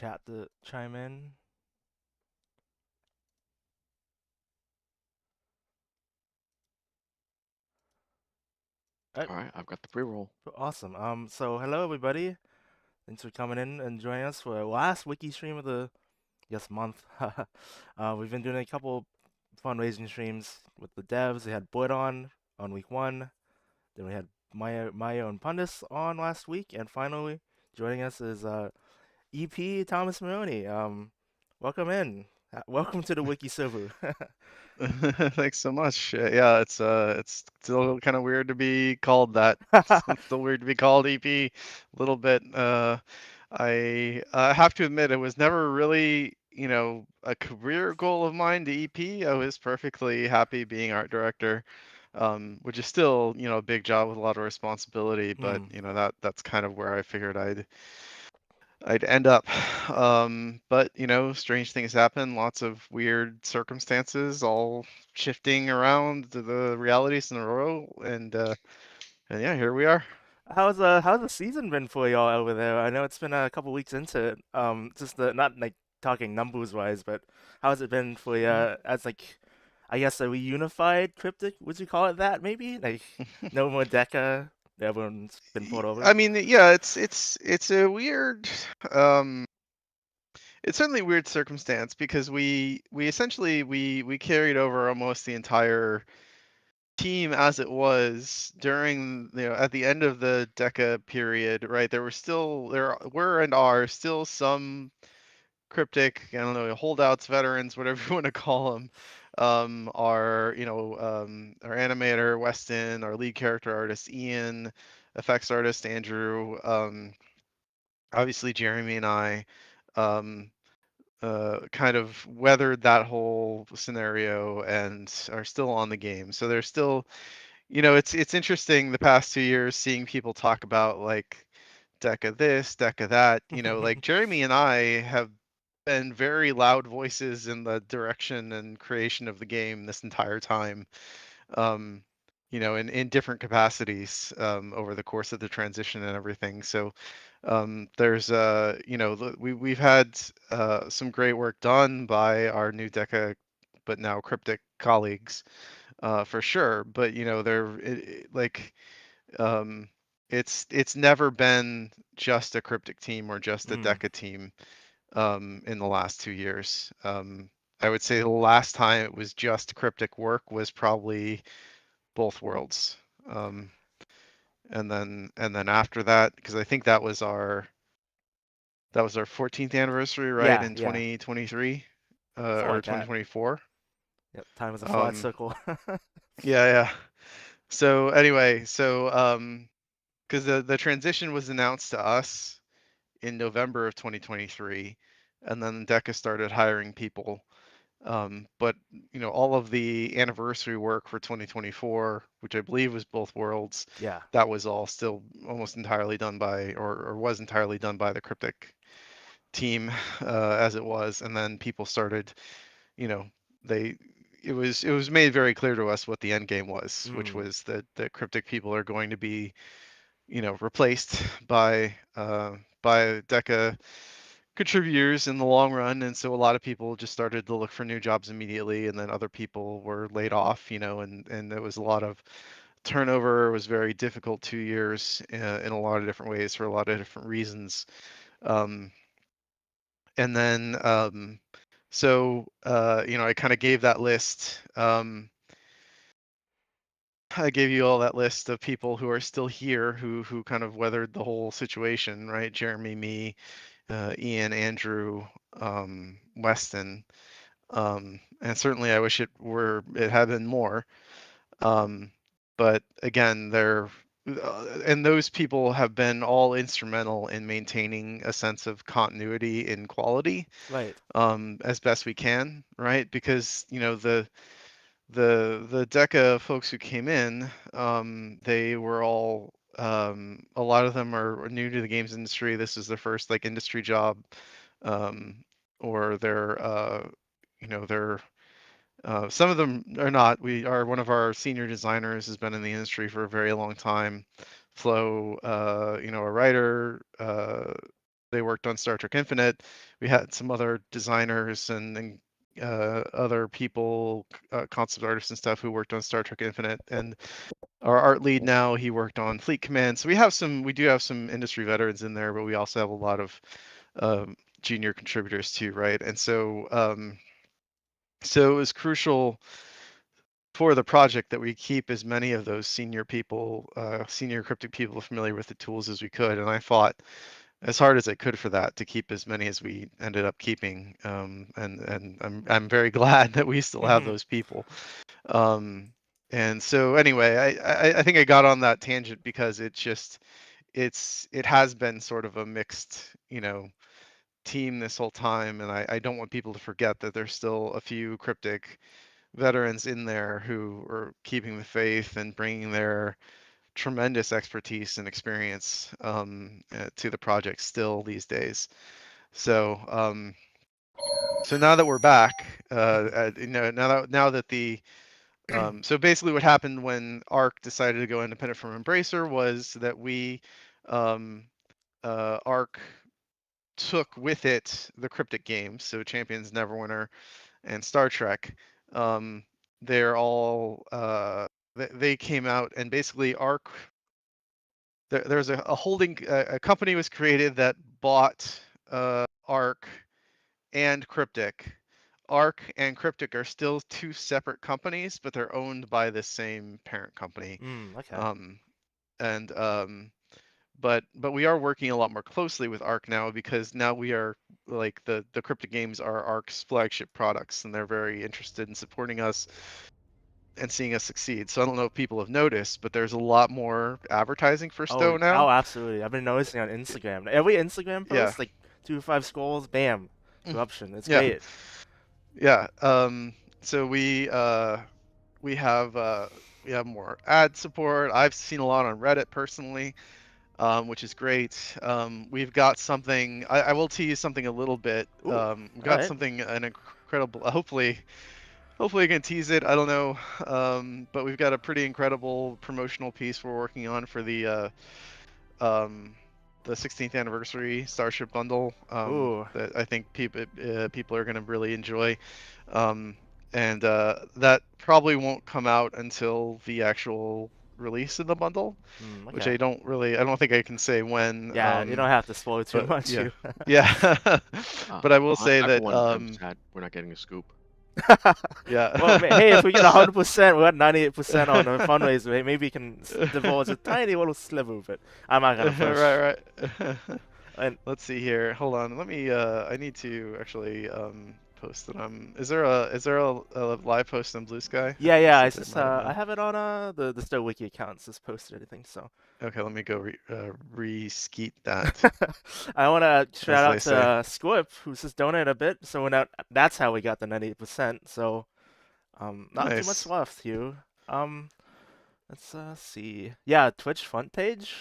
chat to chime in. Uh, All right, I've got the pre-roll. awesome. So hello everybody. Thanks for coming in and joining us for our last wiki stream of the month. We've been doing a couple fundraising streams with the devs. We had Boyd on week one. Then we had Maya and Pundis on last week, and finally joining us is EP Thomas Marrone. Welcome in. Welcome to the wiki server. Thanks so much. Yeah, it's still kind of weird to be called that. It's still weird to be called EP. A little bit. I have to admit, it was never really, a career goal of mine to EP. I was perfectly happy being art director, which is still, a big job with a lot of responsibility. But Hmm. that's kind of where I figured I'd end up. But strange things happen, lots of weird circumstances, all shifting around to the realities in a row, and yeah, here we are. How's the season been for y'all over there? I know it's been a couple weeks into it. Just the not like talking numbers wise, but how's it been for you as like I guess a reunified cryptic? Would you call it that? Maybe like no more Deca. Everyone's been pulled over. I mean, yeah, it's a weird, um, it's certainly a weird circumstance because we essentially we carried over almost the entire team as it was during at the end of the Deca period, right? There were and are still some cryptic, I don't know, holdouts, veterans, whatever you want to call them. Our animator Weston, our lead character artist Ian, effects artist Andrew, obviously Jeremy and I. Um, kind of weathered that whole scenario and are still on the game. So there's still, it's interesting the past 2 years seeing people talk about like Deca this, Deca that. Like Jeremy and I have been very loud voices in the direction and creation of the game this entire time. Um, in different capacities over the course of the transition and everything. So there's we've had some great work done by our new Deca, but now cryptic colleagues for sure. But like um, it's never been just a cryptic team or just a Mm, Deca team in the last 2 years. I would say the last time it was just cryptic work was probably both worlds. Um, and then after that, because I think that was our 14th anniversary, right, yeah, in yeah, 2023 something or like that. 2024. Yep, time is a flat Um, circle. yeah, yeah. So anyway, because the transition was announced to us in November of 2023, and then Deca started hiring people. But all of the anniversary work for 2024, which I believe was both worlds, Yeah. that was all still almost entirely done by, or was entirely done by the Cryptic team, as it was. And then people started, you know, they it was made very clear to us what the end game was, which Mm, was that the Cryptic people are going to be, replaced by Deca contributors in the long run. And so a lot of people just started to look for new jobs immediately, and then other people were laid off, and there was a lot of turnover. It was very difficult 2 years in a lot of different ways for a lot of different reasons. um, and then I kind of gave that list. I gave you all that list of people who are still here, who kind of weathered the whole situation, right? Jeremy, me, Ian, Andrew, Weston. And certainly I wish it had been more. Um, but again, and those people have been all instrumental in maintaining a sense of continuity in quality, right. as best we can, right? Because the Deca folks who came in, they were all a lot of them are new to the games industry. This is their first like industry job, um, or they're some of them are not. One of our senior designers has been in the industry for a very long time. Flo, a writer, they worked on Star Trek Infinite. We had some other designers and other people, concept artists and stuff who worked on Star Trek Infinite. And our art lead now, he worked on Fleet Command. So we do have some industry veterans in there, but we also have a lot of junior contributors too, right? And so it was crucial for the project that we keep as many of those senior people, senior cryptic people familiar with the tools as we could. And I fought as hard as I could for that to keep as many as we ended up keeping. And I'm very glad that we still have those people. Um, and so anyway, I think I got on that tangent because it has been sort of a mixed, team this whole time, and I don't want people to forget that there's still a few cryptic veterans in there who are keeping the faith and bringing their tremendous expertise and experience to the project still these days. So, so now that we're back, now that the so basically what happened when ARC decided to go independent from Embracer was that um, ARC took with it the cryptic games, so Champions, Neverwinter, and Star Trek. Um, they're all they came out, and basically ARC. There's a holding a company was created that bought ARC and Cryptic. ARC and Cryptic are still two separate companies, but they're owned by the same parent company. Okay. Um, and but we are working a lot more closely with ARC now because now we are like the Cryptic games are ARC's flagship products, and they're very interested in supporting us and seeing us succeed. So I don't know if people have noticed, but there's a lot more advertising for Oh, STO now. oh, absolutely. I've been noticing on Instagram. Every Instagram Yeah. post, like 2 to 5 scrolls, bam, Mm. corruption. It's Yeah. great. Yeah. So we have we have more ad support. I've seen a lot on Reddit personally, which is great. We've got something. I will tease something a little bit. Ooh, We've all got right. something an incredible. Hopefully I can tease it. I don't know. But we've got a pretty incredible promotional piece we're working on for um, the 16th anniversary Starship bundle Ooh, that I think people are going to really enjoy. Um, and that probably won't come out until the actual release of the bundle, which okay. I don't think I can say when. Yeah, you don't have to spoil too But much, yeah, you. yeah. But I will say I for that one am sad we're not getting a scoop. Well, yeah. hey, if we get 100%, we're at 98% on the fundraiser. Hey, maybe we can divulge a tiny little sliver of it. I'm not gonna push. Right, right. And Let's see here. Hold on. Let me I need to actually post that is there a live post on Blue Sky? I yeah, think you yeah, said it's there just might have I been. have it on the STO Wiki account. It's just posted everything. So Okay, let me go re-skeet that, I want to shout as out they to say. Squip who's just donated a bit. So that's how we got the 98%. So not too much Nice. left, Hugh. Let's see. Yeah, Twitch front page.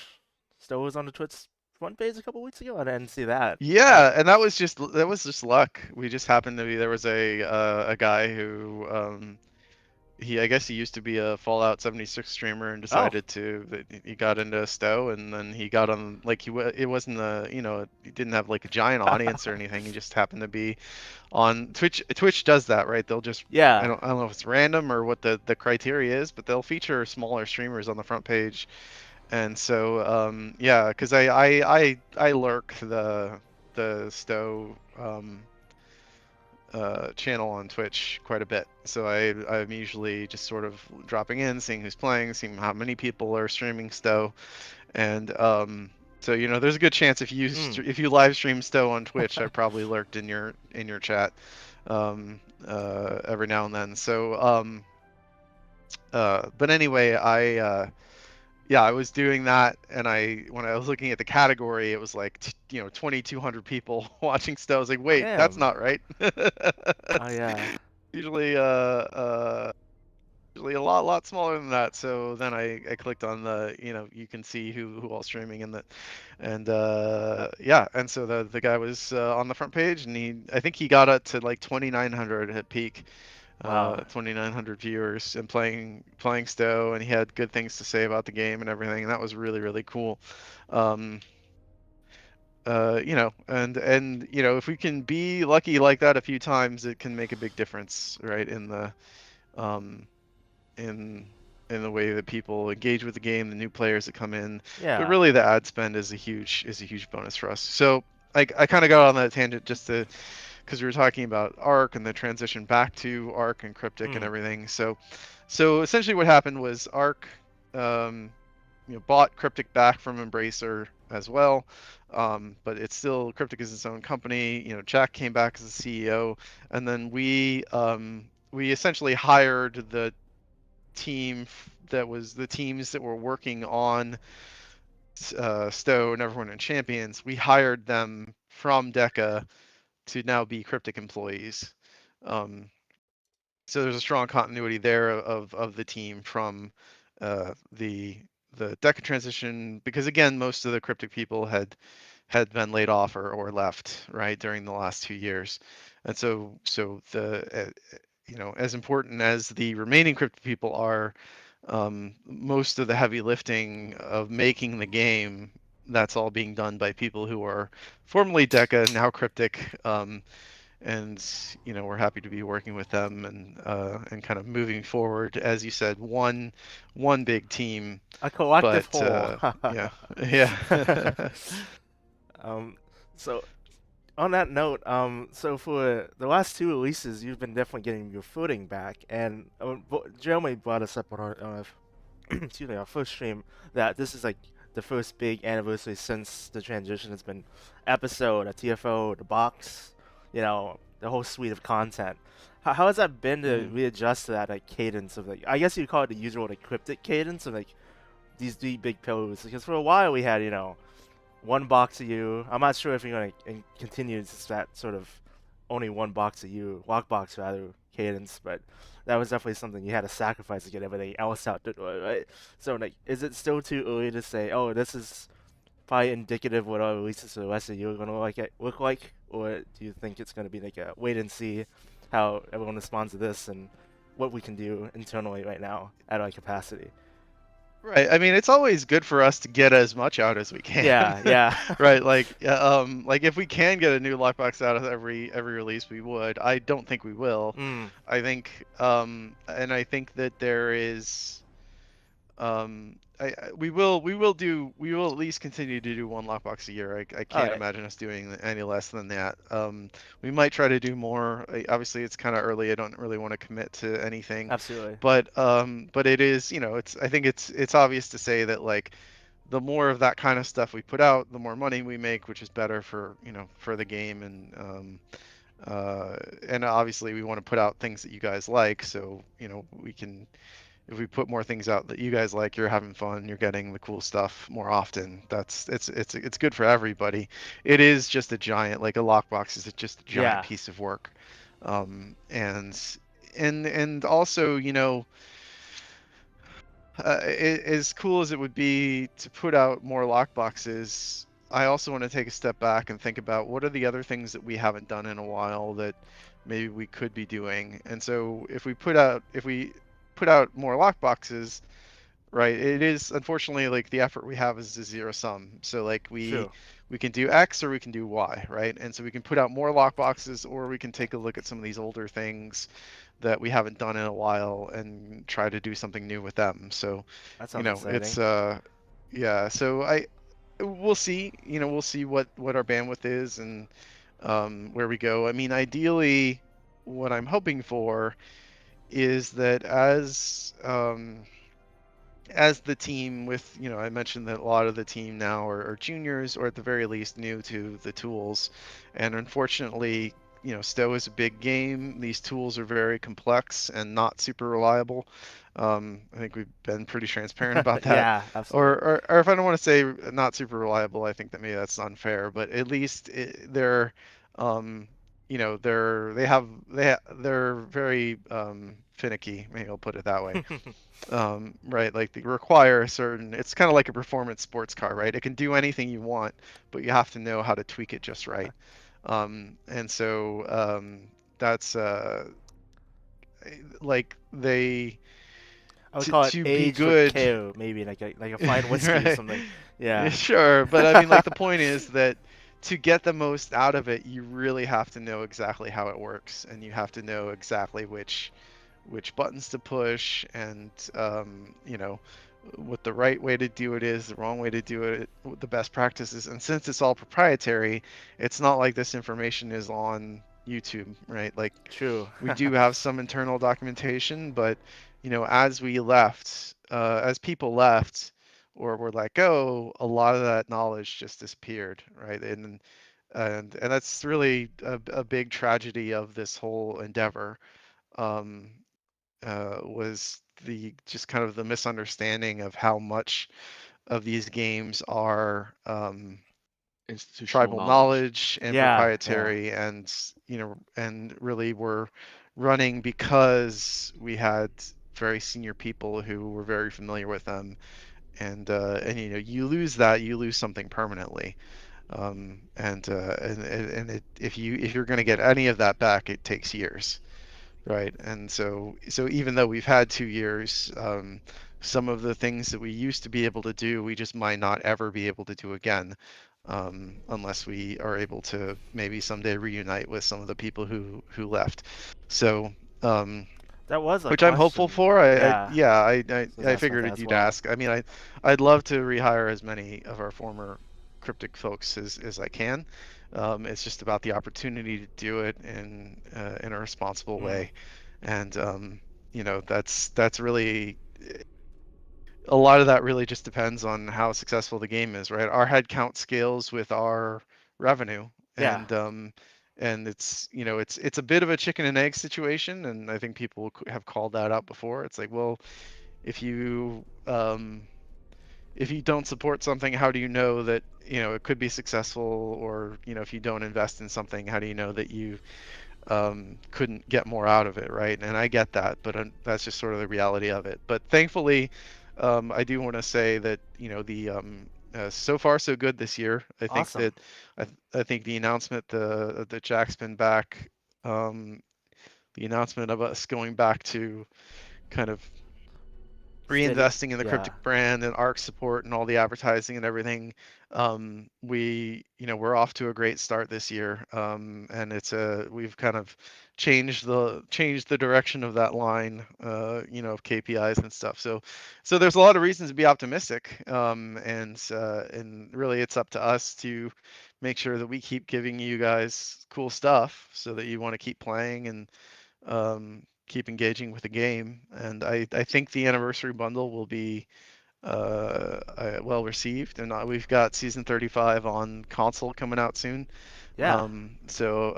STO was on the Twitch front page a couple weeks ago. I didn't see that. Yeah, and that was just luck. We just happened to be there was a guy who I guess he used to be a Fallout 76 streamer and Oh, decided that he got into STO, and then he got on like it wasn't he didn't have like a giant audience or anything. He just happened to be on Twitch. Twitch does that, right? They'll just yeah. I don't know if it's random or what the criteria is, but they'll feature smaller streamers on the front page. And so yeah, because I lurk the STO channel on Twitch quite a bit. So I'm usually just sort of dropping in, seeing who's playing, seeing how many people are streaming STO, and so there's a good chance Mm. if you live stream STO on Twitch, I probably lurked in your chat every now and then. So but anyway, yeah, I was doing that, and when I was looking at the category, it was like 2,200 people watching STO. I was like, wait, that's Damn. not right. Oh yeah. Usually, usually a lot smaller than that. So then I clicked on you can see who all streaming and yeah, and so the guy was on the front page, and I think he got up to like 2,900 at peak. Wow. 2,900 viewers and playing STO, and he had good things to say about the game and everything, and that was really cool. Um, if we can be lucky like that a few times, it can make a big difference, right? Um, in in the way that people engage with the game, the new players that come in. But Yeah. really, the ad spend is a huge bonus for us. So I kind of got on that tangent just to because we were talking about Arc and the transition back to Arc and Cryptic and Mm. everything. So essentially, what happened was Arc, um, bought Cryptic back from Embracer as well. But it's still Cryptic is its own company. Jack came back as the CEO, and then we essentially hired the that was the teams that were working on STO, Neverwinter, and Champions. We hired them from Deca to now be Cryptic employees. Um, so there's a strong continuity there of the team from the Deca transition, because again, most of the Cryptic people had been laid off or left, right, during the last 2 years. And so as important as the remaining Cryptic people are, most of the heavy lifting of making the game, that's all being done by people who are formerly Deca, now Cryptic. And we're happy to be working with them and kind of moving forward, as you said, one big team. A collective But whole. yeah, yeah. um, so on that note, so for the last two releases, you've been definitely getting your footing back, and Jeremy brought us up on our excuse me, our first stream that this is like the first big anniversary since the transition. It's been episode, a TFO, the box, the whole suite of content. How has that been to Mm. readjust to that like cadence of like I guess you'd call it the usual like cryptic cadence of like these three big pillars? Because for a while we had one box of you. I'm not sure if you're gonna continue that sort of only one box of you, lockbox rather, cadence, but that was definitely something you had to sacrifice to get everything else out the door, right? So like, is it still too early to say, oh, this is probably indicative of what our releases for the rest of the year are gonna look like, or do you think it's gonna be like a wait and see how everyone responds to this and what we can do internally right now at our capacity? Right. I mean, it's always good for us to get as much out as we can. Yeah, yeah. Right. Like if we can get a new lockbox out of every release, we would. I don't think we will. Mm. And I think that there is, we will at least continue to do one lockbox a year. I All can't right. imagine us doing any less than that. We might try to do more. Obviously, it's kind of early. I don't really want to commit to anything, Absolutely. but it is, I think it's obvious to say that like the more of that kind of stuff we put out, the more money we make, which is better for for the game, and obviously we want to put out things that you guys like, so we can, if we put more things out that you guys like, you're having fun, you're getting the cool stuff more often. It's good for everybody. It is just a giant, like a lockbox is just a giant Yeah. piece of work. And also, as cool as it would be to put out more lockboxes, I also want to take a step back and think about what are the other things that we haven't done in a while that maybe we could be doing. And so if we put out more lockboxes, right, it is unfortunately like the effort we have is a zero sum. So like True. we can do X or we can do Y, right? And so we can put out more lockboxes, or we can take a look at some of these older things that we haven't done in a while and try to do something new with them. So, That sounds exciting. it's yeah, so we'll see, we'll see what our bandwidth is and where we go. I mean, ideally what I'm hoping for is that as the team with, I mentioned that a lot of the team now are juniors, or at the very least new to the tools. And unfortunately, STO is a big game. These tools are very complex and not super reliable. I think we've been pretty transparent about that. Yeah, Or, absolutely. or if I don't want to say not super reliable, I think that maybe that's unfair, but at least they're, they're very finicky. Maybe I'll put it that way. Right, like they require a certain, it's kind of like a performance sports car, right? It can do anything you want, but you have to know how to tweak it just right. And so that's like they I would call it to be aged with good. care, maybe like a fine whiskey or Right. something. Yeah, Yeah. sure, but I mean, like the point is that to get the most out of it, you really have to know exactly how it works, and you have to know exactly which buttons to push, and what the right way to do it is, the wrong way to do it, what the best practices. And since it's all proprietary, it's not like this information is on YouTube, right? Like True. we do have some internal documentation, but as we left, as people left or were let go, a lot of that knowledge just disappeared, right? And that's really a big tragedy of this whole endeavor. Um, was the just kind of the misunderstanding of how much of these games are Institutional tribal knowledge. knowledge and Yeah, yeah. proprietary, and and really were running because we had very senior people who were very familiar with them, and you lose that, you lose something permanently. If you're going to get any of that back, it takes years. Right. And so even though we've had 2 years, some of the things that we used to be able to do, we just might not ever be able to do again, unless we are able to maybe someday reunite with some of the people who left. So, um, That was a which I'm hopeful question. for. Yeah, I was I asking about that figured as you'd well. ask. I mean, I'd love to rehire as many of our former cryptic folks as I can. It's just about the opportunity to do it in a responsible Mm. way, and that's really a lot of that really just depends on how successful the game is, right? Our head count scales with our revenue, Yeah, and it's a bit of a chicken and egg situation, and I think people have called that out before. It's like, well, if you if you don't support something, how do you know that it could be successful? Or if you don't invest in something, how do you know that you couldn't get more out of it, right? And I get that, but that's just sort of the reality of it. But thankfully, I do want to say that the so far so good this year. I think awesome. that I think the announcement that Jack's been back, um, the announcement of us going back to kind of Steady. reinvesting in the Yeah, cryptic brand and ARC support and all the advertising and everything. We're off to a great start this year, and we've kind of changed the direction of that line, of KPIs and stuff. So there's a lot of reasons to be optimistic, and really it's up to us to make sure that we keep giving you guys cool stuff so that you want to keep playing and keep engaging with the game. And I think the anniversary bundle will be well received. And we've got season 35 on console coming out soon. yeah. So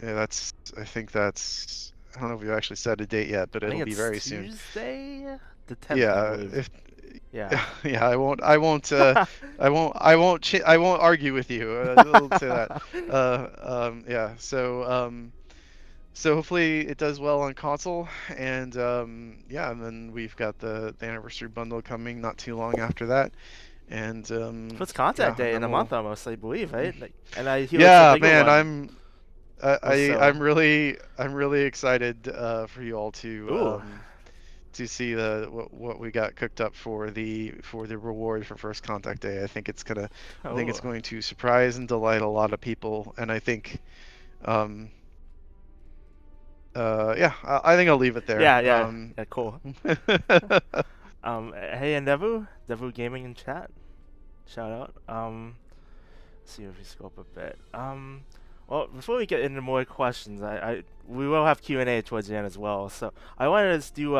yeah, I think that's, I don't know if we actually set a date yet, but I think it'll be it's very soon. Tuesday, the 10th, I Yeah, believe. if Yeah. yeah, I won't argue with you. I'll say that. Yeah. So hopefully it does well on console, and yeah, and then we've got the anniversary bundle coming not too long after that, and It's contact yeah, and day in then a we'll month almost, I believe, right? And I hear it's a yeah, bigger man, one I'm also. really excited for you all Ooh. to see what we got cooked up for the reward for first contact day. I think it's Oh. going to surprise and delight a lot of people, and I think um yeah, I think I'll leave it there. Yeah, yeah. Yeah, cool. Mhm. Hey, and Devu Gaming in chat. Shout out. Let's see if we scope a bit. Well, before we get into more questions, we will have Q&A towards the end as well. So I wanted to do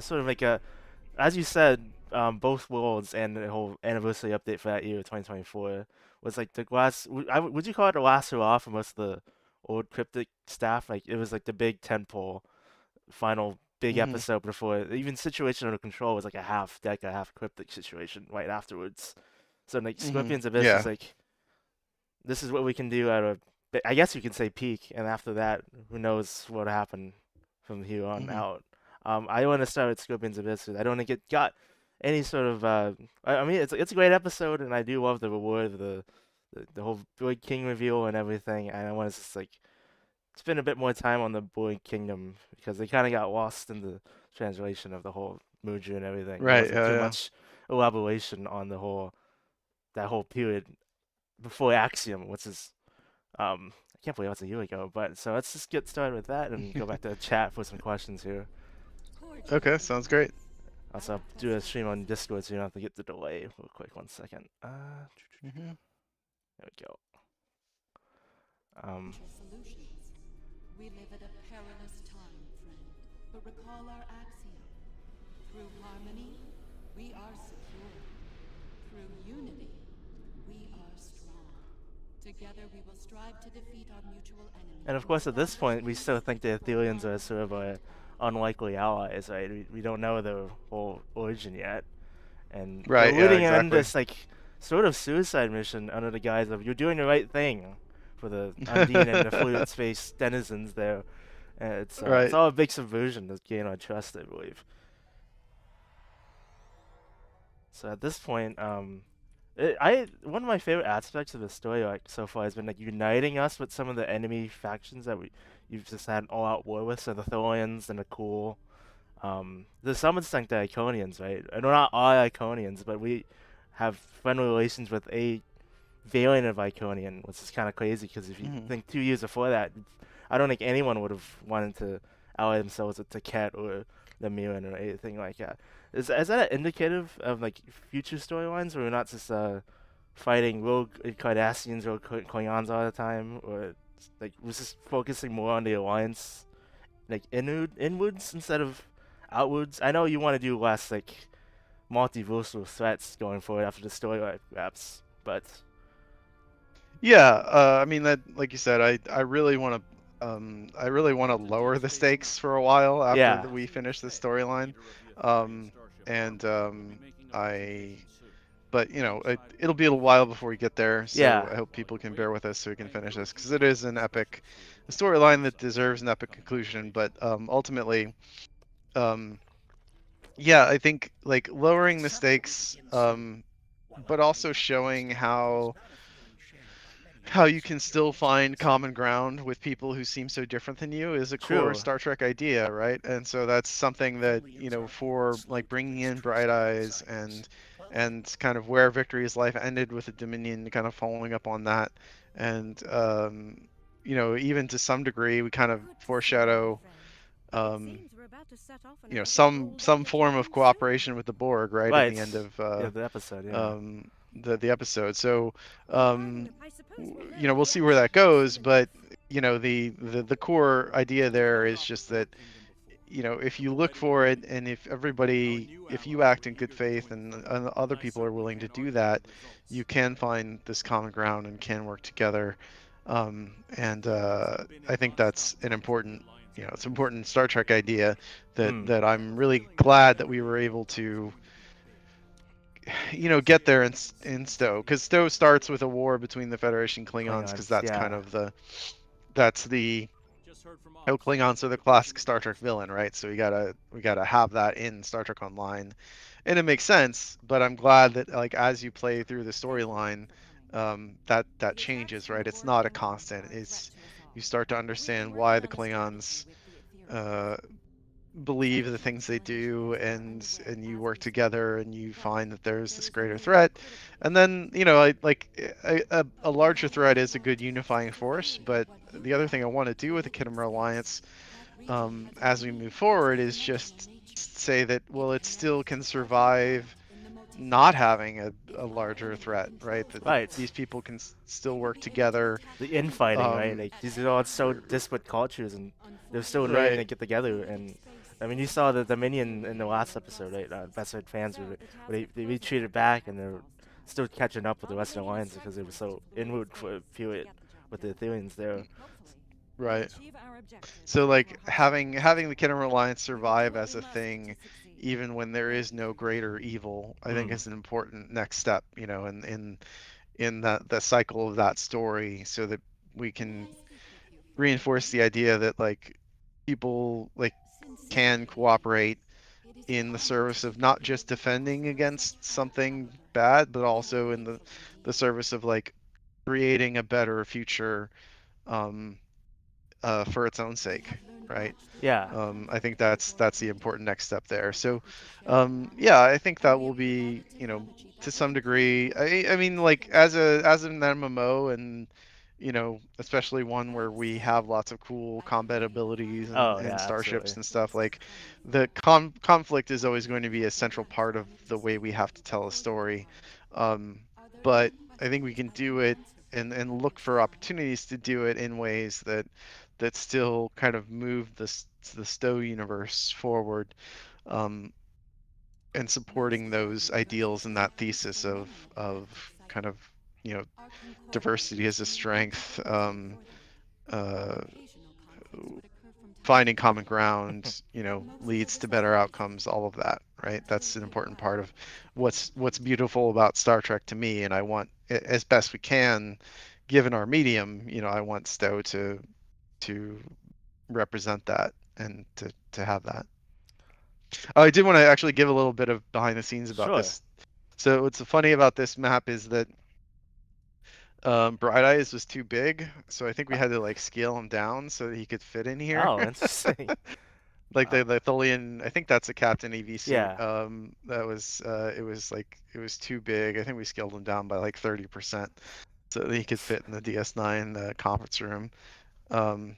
sort of like a, as you said, both worlds and the whole anniversary update for that year, 2024, was like the last. Would you call it the last hurrah for most of the old cryptic staff? Like it was like the big tentpole final big episode before even situation under control was like a half deck, a half cryptic situation right afterwards. So like Mhm. Scorpion's Abyss was Yeah. like, this is what we can do at a, I guess you can say peak, and after that, who knows what happened from here on Mhm. out. I want to start with Scorpion's Abyss because I don't think it got any sort of. I mean, it's a great episode, and I do love the reward of the whole Boy King reveal and everything. And I want to just like spend a bit more time on the Boy Kingdom because they kind of got lost in the translation of the whole merger and everything. There Right. wasn't Yeah. too Yeah. much elaboration on the whole that whole period before Axiom, which is I can't believe that's a year ago. But so let's just get started with that and go back to the chat for some questions here. Okay, sounds great. Also, do a stream on Discord so you don't have to get the delay real quick. 1 second. Hmm. There we go. Um, Solutions. We live at a perilous time, friend. But recall our axiom. Through harmony, we are secure. Through unity, we are strong. Together we will strive to defeat our mutual enemy. and of course, at this point, we still think the Athelians are sort of unlikely allies, right? We don't know their whole origin yet, and they're Right. Yeah. leading in Exactly. this like sort of suicide mission under the guise of you're doing the right thing for the Undine and the fluid space denizens there. And it's Right. all a big subversion to gain our trust, I believe. So at this point, one of my favorite aspects of the story like so far has been like uniting us with some of the enemy factions that you've just had an all-out war with. So the Thorians and the Cool, to some extent the Iconians, right? And we're not all Iconians, but we have friendly relations with a variant of Iconian, which is kind of crazy because if you Hmm. think 2 years before that, I don't think anyone would have wanted to ally themselves with Taket or the Mirren or anything like that. Is that indicative of like future storylines where we're not just fighting rogue Cardassians or Klingons all the time, or like we're just focusing more on the alliance, like inwards instead of outwards? I know you want to do less like multiversal threats going forward after the story wraps, but Yeah. I mean that, like you said, I really want to. I really want to lower the stakes for a while after yeah, we finish the storyline. Um, and I but it'll be a little while before we get there, so yeah, I hope people can bear with us so we can finish this, because it is an epic a storyline that deserves an epic conclusion. But ultimately, um, yeah, I think like lowering the stakes, but also showing how you can still find common ground with people who seem so different than you is a core true. Star Trek idea, right? And so that's something that, for like bringing in Bright Eyes and kind of where Victory's life ended with the Dominion, kind of following up on that. And even to some degree we kind of foreshadow um some form of cooperation with the Borg right at the Right. end of Yeah, the episode. Yeah. the episode. So we'll see where that goes, but the core idea there is just that if you look for it, and if you act in good faith, and other people are willing to do that, you can find this common ground and can work together. And I think that's an important it's an important Star Trek idea that Hmm. I'm really glad that we were able to get there in STO, because STO starts with a war between the Federation and Klingons, because Klingons. that's kind Yeah. of the how Klingons are the classic Star Trek villain, right? So we gotta have that in Star Trek Online, and it makes sense. But I'm glad that like as you play through the storyline, that changes, right? It's not a constant. It's you start to understand why the Klingons uh, believe the things they do, and you work together and you find that there's this greater threat. And then a larger threat is a good unifying force. But the other thing I want to do with the Khitomer Alliance, as we move forward, is just say that, well, it still can survive not having a larger threat, right? That Right. these people can still work together. The infighting, right? um Like these are all so disparate cultures, and they're still learning to right. get together. And I mean, you saw the Dominion in the last episode, right? Best Red fans where they retreated back, and they're still catching up with the rest of the Alliance because they were so inward for a period with the Athenians there. Right. So like having the Khitomer Alliance survive as a thing, even when there is no greater evil, I think Hmm. is an important next step, in the cycle of that story, so that we can reinforce the idea that like people like can cooperate in the service of not just defending against something bad, but also in the service of like creating a better future, um for its own sake. right? Yeah. I think that's the important next step there. So, yeah, I think that will be, to some degree. I mean, like as an MMO, and especially one where we have lots of cool combat abilities Oh and yeah, absolutely. starships and stuff. Like the conflict is always going to be a central part of the way we have to tell a story. Um, but I think we can do it and look for opportunities to do it in ways that still kind of move the STO universe forward, um, and supporting those ideals and that thesis of kind of diversity as a strength, uh, finding common ground, leads to better outcomes, all of that, right? That's an important part of what's beautiful about Star Trek to me, and I want, as best we can, given our medium, I want STO to represent that and to have that. I did want to actually give a little bit of behind the scenes about Sure. this. So what's funny about this map is that Bright Eyes was too big, so I think we had to like scale him down so that he could fit in here. Oh, interesting. Like the Tholian, I think that's a Captain EV suit. Yeah. That was it was too big. I think we scaled him down by like 30% so that he could fit in the DS9 conference room. Um,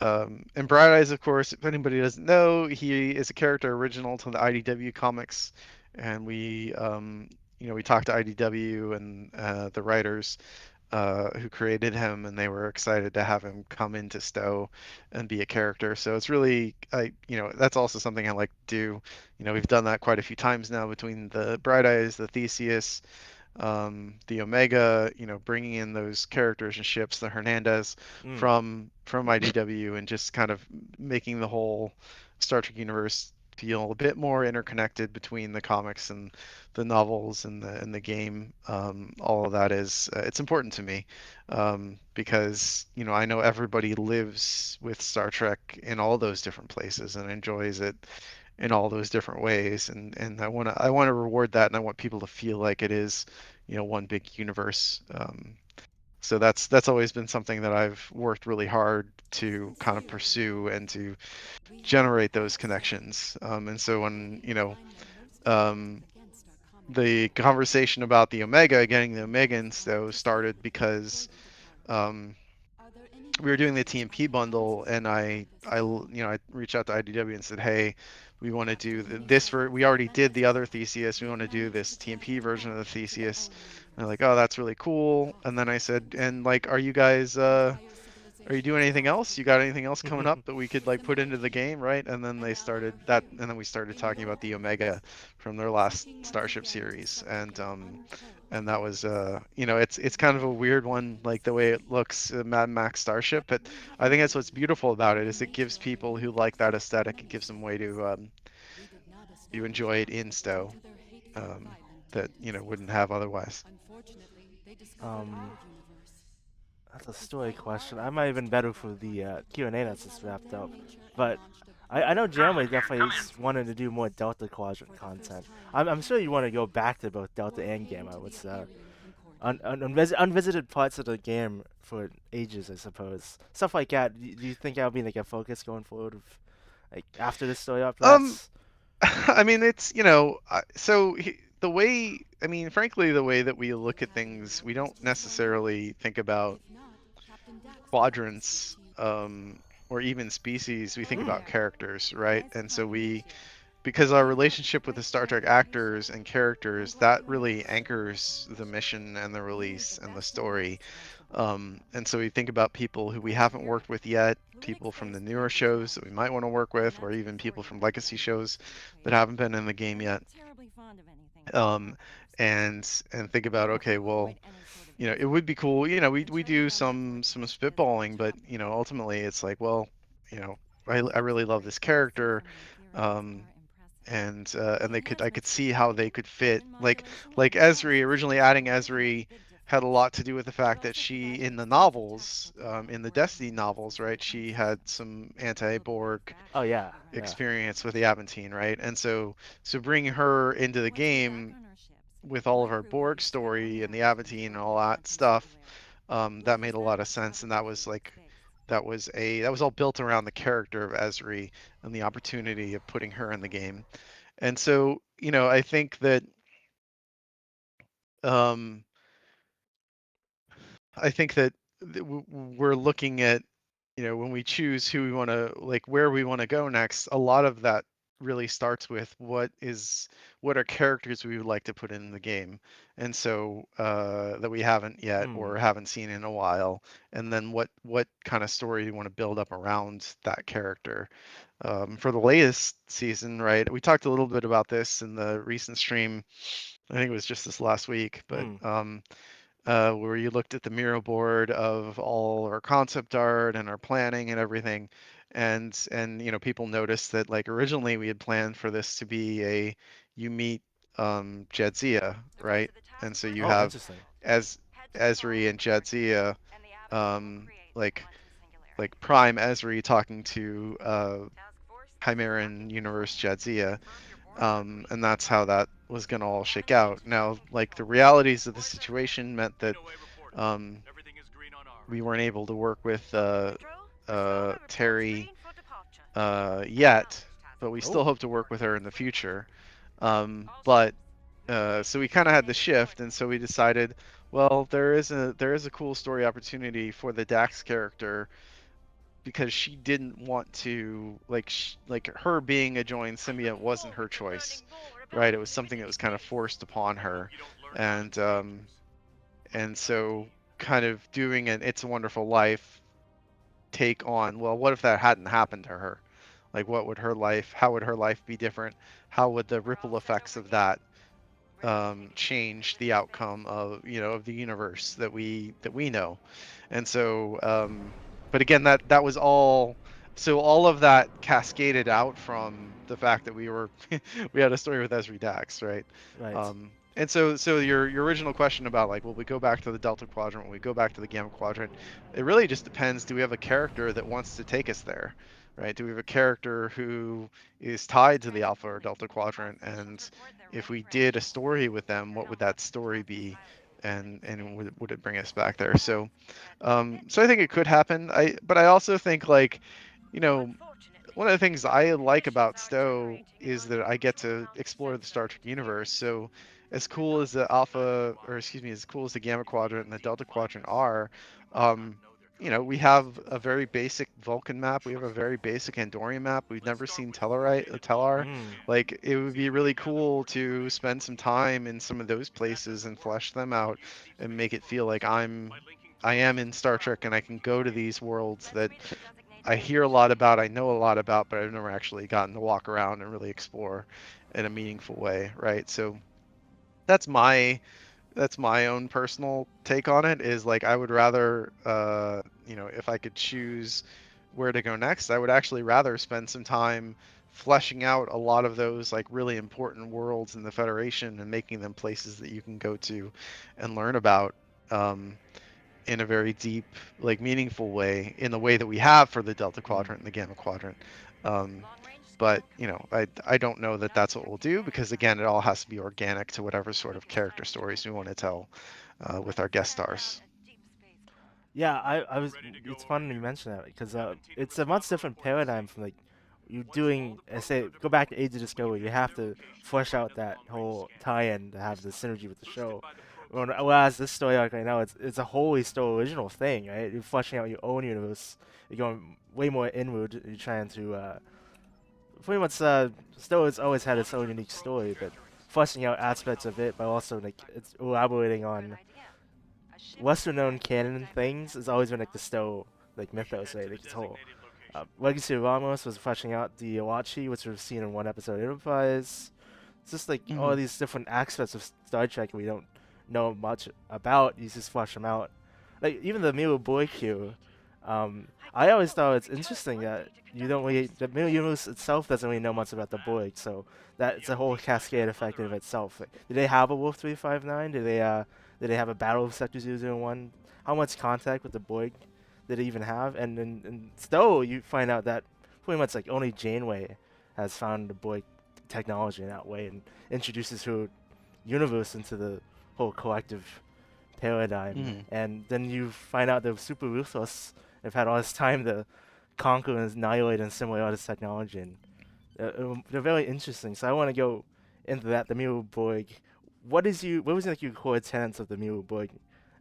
and Bright Eyes, of course, if anybody doesn't know, he is a character original to the IDW comics, and we talked to IDW and the writers who created him, and they were excited to have him come into STO and be a character. So it's really, that's also something I like to do. We've done that quite a few times now between the Bright Eyes, the Theseus, the Omega, bringing in those characters and ships, the Hernandez Mm. from IDW, and just kind of making the whole Star Trek universe feel a bit more interconnected between the comics and the novels and the game. All of that is it's important to me, because I know everybody lives with Star Trek in all those different places and enjoys it in all those different ways, and I want to reward that, and I want people to feel like it is one big universe. So that's always been something that I've worked really hard to kind of pursue and to generate those connections. And so when um, the conversation about the Omega, getting the Omega in STO started because um, we were doing the TMP bundle, and I reached out to IDW and said, hey, we want to do this for, we already did the other Theseus, we want to do this TMP version of the Theseus. And they're like, oh, that's really cool. And then I said, and like, are you doing anything else? You got anything else coming up that we could like put into the game, right? And then they started that, and then we started talking about the Omega from their last Starship series, and that was it's kind of a weird one, like the way it looks, Mad Max Starship, but I think that's what's beautiful about it, is it gives people who like that aesthetic, it gives them a way to you enjoy it in STO, that wouldn't have otherwise. Um, that's a story question. I might have been better for the Q&A that's just wrapped up, but I know Jeremy definitely wanted to do more Delta Quadrant content. I'm sure you want to go back to both Delta and Gamma. What's unvisited parts of the game for ages, I suppose. Stuff like that. Do you think that'll be like a focus going forward, like after the story arc? Um, I mean, it's the way, I mean, frankly, the way that we look at things, we don't necessarily think about quadrants, or even species. We think about characters, right? And so because our relationship with the Star Trek actors and characters, that really anchors the mission and the release and the story. And so we think about people who we haven't worked with yet, people from the newer shows that we might want to work with, or even people from legacy shows that haven't been in the game yet. Um, and think about, okay, well, it would be cool. We do some spitballing, but ultimately it's like, well, you know, I really love this character. Um, and I could see how they could fit, like Esri, originally adding Esri had a lot to do with the fact that she, in the novels, in the Destiny novels, right, she had some anti-Borg Oh yeah, yeah. experience with the Aventine, right? And so bringing her into the game with all of our Borg story and the Aventine and all that stuff, that made a lot of sense, and that was like that was all built around the character of Esri and the opportunity of putting her in the game. And so, I think that um, we're looking at, when we choose who we want to, like, where we want to go next, a lot of that really starts with what are characters we would like to put in the game, and so that we haven't yet or haven't seen in a while, and then what kind of story you want to build up around that character. For the latest season, right? We talked a little bit about this in the recent stream. I think it was just this last week, but where you looked at the Miro board of all our concept art and our planning and everything, and people noticed that, like, originally we had planned for this to be you meet Jadzia, right? And so you Oh, have interesting. as Esri and Jadzia, like Prime Esri talking to Chimeran Universe Jadzia, and that's how that was going to all shake out. Now, like, the realities of the situation meant that um, we weren't able to work with Terry yet, but we still Oh, hope to work with her in the future. But so we kind of had the shift, and so we decided, well, there is a cool story opportunity for the Dax character, because she didn't want to, like her being a joined symbiote wasn't her choice, right? It was something that was kind of forced upon her, and so kind of doing an It's a Wonderful Life take on, well, what if that hadn't happened to her? Like, how would her life be different? How would the ripple effects of that change the outcome of of the universe that we know? And so, but again, that was all. So all of that cascaded out from the fact that we had a story with Esri Dax, right? right. And so your original question about, like, will we go back to the Delta Quadrant? Will we go back to the Gamma Quadrant? It really just depends. Do we have a character that wants to take us there, right? Do we have a character who is tied to the Alpha or Delta Quadrant? And if we did a story with them, what would that story be? And would it bring us back there? So I think it could happen. But I also think, like, you know, one of the things I like about STO is that I get to explore the Star Trek universe. So as cool as the Alpha, or excuse me, as cool as the Gamma Quadrant and the Delta Quadrant are, um, we have a very basic Vulcan map. We have a very basic Andorian map. We've never seen Tellar. Like, it would be really cool to spend some time in some of those places and flesh them out and make it feel like I am in Star Trek, and I can go to these worlds that I hear a lot about, I know a lot about, but I've never actually gotten to walk around and really explore in a meaningful way, right? So that's my own personal take on it. Is, like, I would rather, if I could choose where to go next, I would actually rather spend some time fleshing out a lot of those, like, really important worlds in the Federation and making them places that you can go to and learn about. In a very deep, like, meaningful way, in the way that we have for the Delta Quadrant and the Gamma Quadrant. Um, but I don't know that that's what we'll do, because, again, it all has to be organic to whatever sort of character stories we want to tell with our guest stars. Yeah, I was. It's fun you mention that because it's a much different paradigm from like you doing. Say, go back to Age of Discovery. You have to flesh out that whole tie-in to have the synergy with the show. Whereas this story arc right now, it's a wholly still original thing, right? You're fleshing out your own universe. You're going way more inward. You're trying to pretty much still it's always had its own unique story, but fleshing out aspects of it, but also like it's elaborating on lesser known canon things has always been like the Stowe like mythos, right? Like its whole Legacy of Ramos was fleshing out the Awachi, which we've seen in one episode of Enterprise. It's just like all Mm-hmm. these different aspects of Star Trek we don't know much about. You just flesh them out. Like even the Milo Boy Q. I always thought it's interesting that you don't really the Milo universe itself doesn't really know much about the Borg, so that it's a whole cascade effect of itself. Like, do they have a Wolf 359? Do they have a battle of Sector 001? How much contact with the Borg did it even have? And in Stowe, you find out that pretty much like only Janeway has found the Borg technology in that way and introduces her universe into the whole collective paradigm. Mm-hmm. And then you find out they're super ruthless They've had all this time to conquer and annihilate and assimilate all this technology, and they're very interesting. So I want to go into that. The Mirror Borg. What was like your core tenets of the Mirror Borg?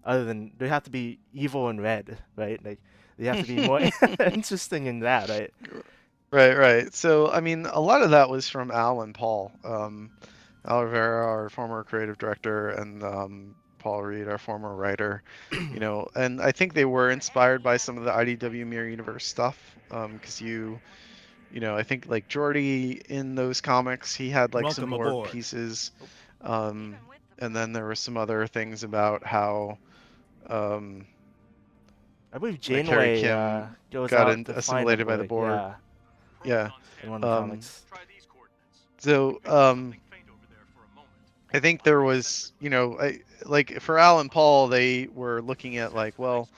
Other than they have to be evil and red, right? Like they have to be more interesting in that, right? Right. So, I mean, a lot of that was from Al and Paul. Al Rivera, our former creative director, and Paul Reed, our former writer. And I think they were inspired by some of the IDW Mirror Universe stuff. Because I think like Jordy in those comics, he had like some Welcome Borg aboard. pieces. And then there were some other things about how um, I believe like Harry Janeway Kim goes got out to find the assimilated by the Borg. Borg. Yeah, Yeah. in one of the Um, comics. so I think there was, like for Al and Paul, they were looking at like, well,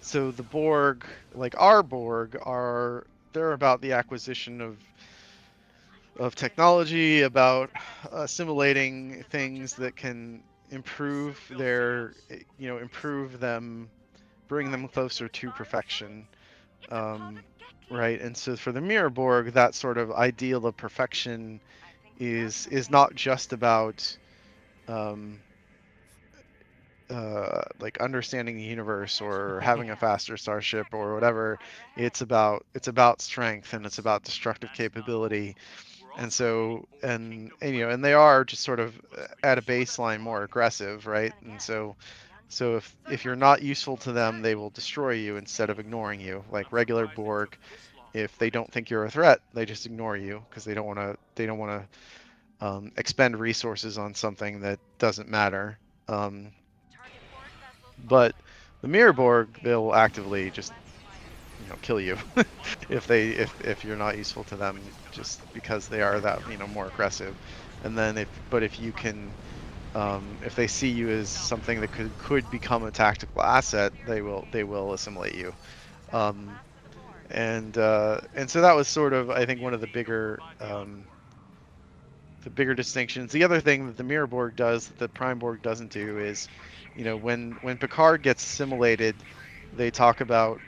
so the Borg, like our Borg, they're about the acquisition of technology, about assimilating things that can improve improve them, bring them closer to perfection. Right. And so for the Mirror Borg, that sort of ideal of perfection is not just about um, like understanding the universe or having a faster starship or whatever. It's about strength, and it's about destructive capability. And so and they are just sort of at a baseline more aggressive, right? And so if you're not useful to them, they will destroy you instead of ignoring you. Like regular Borg, if they don't think you're a threat, they just ignore you because they don't want to expend resources on something that doesn't matter. But the Mirror Borg, they'll actively just kill you if you're not useful to them, just because they are that more aggressive. And then if you can if they see you as something that could become a tactical asset, they will assimilate you. Um, and so that was sort of, I think, one of the bigger distinctions. The other thing that the Mirror Borg does that the Prime Borg doesn't do is, when Picard gets assimilated, they talk about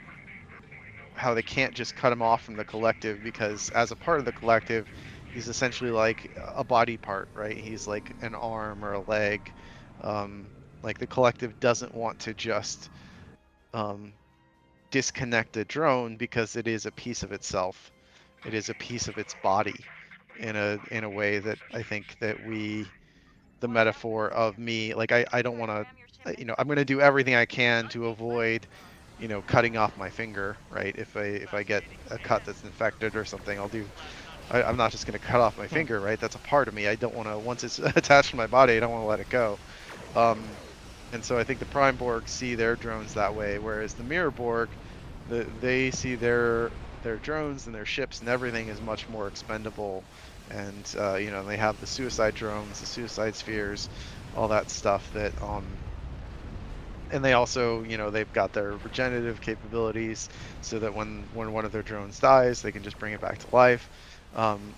how they can't just cut him off from the collective, because as a part of the collective, he's essentially like a body part, right? He's like an arm or a leg. Like the collective doesn't want to just um, disconnect a drone because it is a piece of itself. It is a piece of its body in a way that I think that the metaphor of me, like I don't want to, I'm going to do everything I can to avoid cutting off my finger, right? If I get a cut that's infected or something, I'm not just going to cut off my finger, right? That's a part of me. I don't want to, once it's attached to my body, I don't want to let it go. And so I think the Prime Borg see their drones that way, whereas the Mirror Borg, they see their drones and their ships and everything is much more expendable. And they have the suicide drones, the suicide spheres, all that stuff that and they also, they've got their regenerative capabilities, so that when one of their drones dies, they can just bring it back to life.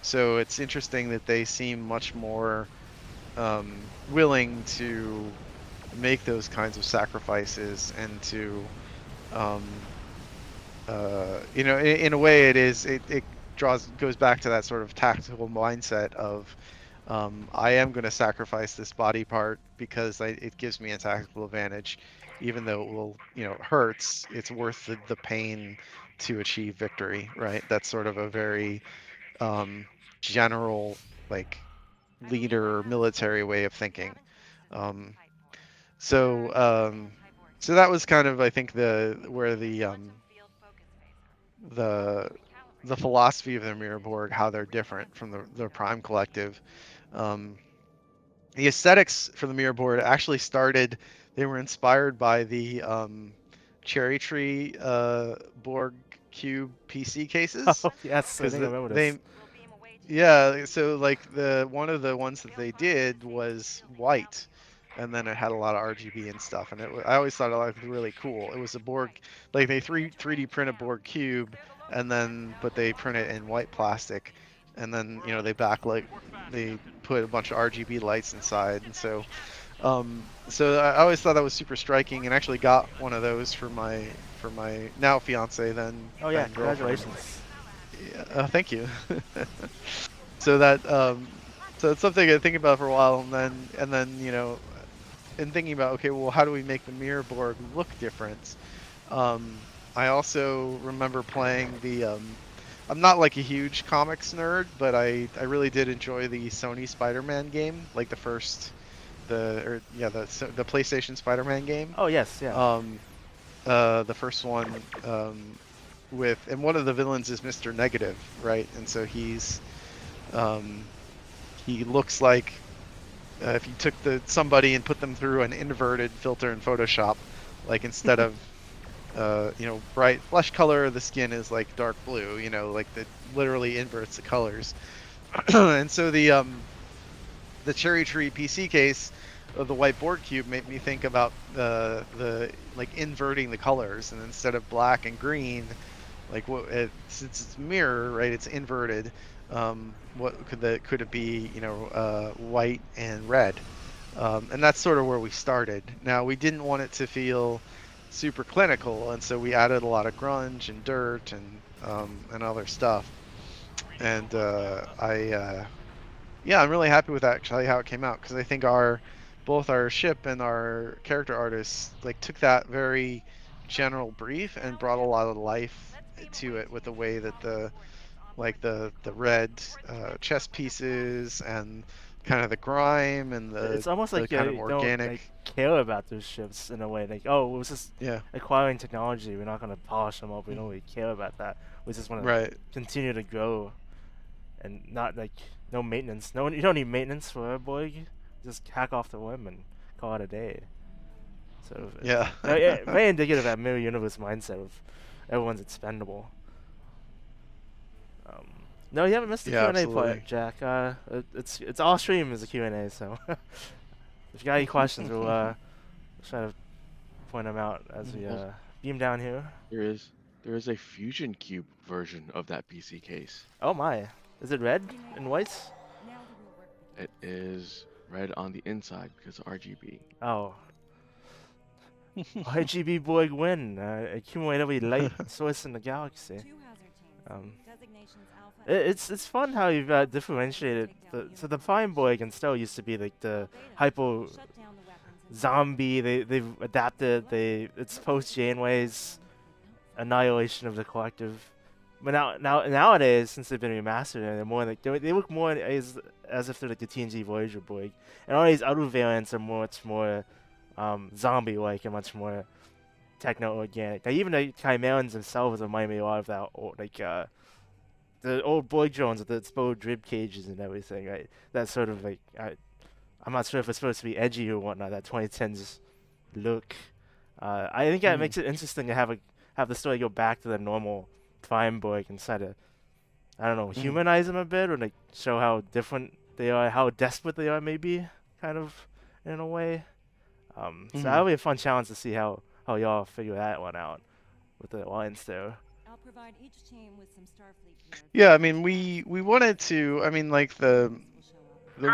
So it's interesting that they seem much more willing to make those kinds of sacrifices, and to in a way it goes back to that sort of tactical mindset of I am going to sacrifice this body part because it gives me a tactical advantage, even though it will hurts. It's worth the pain to achieve victory, right? That's sort of a very general, like, leader military way of thinking. um, so so that was kind of, I think, where the the philosophy of the Mirror Borg, how they're different from the Prime Collective. Um, the aesthetics for the Mirror Borg actually started. They were inspired by the Cherry Tree Borg Cube PC cases, Oh yes, I because think I remember this. they yeah, so like one of the ones that they did was white, and then it had a lot of RGB and stuff, and I always thought it looked really cool. It was a Borg, like they 3D print a Borg cube, but they print it in white plastic, and then they put a bunch of RGB lights inside, and so So I always thought that was super striking, and actually got one of those for my now fiance, then Oh yeah, girlfriend. congratulations. Yeah, thank you. So that so it's something I think about for a while, and then in thinking about, okay, well, how do we make the mirror board look different? I also remember playing the I'm not like a huge comics nerd, but I really did enjoy the Sony Spider-Man game, like the first the PlayStation Spider-Man game. Oh yes, yeah. The first one and one of the villains is Mr. Negative, right? And so he looks like if you took somebody and put them through an inverted filter in Photoshop, like instead of bright flesh color, the skin is like dark blue, like that literally inverts the colors. And so the Cherry Tree PC case of the whiteboard cube made me think about the like inverting the colors, and instead of black and green, like since it's a mirror, right? It's inverted. What could it be? White and red, and that's sort of where we started. Now we didn't want it to feel super clinical, and so we added a lot of grunge and dirt and other stuff. And yeah, I'm really happy with actually how it came out, because I think both our ship and our character artists like took that very general brief and brought a lot of life to it with the way that the red chess pieces and kind of the grime and It's almost the like kind of you don't organic. like care about those ships in a way. Like, oh, it was just Yeah, acquiring technology. We're not gonna polish them up. We don't Mhm. really care about that. We just want to Right. continue to grow, and not like no maintenance. No, you don't need maintenance for a boy. Just hack off the whim and call it a day. So, Yeah. yeah, very indicative of that mirror universe mindset of everyone's expendable. Um, no, you haven't missed the Yeah, Q&A absolutely. part, Jack. It's all stream is a Q&A, so if you got any questions, we'll try to point them out as we Also, beam down here. there is a Fusion Cube version of that PC case. Oh my, is it red and white? It is red on the inside because of RGB. Oh, RGB Borg win. Accumulate every light source in the galaxy. Um, it's fun how you've differentiated. So the Prime Borg and STO used to be like the hyper zombie. They've adapted. It's post Janeway's annihilation of the collective. But nowadays, since they've been remastered, they're more like they look more as if they're like the TNG Voyager Borg, and all these other variants are much more zombie-like and much more techno-organic. Now, even the Chimerans themselves remind me a lot of that old, the old Borg drones with the exposed rib cages and everything, right? That sort of like I'm not sure if it's supposed to be edgy or whatnot. That 2010s look. I think that makes it interesting to have the story go back to the normal Prime Borg and try to, I don't know, humanize them a bit, or like show how different they are, how desperate they are, maybe, kind of, in a way. So that'll be a fun challenge to see how y'all figure that one out with the alliance there. I'll provide each team with some Starfleet gear. Yeah, I mean, we wanted to. I mean, like the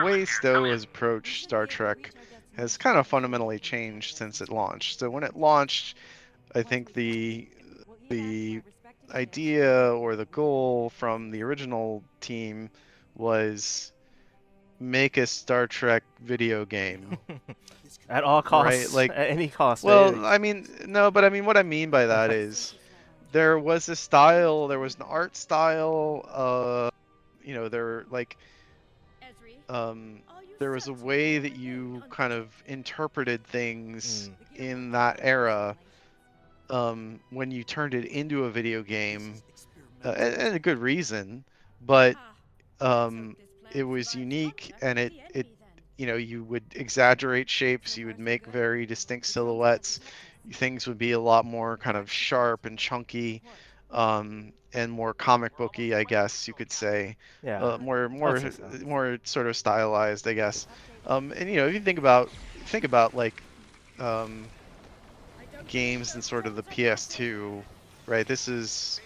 way STO has approached Star Trek has kind of fundamentally changed since it launched. So when it launched, I think the idea or the goal from the original team was make a Star Trek video game. At all costs, right? Like, at any cost. well, Right? I mean, no, but I mean, what I mean by that is there was a style, there was an art style, there like there was a way that you kind of interpreted things in that era when you turned it into a video game, and a good reason, but it was unique, and it you would exaggerate shapes, you would make very distinct silhouettes, things would be a lot more kind of sharp and chunky, and more comic booky, I guess you could say. Yeah. More I would more say so. more sort of stylized, I guess. And if you think about like games and sort of the PS2, right? It's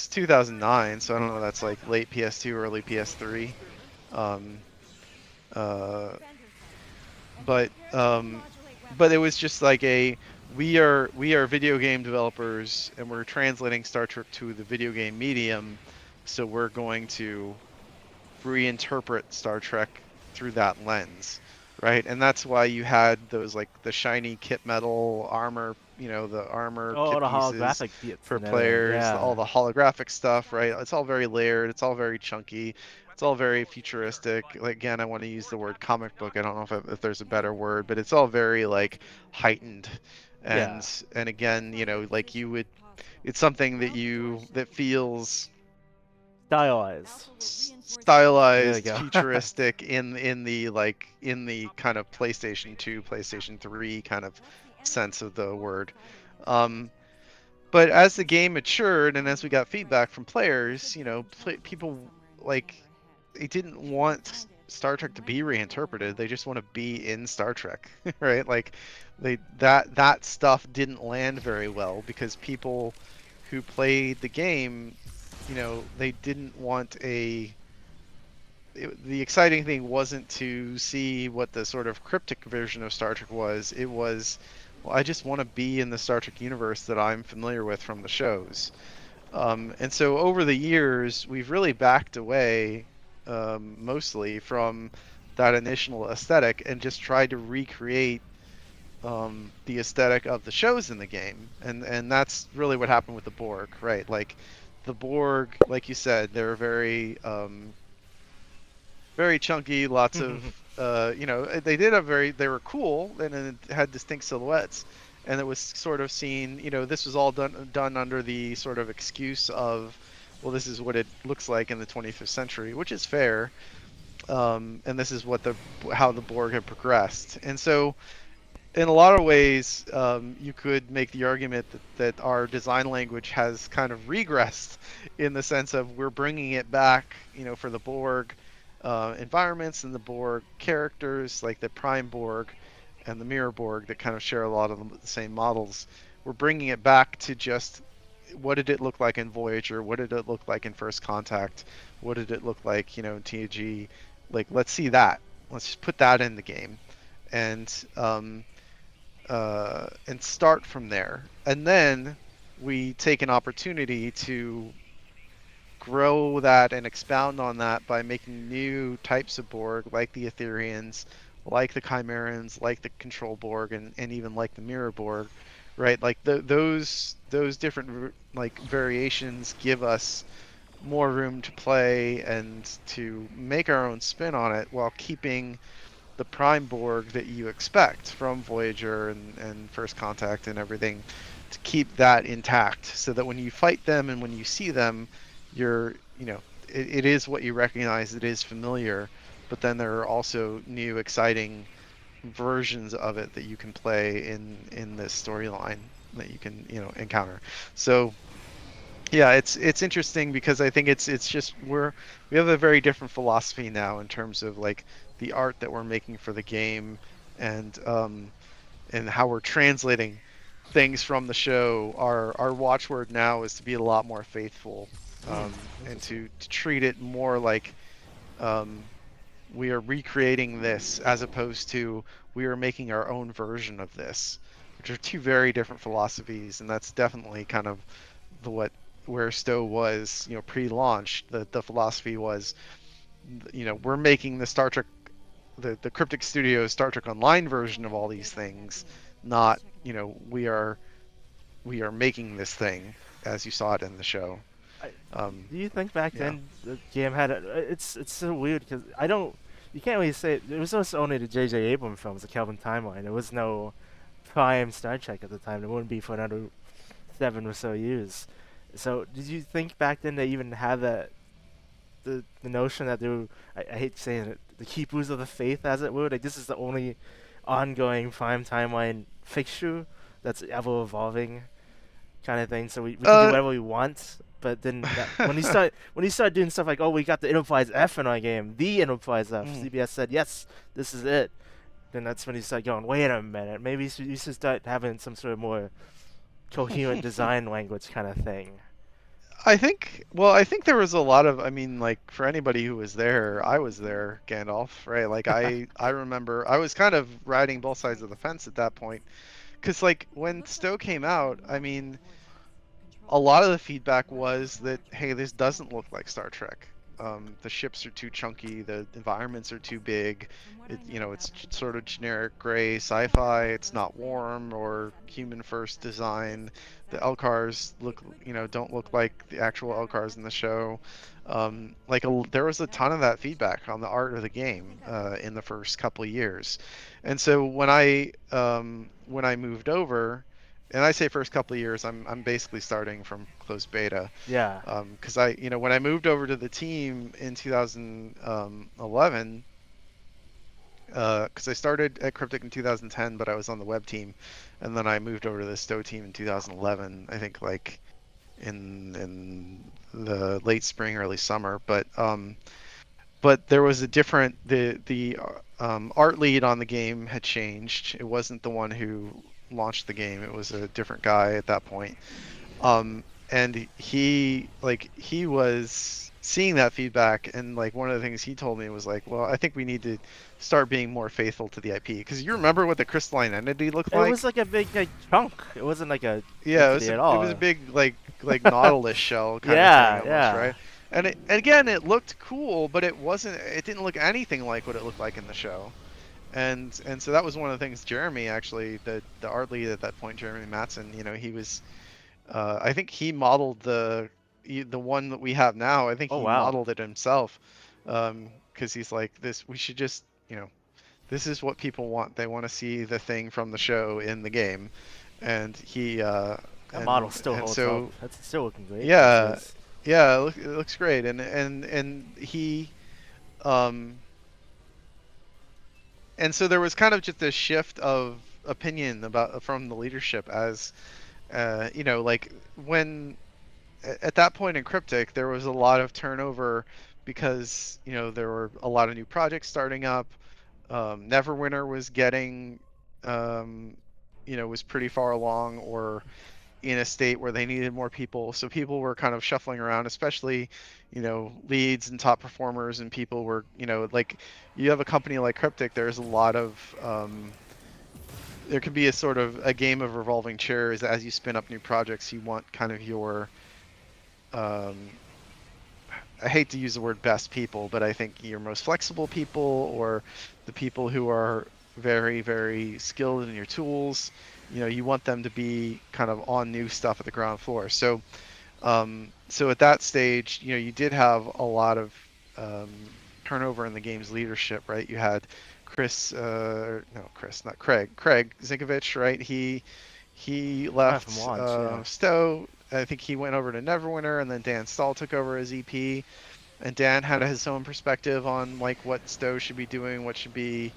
2009, so I don't know, that's like late PS2, early PS3. Um, uh, but but it was just like a we are video game developers and we're translating Star Trek to the video game medium, so we're going to reinterpret Star Trek through that lens, right? And that's why you had those like the shiny kit metal armor, the armor Oh, kit the pieces holographic bits for and everything. players, all Yeah. the holographic stuff, right? It's all very layered, it's all very chunky, it's all very futuristic. Like, again, I want to use the word comic book. I don't know if there's a better word, but it's all very like heightened. Yeah. And again, like it's something that feels Stylized. There we stylized, go. futuristic in the kind of PlayStation 2, PlayStation 3 kind of sense of the word. Um, but as the game matured and as we got feedback from players, people like they didn't want Star Trek to be reinterpreted. They just want to be in Star Trek, right? Like that stuff didn't land very well because people who played the game, they didn't want the exciting thing wasn't to see what the sort of cryptic version of Star Trek was. It was, well, I just want to be in the Star Trek universe that I'm familiar with from the shows. And so over the years, we've really backed away mostly from that initial aesthetic and just tried to recreate the aesthetic of the shows in the game. And that's really what happened with the Borg, right? Like the Borg, like you said, they're very chunky, lots of they were cool and it had distinct silhouettes, and it was sort of seen, this was all done under the sort of excuse of, well, this is what it looks like in the 25th century, which is fair. And this is how the Borg had progressed. And so in a lot of ways, you could make the argument that our design language has kind of regressed in the sense of we're bringing it back, for the Borg environments and the Borg characters, like the Prime Borg and the Mirror Borg that kind of share a lot of the same models. We're bringing it back to just what did it look like in Voyager? What did it look like in First Contact? What did it look like, in TNG? Like, let's see that. Let's just put that in the game. And and start from there. And then we take an opportunity to grow that and expound on that by making new types of Borg, like the Etherians, like the Chimerans, like the Control Borg, and even like the Mirror Borg, right? Like those different like variations give us more room to play and to make our own spin on it while keeping the Prime Borg that you expect from Voyager and First Contact and everything, to keep that intact so that when you fight them and when you see them, it is what you recognize, it is familiar, but then there are also new exciting versions of it that you can play in this storyline that you can encounter. So yeah, it's interesting because I think it's just we have a very different philosophy now in terms of like the art that we're making for the game, and how we're translating things from the show. Our watchword now is to be a lot more faithful, and to treat it more like we are recreating this as opposed to we are making our own version of this, which are two very different philosophies, and that's definitely kind of where STO was, pre-launch. The philosophy was, we're making the Star Trek, the Cryptic Studios Star Trek Online version of all these things, not, we are making this thing as you saw it in the show. I, do you think back Yeah. then the game had it's so weird because you can't really say it was just only the J.J. Abrams films, the Kelvin timeline. There was no prime Star Trek at the time. There wouldn't be for another 7 or so years. So did you think back then they even had the notion that they were, I hate saying it, the keepers of the faith, as it were, like this is the only ongoing prime timeline fixture that's ever evolving kind of thing. So we can do Uh, whatever we want. But then when you start doing stuff like, oh, we got the Enterprise F in our game, the Enterprise F, mm. CBS said yes, this is it. Then that's when you start going, wait a minute, maybe you should start having some sort of more coherent design language kind of thing. I think there was a lot of, I mean, like for anybody who was there, I was there, Gandalf, right? Like I remember I was kind of riding both sides of the fence at that point, because like when STO came out, I mean, a lot of the feedback was that, hey, this doesn't look like Star Trek. The ships are too chunky, the environments are too big. It's sort of generic gray sci-fi. It's not warm or human first design. The Elcars don't look like the actual Elcars in the show. There was a ton of that feedback on the art of the game in the first couple of years, and so when I moved over, and I say first couple of years, I'm basically starting from closed beta, Yeah. because when I moved over to the team in 2011, because I started at Cryptic in 2010, but I was on the web team, and then I moved over to the STO team in 2011. I think like in the late spring, early summer, but there was a different the art lead on the game had changed. It wasn't the one who launched the game. It was a different guy at that point. And he was seeing that feedback, and like one of the things he told me was like, well, I think we need to start being more faithful to the IP, because you remember what the crystalline entity looked It was like? like a big like chunk. It wasn't like a Yeah, entity at it was a all. big like Nautilus shell kind of thing Yeah, almost, yeah. right? And again, it looked cool, but it didn't look anything like what it looked like in the show. And so that was one of the things Jeremy, actually, the art lead at that point, Jeremy Matson, he was, I think he modeled the one that we have now. I think Oh he wow. modeled it himself, because he's like, this, we should just, this is what people want. They want to see the thing from the show in the game. And he That model still and holds up. so That's still looking great as yeah, is. yeah, it looks great. And he um and so there was kind of just a shift of opinion about from the leadership, as like when at that point in Cryptic, there was a lot of turnover, because there were a lot of new projects starting up. Neverwinter was getting was pretty far along, or in a state where they needed more people. So people were kind of shuffling around, especially, leads and top performers, and people were, like, you have a company like Cryptic, there's a lot of, there can be a sort of a game of revolving chairs. As you spin up new projects, you want kind of your, um, I hate to use the word best people, but I think your most flexible people, or the people who are very, very skilled in your tools, you want them to be kind of on new stuff at the ground floor. So at that stage, you did have a lot of turnover in the game's leadership, right? You had no, Chris, not Craig, Craig Zinkovich, right? He Right from left launch, yeah. Stowe. I think he went over to Neverwinter, and then Dan Stahl took over as EP. And Dan had his own perspective on like what Stowe should be doing, what should be,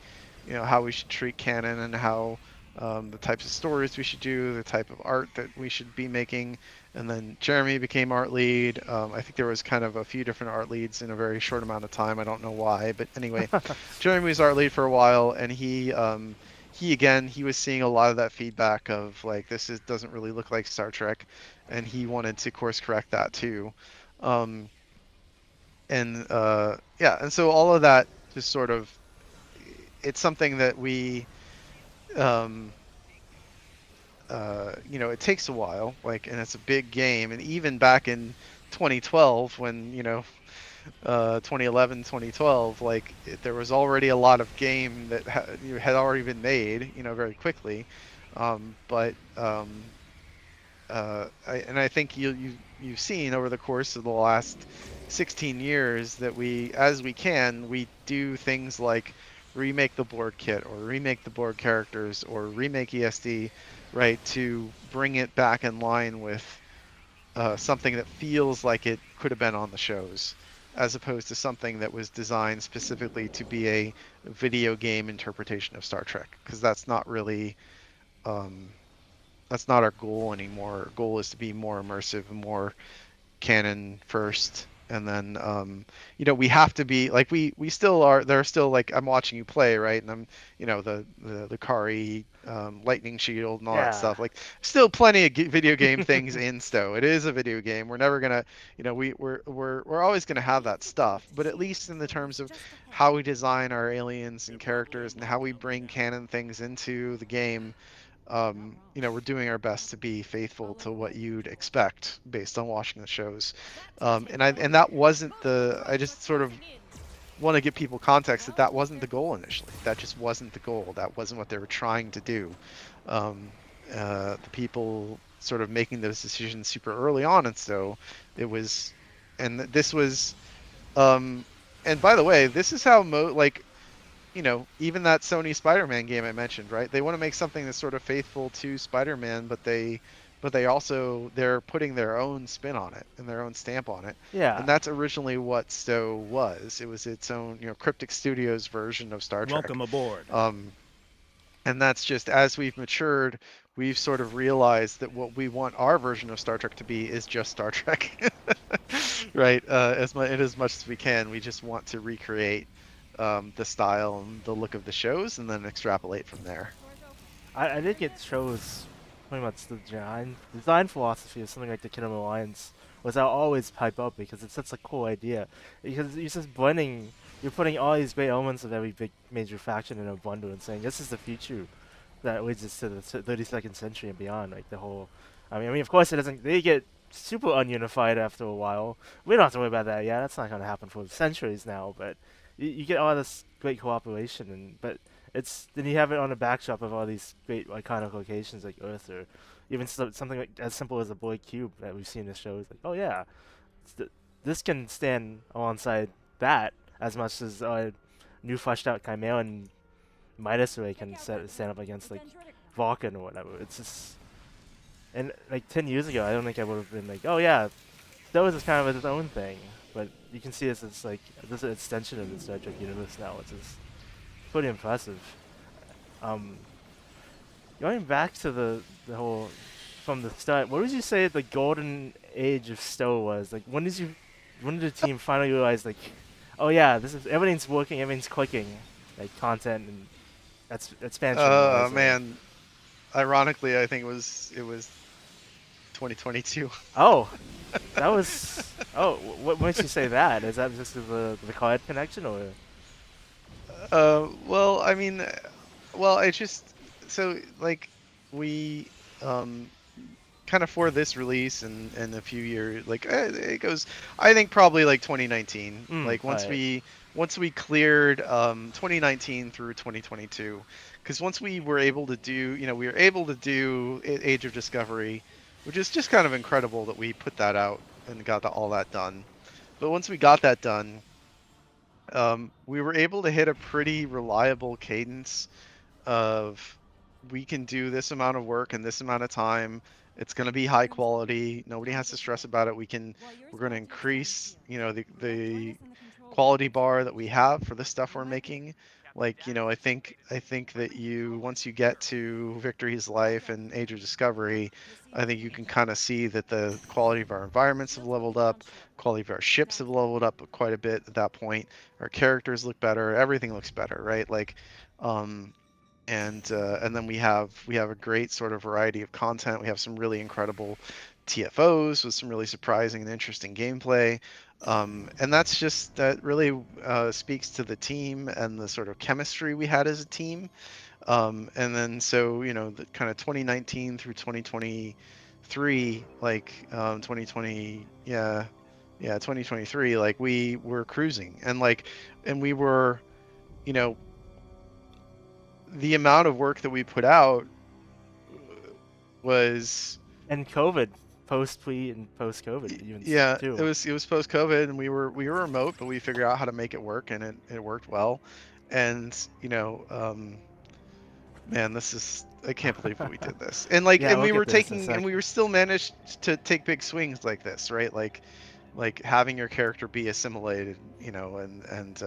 how we should treat canon, and how the types of stories we should do, the type of art that we should be making. And then Jeremy became art lead. I think there was kind of a few different art leads in a very short amount of time. I don't know why, but anyway, Jeremy was art lead for a while, and he was seeing a lot of that feedback of like, doesn't really look like Star Trek, and he wanted to course correct that too. Um, and so all of that just sort of, it's something that we um it takes a while, like, and it's a big game. And even back in 2012, when 2011, 2012, like there was already a lot of game that had already been made, very quickly. But I think you've seen over the course of the last 16 years that as we do things like remake the board kit, or remake the board characters, or remake ESD, right, to bring it back in line with something that feels like it could have been on the shows, as opposed to something that was designed specifically to be a video game interpretation of Star Trek, because um, that's not our goal anymore. Our goal is to be more immersive and more canon first, and then we have to be like we still are. There are still like I'm watching you play, right? And I'm the Kari lightning shield and all that Yeah. stuff. Like still plenty of video game things in STO. It is a video game. We're never gonna we're always gonna have that stuff. But at least in the terms of how we design our aliens and characters and how we bring canon things into the game, we're doing our best to be faithful to what you'd expect based on watching the shows. And that wasn't I just sort of want to give people context that that wasn't the goal initially. That just wasn't the goal. That wasn't what they were trying to do. The people sort of making those decisions super early on, and so it was, and this was, and by the way, this is how even that Sony Spider-Man game I mentioned, right? They want to make something that's sort of faithful to Spider-Man, but they're putting their own spin on it and their own stamp on it. Yeah. And that's originally what STO was. It was its own, Cryptic Studios version of Star Trek. Welcome aboard. And that's just as we've matured, we've sort of realized that what we want our version of Star Trek to be is just Star Trek, right? As much as we can, we just want to recreate the style and the look of the shows, and then extrapolate from there. I think it shows pretty much the design philosophy of something like the Kingdom Alliance was I'll always pipe up because it's such a cool idea. Because you're just blending, you're putting all these great elements of every big major faction in a bundle and saying this is the future that leads us to the 32nd century and beyond. Like the whole, I mean, of course it doesn't. They get super ununified after a while. We don't have to worry about that. Yeah, that's not going to happen for centuries now. But you get all this great cooperation, but then you have it on the backdrop of all these great iconic locations like Earth, or even something like as simple as the Boy Cube that we've seen in the show. It's like, oh yeah, this can stand alongside that as much as new fleshed out Chimera and Midas Ray can stand up against like Vulcan or whatever. It's just, and like 10 years ago, I don't think I would have been like, oh yeah, that was just kind of its own thing. But you can see it's like this is an extension of the Star Trek universe now, which is pretty impressive. Um, Going back to the whole from the start, what would you say the golden age of STO was? Like when did the team finally realize like, oh yeah, this is everything's working, everything's clicking, like content and that's expansion. Man, ironically, I think it was 2022. Oh, that was. Oh, what makes you say that? Is that just the card connection or? Well, I mean, I just so like we kind of for this release and a few years like it goes. I think probably like 2019. Like once we cleared 2019 through 2022, because once we were able to do Age of Discovery, which is just kind of incredible that we put that out and got all that done. But once we got that done, we were able to hit a pretty reliable cadence of we can do this amount of work in this amount of time. It's going to be high quality. Nobody has to stress about it. We're going to increase, the quality bar that we have for the stuff we're making. Like, I think that once you get to Victory's Life and Age of Discovery, I think you can kind of see that the quality of our environments have leveled up, quality of our ships have leveled up quite a bit at that point. Our characters look better, everything looks better, right? Like, and then we have a great sort of variety of content. We have some really incredible TFOs with some really surprising and interesting gameplay. And that really speaks to the team and the sort of chemistry we had as a team. And then so the kind of 2019 through 2023, like 2020, 2023, like we were cruising and we were, the amount of work that we put out was And COVID, pre and post COVID even too. it was post COVID and we were remote, but we figured out how to make it work and it worked well. And man, I can't believe that we did this. And we were still managed to take big swings like this, right? Like having your character be assimilated, and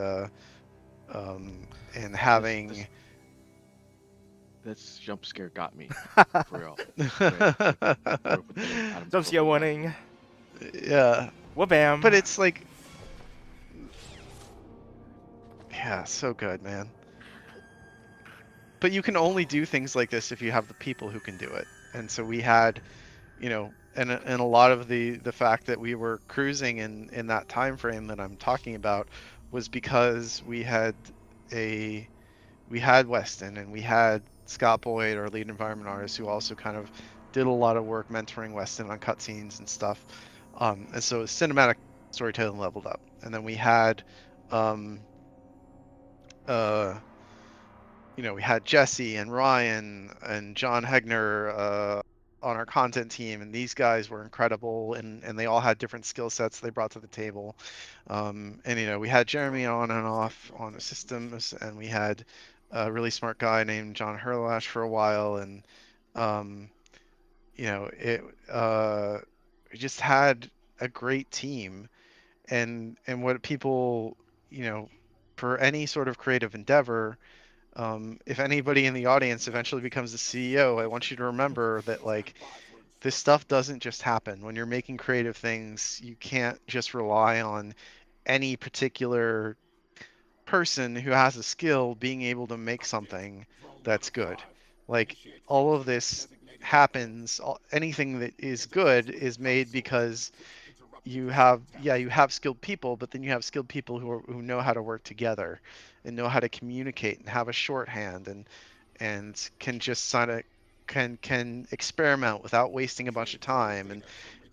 having This jump scare got me for real. Jump scare warning. Yeah. Wha-bam. But it's like Yeah, so good, man. But you can only do things like this if you have the people who can do it. And so we had, and a lot of the fact that we were cruising in that time frame that I'm talking about was because a we had Weston and we had Scott Boyd, our lead environment artist, who also kind of did a lot of work mentoring Weston on cutscenes and stuff. And so cinematic storytelling leveled up. And then we had, um, uh, we had Jesse and Ryan and John Hegner on our content team, and these guys were incredible, and they all had different skill sets they brought to the table. And we had Jeremy on and off on the systems, and we had a really smart guy named John Herlash for a while, and um, it we just had a great team, and what people, you know, for any sort of creative endeavor, if anybody in the audience eventually becomes a CEO, I want you to remember that like this stuff doesn't just happen. When you're making creative things, you can't just rely on any particular person who has a skill being able to make something that's good. Like all of this happens, anything that is good is made because you have skilled people, but then you have skilled people who know how to work together and know how to communicate and have a shorthand and can just sort of can experiment without wasting a bunch of time.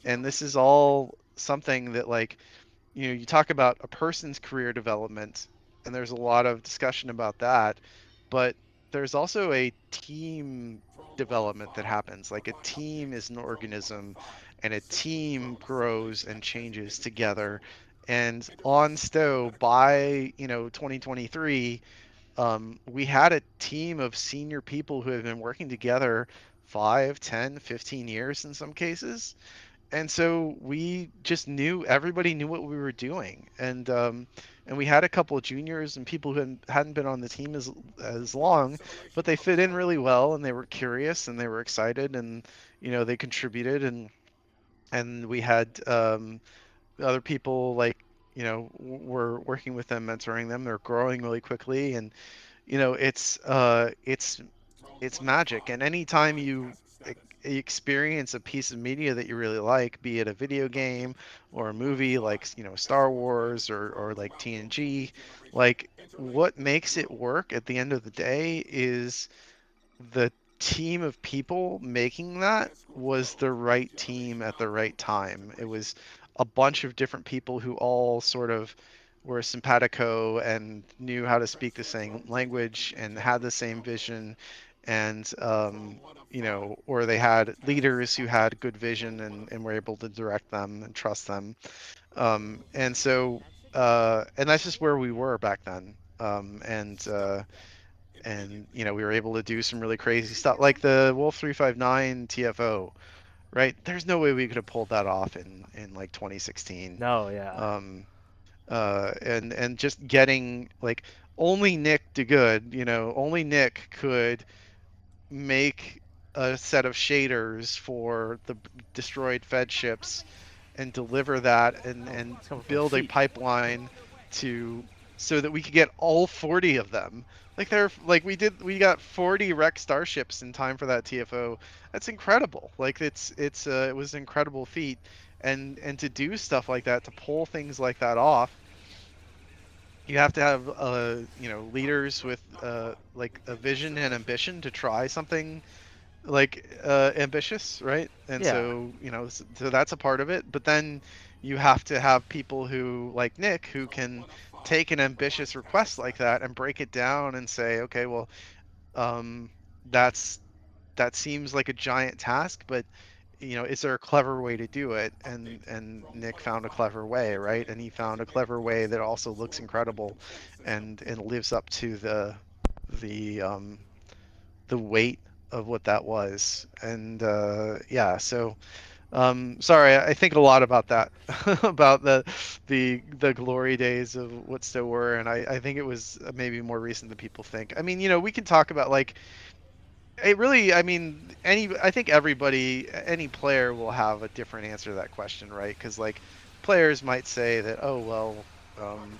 And this is all something that, like, you talk about a person's career development, and there's a lot of discussion about that, but there's also a team development that happens. Like a team is an organism, and a team grows and changes together. And on STO by 2023, we had a team of senior people who have been working together 5, 10, 15 years in some cases, and so we just knew, everybody knew what we were doing, and we had a couple of juniors and people who hadn't been on the team as long, but they fit in really well, and they were curious and they were excited, and they contributed, and we had other people, like, were working with them, mentoring them. They're growing really quickly, and it's magic. And anytime you experience a piece of media that you really like, be it a video game or a movie like, Star Wars or like TNG, like, what makes it work at the end of the day is the team of people making that was the right team at the right time. It was a bunch of different people who all sort of were simpatico and knew how to speak the same language and had the same vision, and or they had leaders who had good vision and were able to direct them and trust them. And so and that's just where we were back then. And we were able to do some really crazy stuff like the Wolf 359 TFO, right? There's no way we could have pulled that off in like 2016. No, yeah. And just getting, like, only Nick DeGood, only Nick could make a set of shaders for the destroyed Fed ships and deliver that and It's coming from the build a feet. pipeline to so that we could get all 40 of them. We got 40 wrecked starships in time for that TFO. That's incredible. Like it was an incredible feat, and to do stuff like that, to pull things like that off, you have to have leaders with like a vision and ambition to try something like ambitious, right? And Yeah. so so that's a part of it, but then you have to have people who, like Nick, who can take an ambitious request like that and break it down and say, okay, well, um that's that seems like a giant task, but is there a clever way to do it? And Nick found a clever way, right? And he found a clever way that also looks incredible and lives up to the the weight of what that was. And yeah, so sorry, I think a lot about that, about the glory days of what still were, and I think it was maybe more recent than people think. I mean, we can talk about, like, it really, I mean, I think any player will have a different answer to that question, right? Because, like, players might say that, oh well,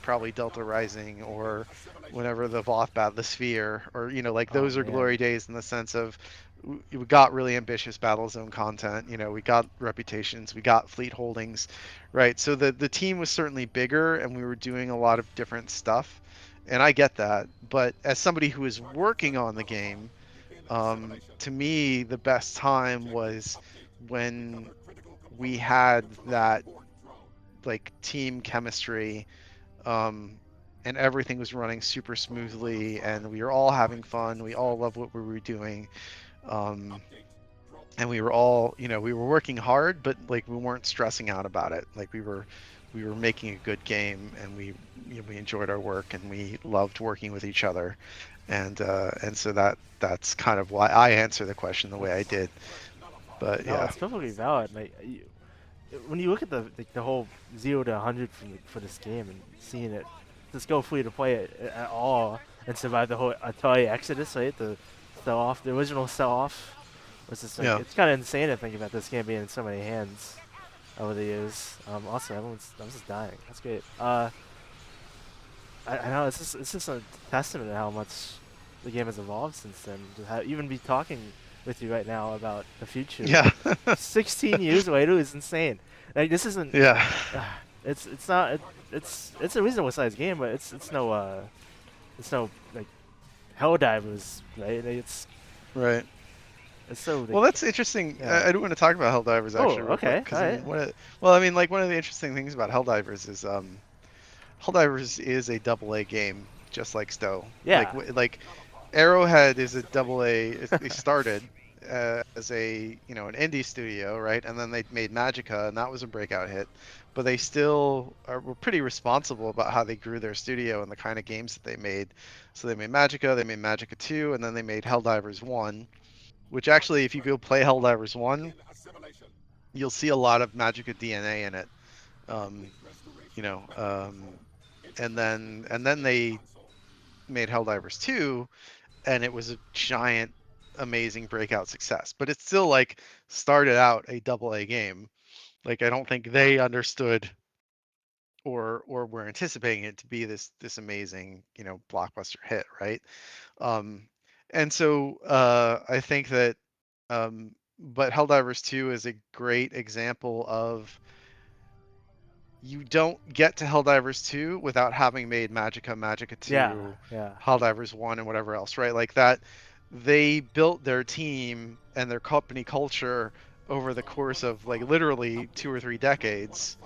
probably Delta Rising or whenever the Voth Bathysphere, or like Oh those are man. glory days in the sense of we got really ambitious Battlezone content. We got reputations, we got fleet holdings, right? So the team was certainly bigger, and we were doing a lot of different stuff, and I get that. But as somebody who is working on the game, to me, the best time was when we had that like team chemistry, um, and everything was running super smoothly, and we were all having fun. We all loved what we were doing, um, and we were all, we were working hard, but like we weren't stressing out about it. Like we were making a good game, and we enjoyed our work, and we loved working with each other, and so that's kind of why I answer the question the way I That's did. But no, yeah, it's perfectly valid. Like when you look at the whole 0 to 100 for this game and seeing it just go free to play it at all and survive the whole Atari Exodus, right? The sell off, the original sell off was just like yeah, it's kind of insane to think about this game being in so many hands over the years. Also, I'm just dying. That's great. I know it's just a testament to how much the game has evolved since then. To even be talking with you right now about the future, like yeah, 16 years later, is insane. Like this isn't. yeah, It's not. It's a reasonable sized game, but it's no like Helldivers, right? Like, right. it's so Well, like that's interesting. yeah. I do want to talk about Helldivers Oh, actually real quick, okay, because all I right. mean, well, I mean, like one of the interesting things about Helldivers is Helldivers is a double A game, just like STO. Yeah. Like Arrowhead is a double A. They started as a an indie studio, right? And then they made Magica, and that was a breakout hit. But they still were pretty responsible about how they grew their studio and the kind of games that they made. So they made Magica, they made Magica 2, and then they made Helldivers 1, which actually, if you go play Helldivers 1, you'll see a lot of Magica DNA in it. Um, you know, um, and then they made Helldivers 2, and it was a giant, amazing breakout success. But it still like started out a double A game. Like I don't think they understood or were anticipating it to be this amazing, blockbuster hit, right? Um, and so I think that, but Helldivers 2 is a great example of you don't get to Helldivers 2 without having made Magica, Magica Yeah. 2, Yeah. Helldivers 1, and whatever else, right? Like that, they built their team and their company culture over the course of like literally 2 or 3 decades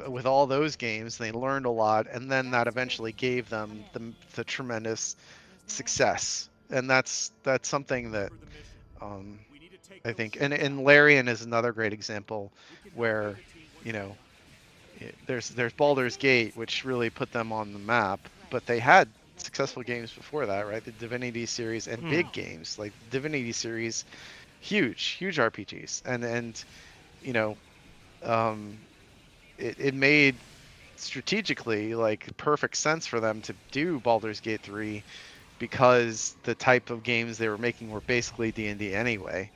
with all those games. They learned a lot, and then that eventually gave them the tremendous success. And that's something that um, I think, and Larian is another great example where, you know, there's Baldur's Gate, which really put them on the map, but they had successful games before that, right? The Divinity series and Hmm. big games like Divinity series, huge RPGs, and you know, um, it made strategically like perfect sense for them to do Baldur's Gate 3 because the type of games they were making were basically D&D anyway.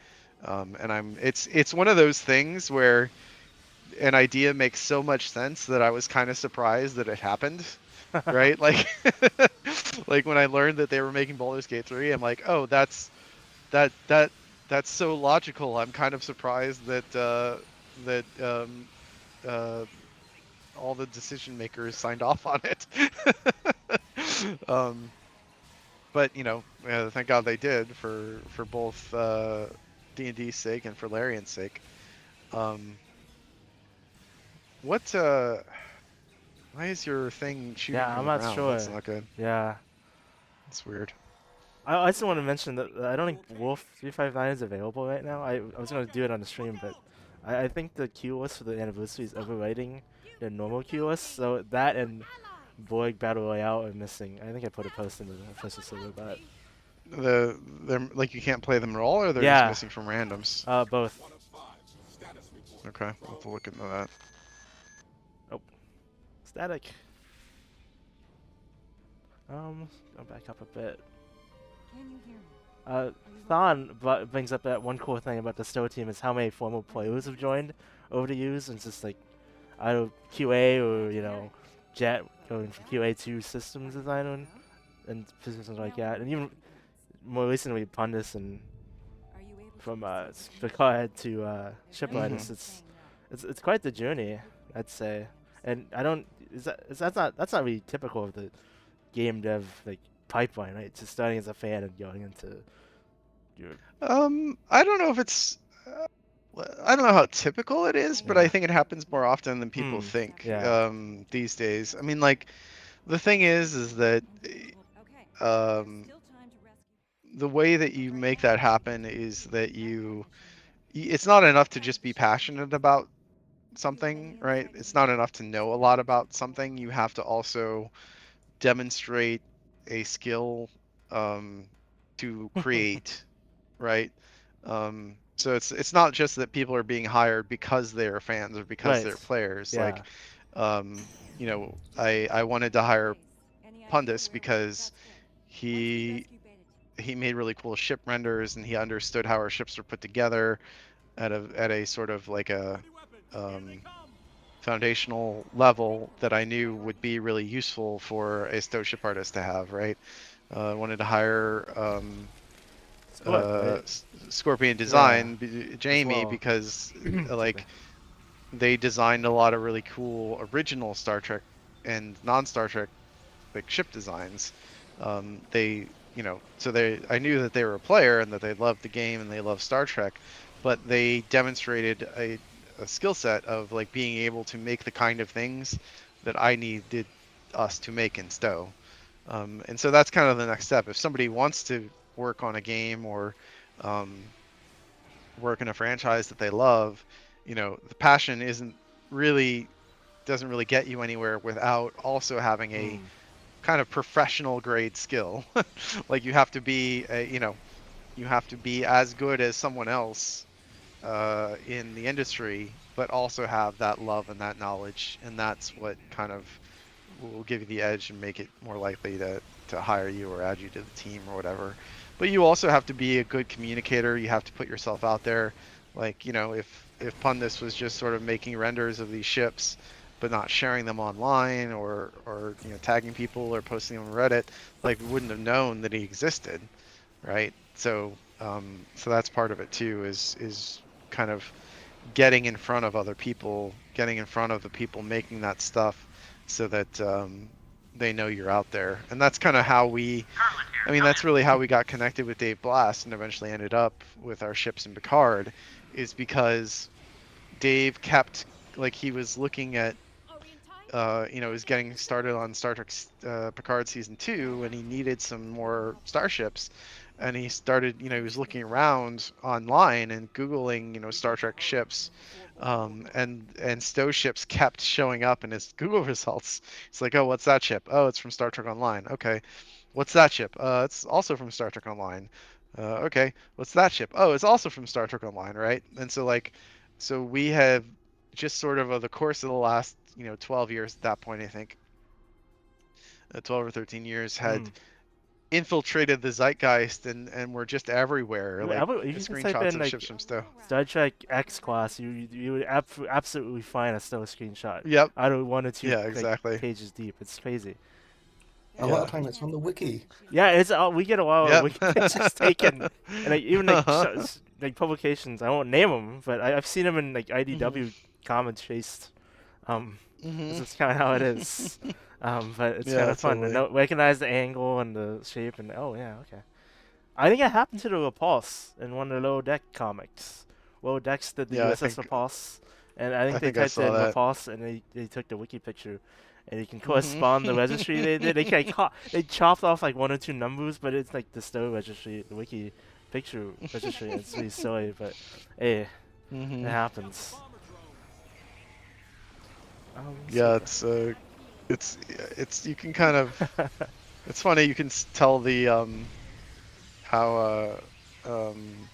And it's one of those things where an idea makes so much sense that I was kind of surprised that it happened, right? Like like when I learned that they were making Baldur's Gate 3, I'm like, "Oh, that that that's so logical." I'm kind of surprised that uh all the decision makers signed off on it. um but thank God they did for both D&D's sake and for Larian's sake. Um what Why is your thing shooting Yeah. from I'm the not ground? That's sure. not good. Yeah. That's weird. I just want to mention that I don't think Wolf 359 is available right now. I was gonna do it on the stream, but I think the queue list for the anniversary is overriding the normal queue list, so that and Borg Battle Royale are missing. I think I put a post in the official server about it. They're like you can't play them at all, or they're just Yeah, missing from randoms. both. Okay, we'll have to look into that. Oh, static. Go back up a bit. Can you hear me? Uh, Thon brings up that one cool thing about the STO team is how many former players have joined over the years, and it's just like either QA or Jet going from QA to systems design and positions like that, and even more recently Pundus and from Picard to ship Mhm. artist. It's quite the journey, I'd say. And I don't that's not really typical of the game dev like pipeline, right? Just starting as a fan and going into your I don't know if it's. I don't know how typical it is, but I yeah. think it happens more often than people Hmm. think Yeah. these days. I mean, like the thing is that um, the way that you make that happen is that it's not enough to just be passionate about something, right? It's not enough to know a lot about something. You have to also demonstrate a skill to create, right? So it's not just that people are being hired because they're fans or because Right. they're players. Yeah. Like, I wanted to hire Pundus because he he made really cool ship renders and he understood how our ships were put together at a sort of like a um, foundational level that I knew would be really useful for a STO ship artist to have, right? I wanted to hire Scorp, right? Scorpion Yeah. Design, As Jamie, well. because Excuse me. like they designed a lot of really cool original Star Trek and non-Star Trek like ship designs. They, so I knew that they were a player and that they loved the game and they loved Star Trek, but they demonstrated a skill set of like being able to make the kind of things that I needed us to make in STO. And so that's kind of the next step. If somebody wants to work on a game or um, work in a franchise that they love, the passion doesn't really get you anywhere without also having a Hmm. kind of professional grade skill. Like you have to be as good as someone else in the industry, but also have that love and that knowledge, and that's what kind of will give you the edge and make it more likely to hire you or add you to the team or whatever. But you also have to be a good communicator. You have to put yourself out there. Like, if Pundus was just sort of making renders of these ships but not sharing them online or tagging people or posting them on Reddit, like we wouldn't have known that he existed, right? So that's part of it too, is kind of getting in front of other people, getting in front of the people making that stuff so that they know you're out there. And that's kind of I mean, that's really how we got connected with Dave Blast and eventually ended up with our ships in Picard, is because Dave kept, like, he was looking at, he was getting started on Star Trek Picard season 2, and he needed some more starships. And he started, he was looking around online and Googling, Star Trek ships, and STO ships kept showing up in his Google results. It's like, oh, what's that ship? Oh, it's from Star Trek Online. Okay, what's that ship? It's also from Star Trek Online. Okay, what's that ship? Oh, it's also from Star Trek Online, right? And so like, so we have just sort of the course of the last 12 years at that point, I think 12 or 13 years, Hmm. had infiltrated the zeitgeist and were just everywhere, like If you can type screenshots in of like ships from STO. Star Trek X class, you would absolutely find a still screenshot Yep. out of one or two Yeah, like exactly. pages deep. It's crazy. A lot of Yeah. time it's on the wiki. Yeah, it's we get a lot of Yep. wiki pictures taken, and like even like Uh-huh. like publications. I won't name them, but I've seen them in like Mhm. IDW comments chased. This Mhm. is kind of how it is. But it's kind Yeah, of fun to totally. recognize the angle and the shape, and oh yeah, okay. I think it happened to the Repulse in one of the Lower Deck comics. Lower Decks did the Yeah, USS Repulse, and I I think they think I typed saw in that. Repulse and they took the wiki picture, and you can Mhm. correspond the registry they did. They like, they chopped off like one or two numbers, but it's like the stow registry, the wiki picture registry. It's really silly, but hey, it Mhm. happens. Let's see. Yeah, it's you can kind of, it's funny, you can tell the how um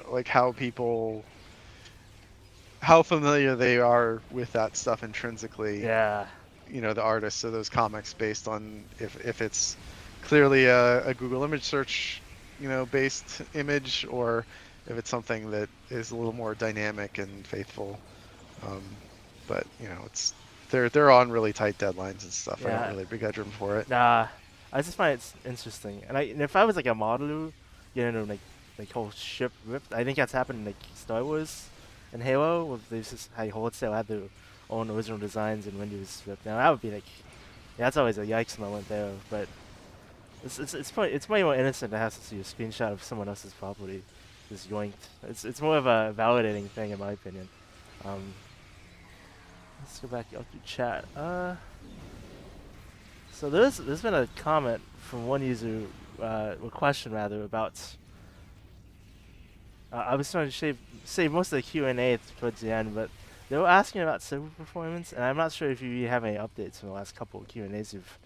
like how people, how familiar they are with that stuff intrinsically, Yeah. the artists of those comics, based on if it's clearly a Google image search, based image, or if it's something that is a little more dynamic and faithful. but you know, they're on really tight deadlines and stuff. I don't Yeah, really begrudge them for it. nah, I just find it's interesting. And if I was like a modeler, you know, like whole ship ripped, I think that's happened in like Star Wars and Halo, with they just how wholesale had their own original designs and Windows ripped. Now that would be like, yeah, that's always a yikes moment there. But it's way more innocent to have to see a screenshot of someone else's property just yoinked. It's more of a validating thing in my opinion. Um, let's go back out through chat. So there's been a comment from one user, a question rather, about. I was trying to save most of the Q&A towards the end, but they were asking about server performance, and I'm not sure if you have any updates from the last couple of Q&As you've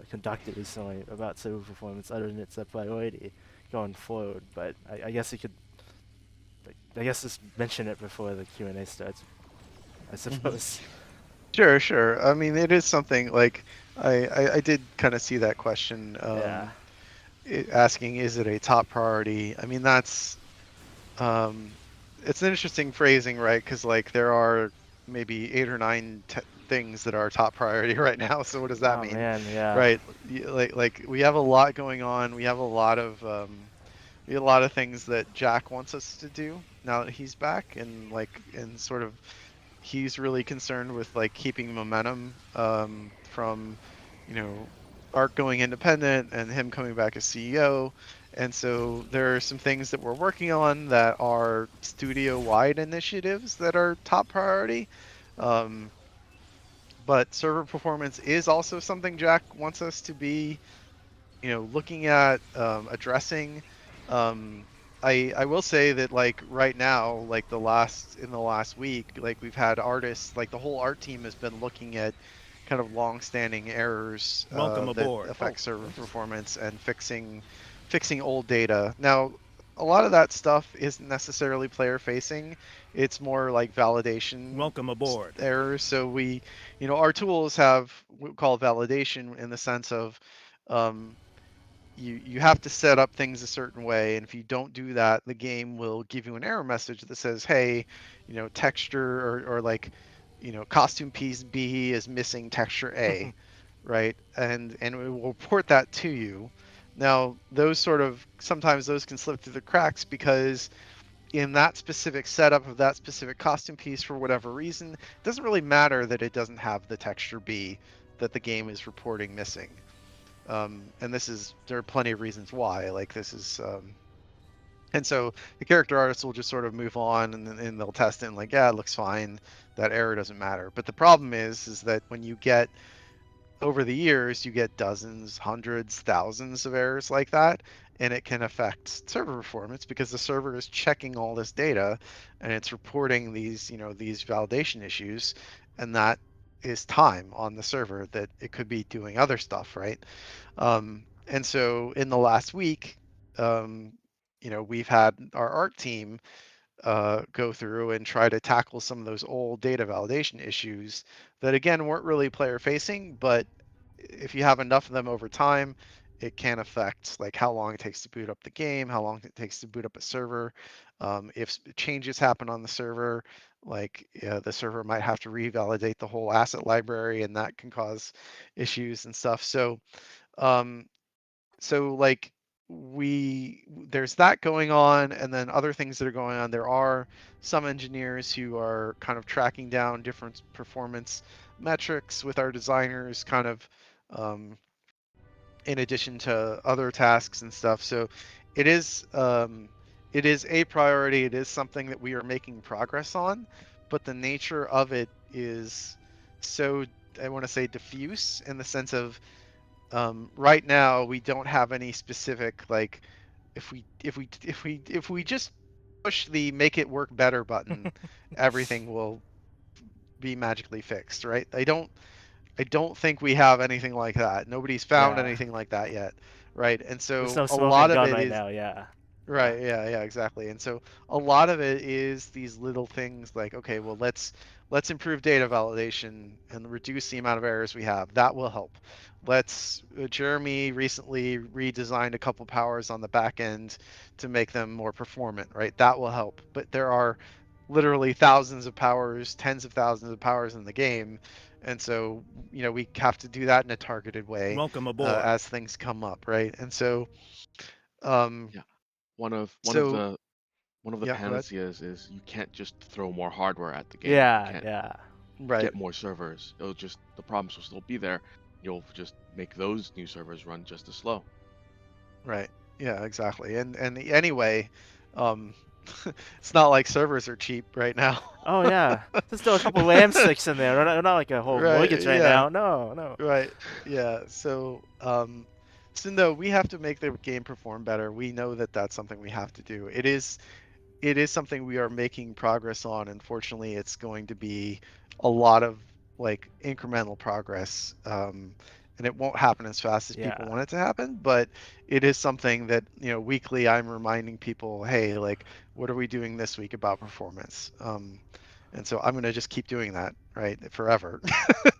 conducted recently about server performance, other than it's a priority going forward. But I guess you could, I guess just mention it before the Q&A starts, I suppose. Sure, sure. I mean, it is something like I did kind of see that question, Yeah. asking, is it a top priority? I mean, that's um, it's an interesting phrasing, right? Because like there are maybe 8 or 9 things that are top priority right now. So what does that Oh mean, man, yeah. right? Like we have a lot going on. We have a lot of things that Jack wants us to do now that he's back, and sort of he's really concerned with like keeping momentum from, you know, Art going independent and him coming back as CEO. And so there are some things that we're working on that are studio-wide initiatives that are top priority. Um, but server performance is also something Jack wants us to be, you know, looking at, addressing. um I will say that like right now, like in the last week, like we've had artists, like the whole art team has been looking at kind of long-standing errors Welcome that aboard. Oh, affect server Interesting. performance, and fixing old data. Now, a lot of that stuff isn't necessarily player facing. It's more like validation welcome aboard. errors. So we, you know, our tools have what we call validation, in the sense of, um, you have to set up things a certain way, and if you don't do that, the game will give you an error message that says, hey, you know, texture, or like, you know, costume piece B is missing texture A, right? And it will report that to you. Now, those sort of, sometimes those can slip through the cracks, because in that specific setup of that specific costume piece, for whatever reason, it doesn't really matter that it doesn't have the texture B that the game is reporting missing. And there are plenty of reasons why, like this is, and so the character artists will just sort of move on, and they'll test it and like, yeah, it looks fine. That error doesn't matter. But the problem is that when you get, over the years, you get dozens, hundreds, thousands of errors like that, and it can affect server performance, because the server is checking all this data and it's reporting these, you know, these validation issues, and that is time on the server that it could be doing other stuff, right? And so in the last week, um, you know, we've had our art team go through and try to tackle some of those old data validation issues that, again, weren't really player facing, but if you have enough of them over time, it can affect like how long it takes to boot up the game, how long it takes to boot up a server. If changes happen on the server, like the server might have to revalidate the whole asset library, and that can cause issues and stuff. Um, so like there's that going on, and then other things that are going on. There are some engineers who are kind of tracking down different performance metrics with our designers, kind of, um, in addition to other tasks and stuff. So it is it is a priority. It is something that we are making progress on, but the nature of it is so, I want to say, diffuse, in the sense of, right now we don't have any specific, like, if we just push the make it work better button, everything will be magically fixed, right? I don't think we have anything like that. Nobody's found Yeah. anything like that yet, right? And There's so no a smoking lot of gun it right is, now. Yeah. Yeah. right, yeah, yeah, exactly. And so a lot of it is these little things like, okay, well, let's improve data validation and reduce the amount of errors we have. That will help. Jeremy recently redesigned a couple powers on the back end to make them more performant, right? That will help. But there are literally thousands of powers, tens of thousands of powers in the game, and so we have to do that in a targeted way Welcome aboard. as things come up, right? And so um, Yeah. One of one of so the one of the yeah, go ahead. panaceas is you can't just throw more hardware at the game. You Yeah, can't yeah. Right, get more servers. It'll just the problems will still be there. You'll just make those new servers run just as slow. right, yeah, exactly. And anyway, um, it's not like servers are cheap right now. Oh yeah. There's still a couple of RAM sticks in there. We're not like a whole Right, mortgage right yeah. now. No, no. Right. Yeah. So no, we have to make the game perform better. We know that that's something we have to do. It is something we are making progress on. Unfortunately, it's going to be a lot of like incremental progress, and it won't happen as fast as people Yeah. want it to happen. But it is something that weekly I'm reminding people, hey, like, what are we doing this week about performance? And so I'm gonna just keep doing that, right, forever.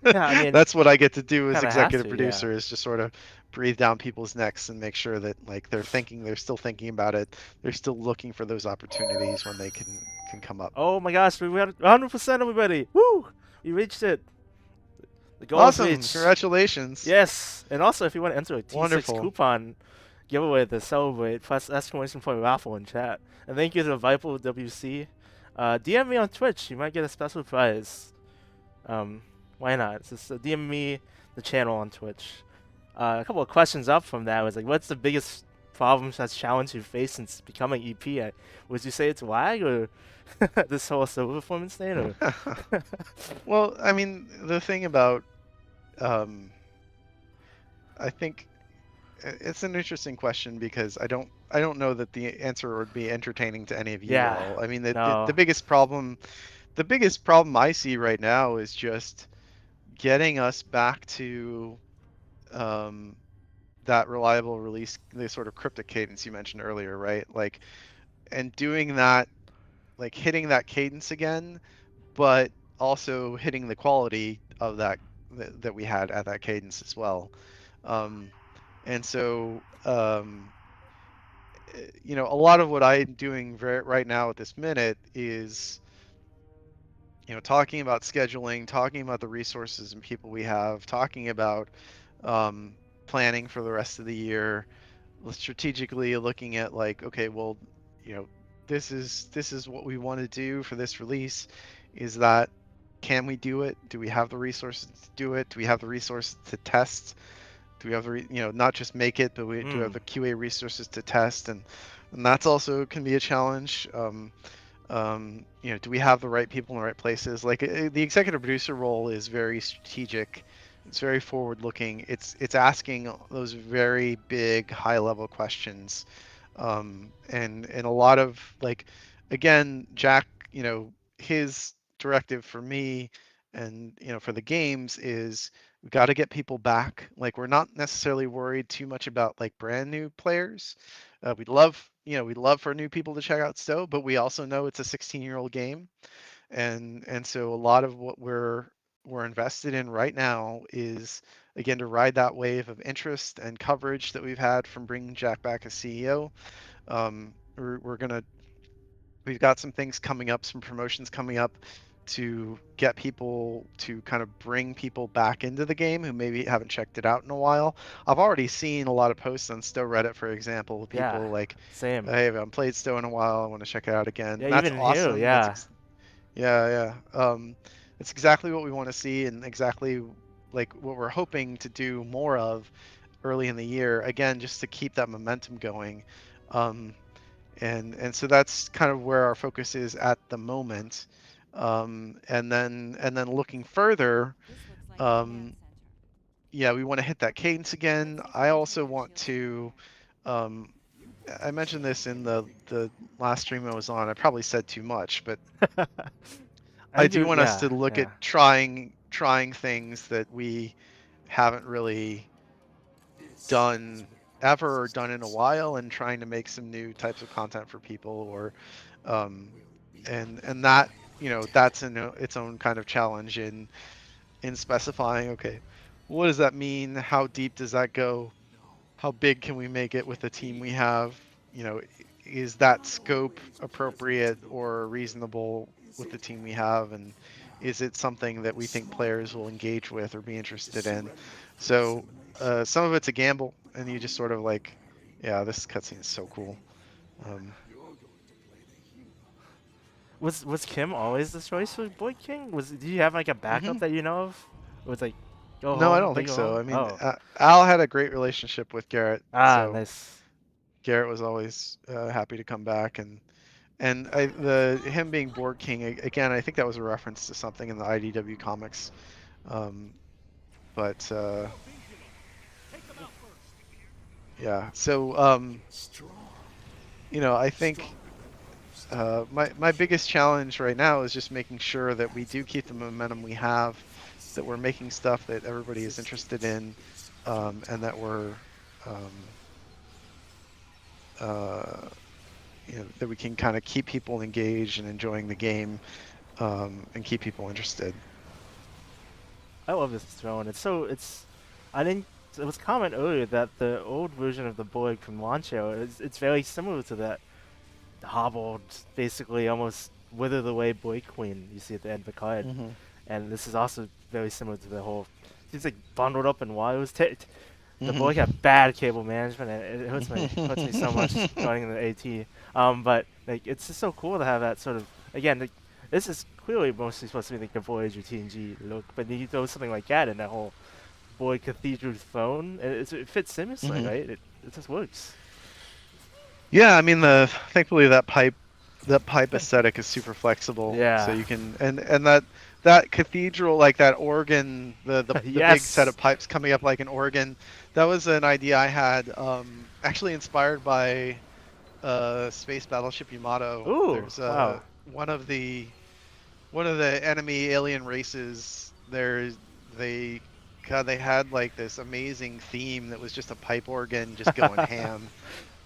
Yeah, I mean, That's what I get to do as kind of has executive to, yeah. producer, is just sort of breathe down people's necks and make sure that like they're still thinking about it, they're still looking for those opportunities when they can come up. Oh my gosh, we had 100% everybody. Woo! We reached it. The goal is Awesome, reached. congratulations. Yes, and also if you want to enter a T6 Wonderful. coupon giveaway to celebrate, press exclamation point raffle in chat. And thank you to Viper WC. DM me on Twitch. You might get a special prize. Why not? Just DM me the channel on Twitch. A couple of questions up from that was like, what's the biggest problems that's challenge you face since becoming EP? Would you say it's lag or this whole server performance thing? Or Well, I mean, the thing about I think it's an interesting question, because I don't know that the answer would be entertaining to any of you yeah, all. I mean, the no, biggest problem I see right now is just getting us back to um, that reliable release, the sort of cryptic cadence you mentioned earlier, right? Like, and doing that, like hitting that cadence again, but also hitting the quality of that we had at that cadence as well. Um, and so, a lot of what I'm doing right now at this minute is, talking about scheduling, talking about the resources and people we have, talking about um, planning for the rest of the year, strategically looking at like, okay, well, you know, this is what we want to do for this release. Is that, can we do it? Do we have the resources to do it? Do we have the resources to test? Do we have the not just make it, but we do have the QA resources to test, and that's also can be a challenge. Do we have the right people in the right places? Like the executive producer role is very strategic. It's very forward looking. It's asking those very big, high level questions. And a lot of like, again, Jack, his directive for me and for the games is, we've got to get people back. Like, we're not necessarily worried too much about like brand new players. We'd love for new people to check out STO, but we also know it's a 16-year-old game, and so a lot of what we're invested in right now is, again, to ride that wave of interest and coverage that we've had from bringing Jack back as CEO. We've got some things coming up, some promotions coming up, to get people to kind of bring people back into the game who maybe haven't checked it out in a while. I've already seen a lot of posts on Stow Reddit, for example, with yeah, people like, same. hey, I haven't played Stow in a while, I want to check it out again. Yeah, And that's even here, awesome. yeah. Yeah, yeah. It's exactly what we want to see, and exactly like what we're hoping to do more of early in the year. Again, just to keep that momentum going. And so that's kind of where our focus is at the moment. And then looking further, This looks like a command um, center. yeah, we want to hit that cadence again. Let's see if I we can also take our want shields to, down. um, I mentioned this in the last stream I was on. I probably said too much, but I I think do you, want us yeah, to look at yeah, trying things that we haven't really done ever, or done in a while, and trying to make some new types of content for people, or um, and that that's its own kind of challenge in specifying, okay, what does that mean, how deep does that go, how big can we make it with the team we have, is that scope appropriate or reasonable with the team we have, and is it something that we think players will engage with or be interested in? So some of it's a gamble, and you just sort of like, yeah, this cutscene is so cool. Was Kim always the choice for Boy King? Did you have like a backup hmm that you know of? It was like go No, I home, don't play think go so. home. I mean, Oh, Al had a great relationship with Garrett, ah, so nice. Garrett was always happy to come back, and him being Board King again. I think that was a reference to something in the IDW comics, um, but yeah. So I think my biggest challenge right now is just making sure that we do keep the momentum we have, that we're making stuff that everybody is interested in, and that we're um, uh, that we can kind of keep people engaged and enjoying the game, and keep people interested. I love this throne. I didn't. It was comment earlier that the old version of the boy from Wancho it's very similar to that hobbled, basically almost withered away boy queen you see at the end of the card, hmm and this is also very similar to the whole. He's like bundled up in wires. The hmm boy got bad cable management, and it hurts me so much going in the AT. But like it's just so cool to have that sort of again. Like, this is clearly mostly supposed to be like a Voyager TNG look, but you throw something like that in that whole boy cathedral throne, and it fits seamlessly, hmm right? It just works. Yeah, I mean thankfully that pipe aesthetic is super flexible, so Yeah. you can and that cathedral, like that organ, the big set Yes. of pipes coming up like an organ, that was an idea I had, actually inspired by Space Battleship Yamato. Ooh. There's Wow. one of the enemy alien races. They God, they had like this amazing theme that was just a pipe organ just going ham,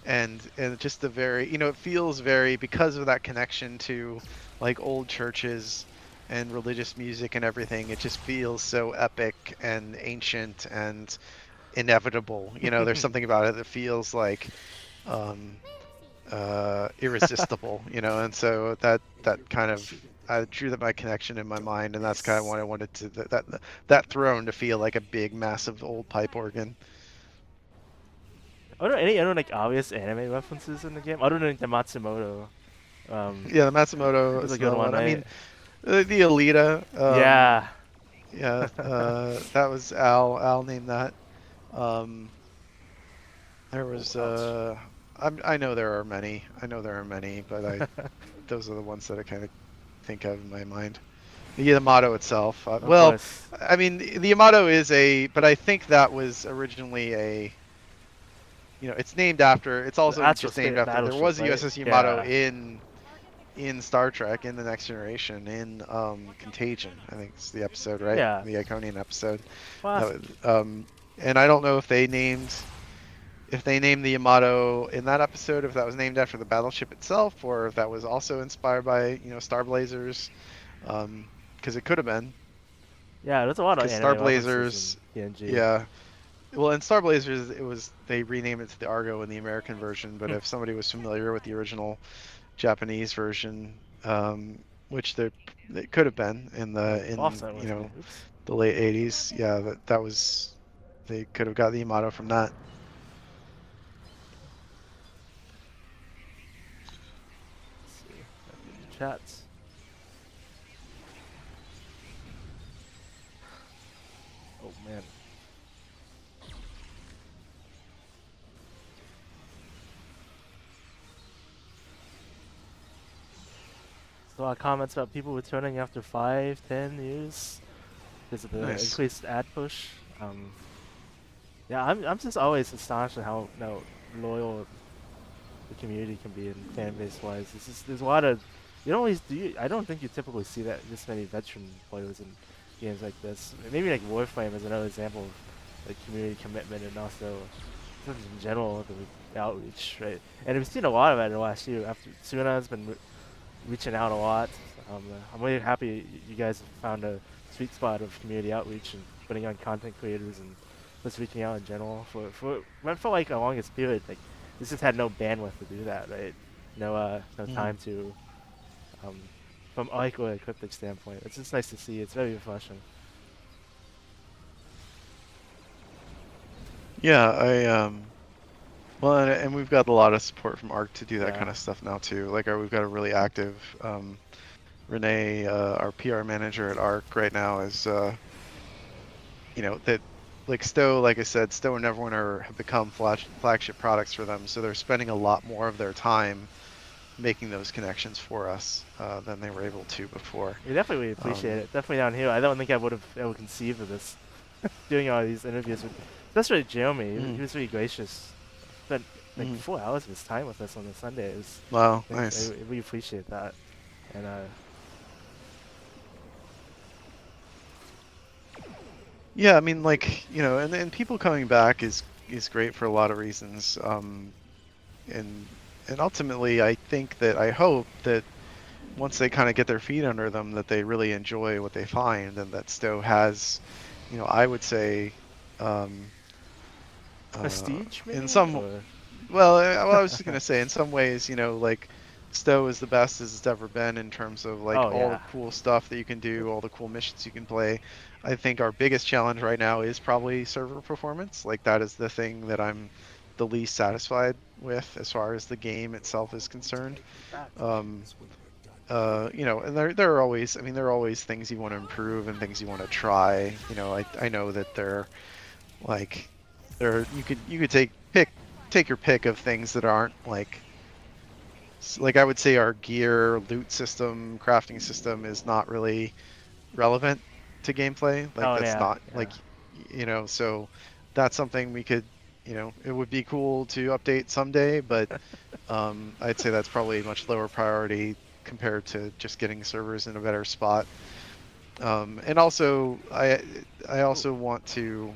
and just the very, it feels very, because of that connection to like old churches and religious music and everything, it just feels so epic and ancient and inevitable. There's something about it that feels like um irresistible, and so that kind of, I drew that my connection in my mind, and that's kind of what I wanted to, that throne to feel like a big massive old pipe organ. Are there any other like obvious anime references in the game other than the Matsumoto? Um, Yeah, the Matsumoto is a is good another one, one. I right? mean, the Alita, Yeah. yeah, that was Al named that. Um, there Oh, was ouch. I know there are many. I know there are many, but those are the ones that I kind of think of in my mind. The Yamato itself. Of Well, course. I mean, the Yamato but I think that was originally it's named after. It's The also actual just named after. There battleship, was a right? USS Yamato Yeah. in Star Trek, in the Next Generation, in Contagion. I think it's the episode, right? Yeah. The Iconian episode. That Classic. was, and I don't know if they named the Yamato in that episode, if that was named after the battleship itself, or if that was also inspired by Star Blazers, because it could have been. Yeah, there's a lot of Because Star anime references in Blazers, TNG. yeah. Well, in Star Blazers, they renamed it to the Argo in the American version. But if somebody was familiar with the original Japanese version, which they could have been in Oh, the lost in that with me. Oops. the late 80s, yeah, that was, they could have got the Yamato from that. Let's see. Gotta get the chats. Oh man. There's a lot of comments about people returning after 5, 10 years because of the Nice. increased ad push. Yeah, I'm just always astonished at how loyal the community can be in fan base wise. There's a lot of you don't always do. I don't think you typically see that this many veteran players in games like this. Maybe like Warframe is another example of like community commitment and also just in general the outreach, right? And we've seen a lot of that in the last year. After Suna has been reaching out a lot. I'm really happy you guys have found a sweet spot of community outreach and putting on content creators and just reaching out in general. I felt like the longest period, like this just had no bandwidth to do that, right? No Mhm. time to um, from like a cryptic standpoint. It's just nice to see. It's very refreshing. Yeah, well, and we've got a lot of support from ARC to do that kind Yeah. of stuff now too. Like, we've got a really active Renee, our PR manager at ARC right now, is that like STO, like I said, STO and Neverwinter have become flagship products for them, so they're spending a lot more of their time making those connections for us than they were able to before. We definitely really appreciate it. Definitely down here. I don't think I would have ever conceived of this. Doing all these interviews with, especially Jeremy. He was really gracious. Spent like 4 hours of his time with us on the Sunday. It was, Wow, I nice. really appreciate that. And Yeah, I mean, like, and people coming back is great for a lot of reasons. And ultimately, I hope that once they kind of get their feet under them, that they really enjoy what they find, and that STO has, I would say, prestige maybe. in some, well, I was just gonna say, in some ways, like STO is the best as it's ever been in terms of like Oh all the yeah. cool stuff that you can do, all the cool missions you can play. I think our biggest challenge right now is probably server performance. Like, that is the thing that I'm the least satisfied with as far as the game itself is concerned. And there are always, I mean, there are always things you want to improve and things you want to try. I know that like you could take your pick of things that aren't like I would say our gear, loot system, crafting system is not really relevant to gameplay. Like, Oh that's yeah. not like, so that's something we could, it would be cool to update someday, but I'd say that's probably a much lower priority compared to just getting servers in a better spot. And also, I also want to,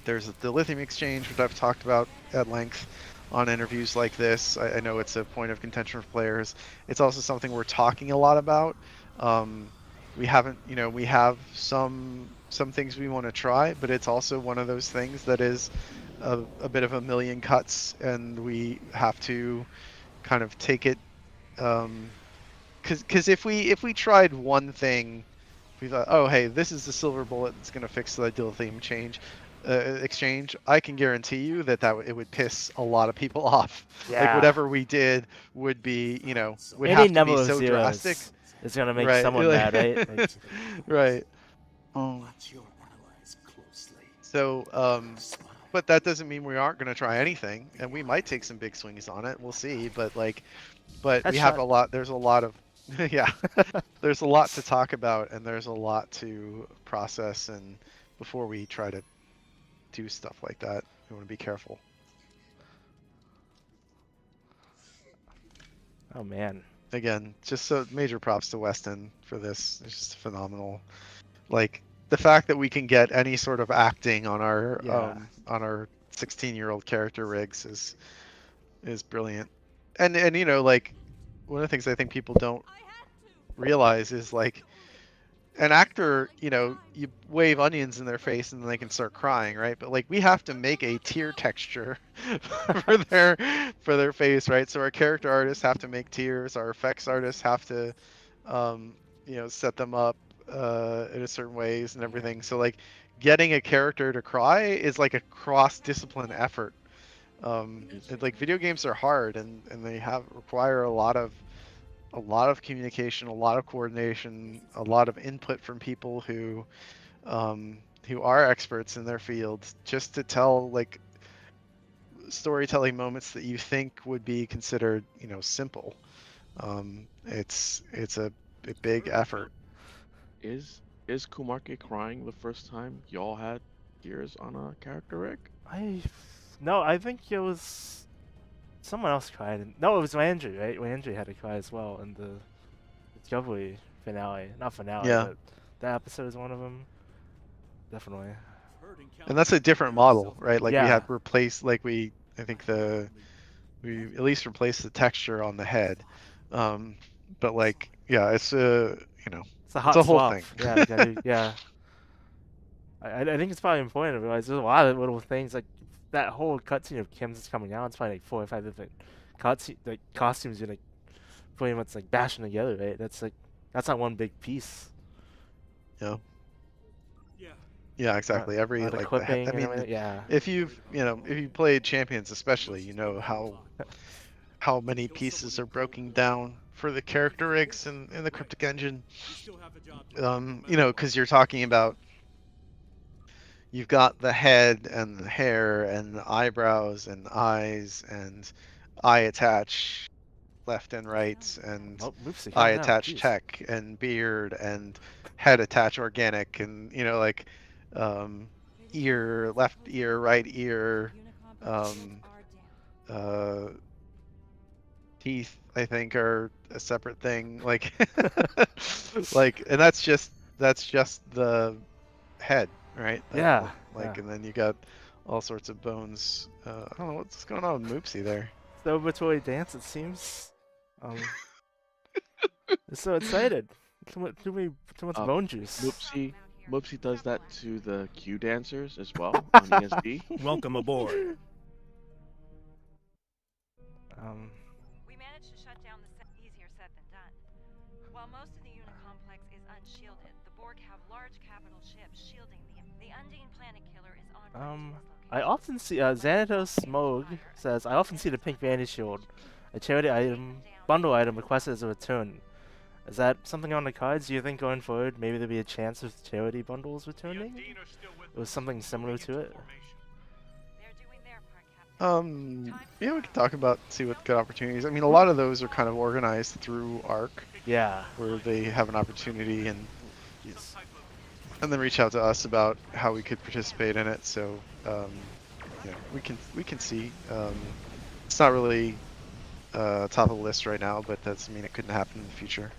there's the lithium exchange, which I've talked about at length on interviews like this. I know it's a point of contention for players. It's also something we're talking a lot about. We haven't, we have some things we want to try, but it's also one of those things that is a bit of a million cuts, and we have to kind of take it. Because if we tried one thing, we thought, oh hey, this is the silver bullet that's going to fix the dilithium exchange. I can guarantee you that it would piss a lot of people off. Like, Yeah. whatever we did would be, would Any have to be number of so drastic, zeros is gonna make right? someone mad, right? Like, Right. So, but that doesn't mean we aren't going to try anything, and we might take some big swings on it. We'll see. But we have headshot. a lot. There's a lot of, yeah. There's a lot to talk about, and there's a lot to process, and before we try to do stuff like that, we want to be careful. Oh man. Again, just so major props to Weston for this. It's just phenomenal. Like, the fact that we can get any sort of acting on our Yeah. 16-year-old character rigs is brilliant. And like, one of the things I think people don't realize is, like, an actor, you wave onions in their face and then they can start crying, right? But like, we have to make a tear texture for their face, right? So our character artists have to make tears. Our effects artists have to, set them up in a certain ways and everything. So like, getting a character to cry is like a cross-discipline effort. Like, video games are hard, and they require a lot of communication, a lot of coordination, a lot of input from people who are experts in their field, just to tell like storytelling moments that you think would be considered, simple. It's a big effort. Is Kumarke crying the first time y'all had tears on a character rig? No, I think it was someone else cried. No, it was Landry, right? Landry had to cry as well in the Discovery finale. Not finale, Yeah, but that episode is one of them. Definitely. and that's a different model, right? Like, we Yeah. had replaced, like, I think we at least replaced the texture on the head. But like, yeah, it's It's a it's hot a whole swap. thing. Yeah, yeah. I think it's probably important to realize there's a lot of little things like that whole cutscene of Kim's is coming out. It's probably like 4 or 5 different cutscene like costumes you like pretty much like bashing together, right? That's not one big piece. Yeah. Yeah, exactly. Every Not like equipping I and mean, everything. Yeah. if you've if you played Champions especially, you know how many pieces are broken down for the character rigs in the Cryptic Engine. Because you're talking about you've got the head and the hair and the eyebrows and eyes and eye attach left and right and Oh, Moopsie, eye calm down, attach jeez. tech and beard and head attach organic and like um, ear, left ear, right ear, um, uh, teeth I think are a separate thing. Like and that's just the head, right? Yeah, yeah. And then you got all sorts of bones. I don't know what's going on with Moopsie there. Celebratory dance, it seems. I'm so excited. Too much Uh, bone juice. Moopsie does that to the Q dancers as well on ESD. Welcome aboard. We managed to shut down the set easier said than done. While most of the Unicomplex is unshielded, the Borg have large capital ships shielding the Undine planet killer is on route to this I location. often see Xanatos Smog says I often see the pink vanity shield, a charity item, bundle item requested as a return. Is that something on the cards? Do you think going forward maybe there'll be a chance of charity bundles returning? Or something similar to it? They're doing their part, Captain. Yeah, we can talk about, see what good opportunities. I mean, a lot of those are kind of organized through ARC, Yeah. where they have an opportunity and Jeez. then reach out to us about how we could participate in it. So, we can see. It's not really top of the list right now, but that doesn't mean it couldn't happen in the future.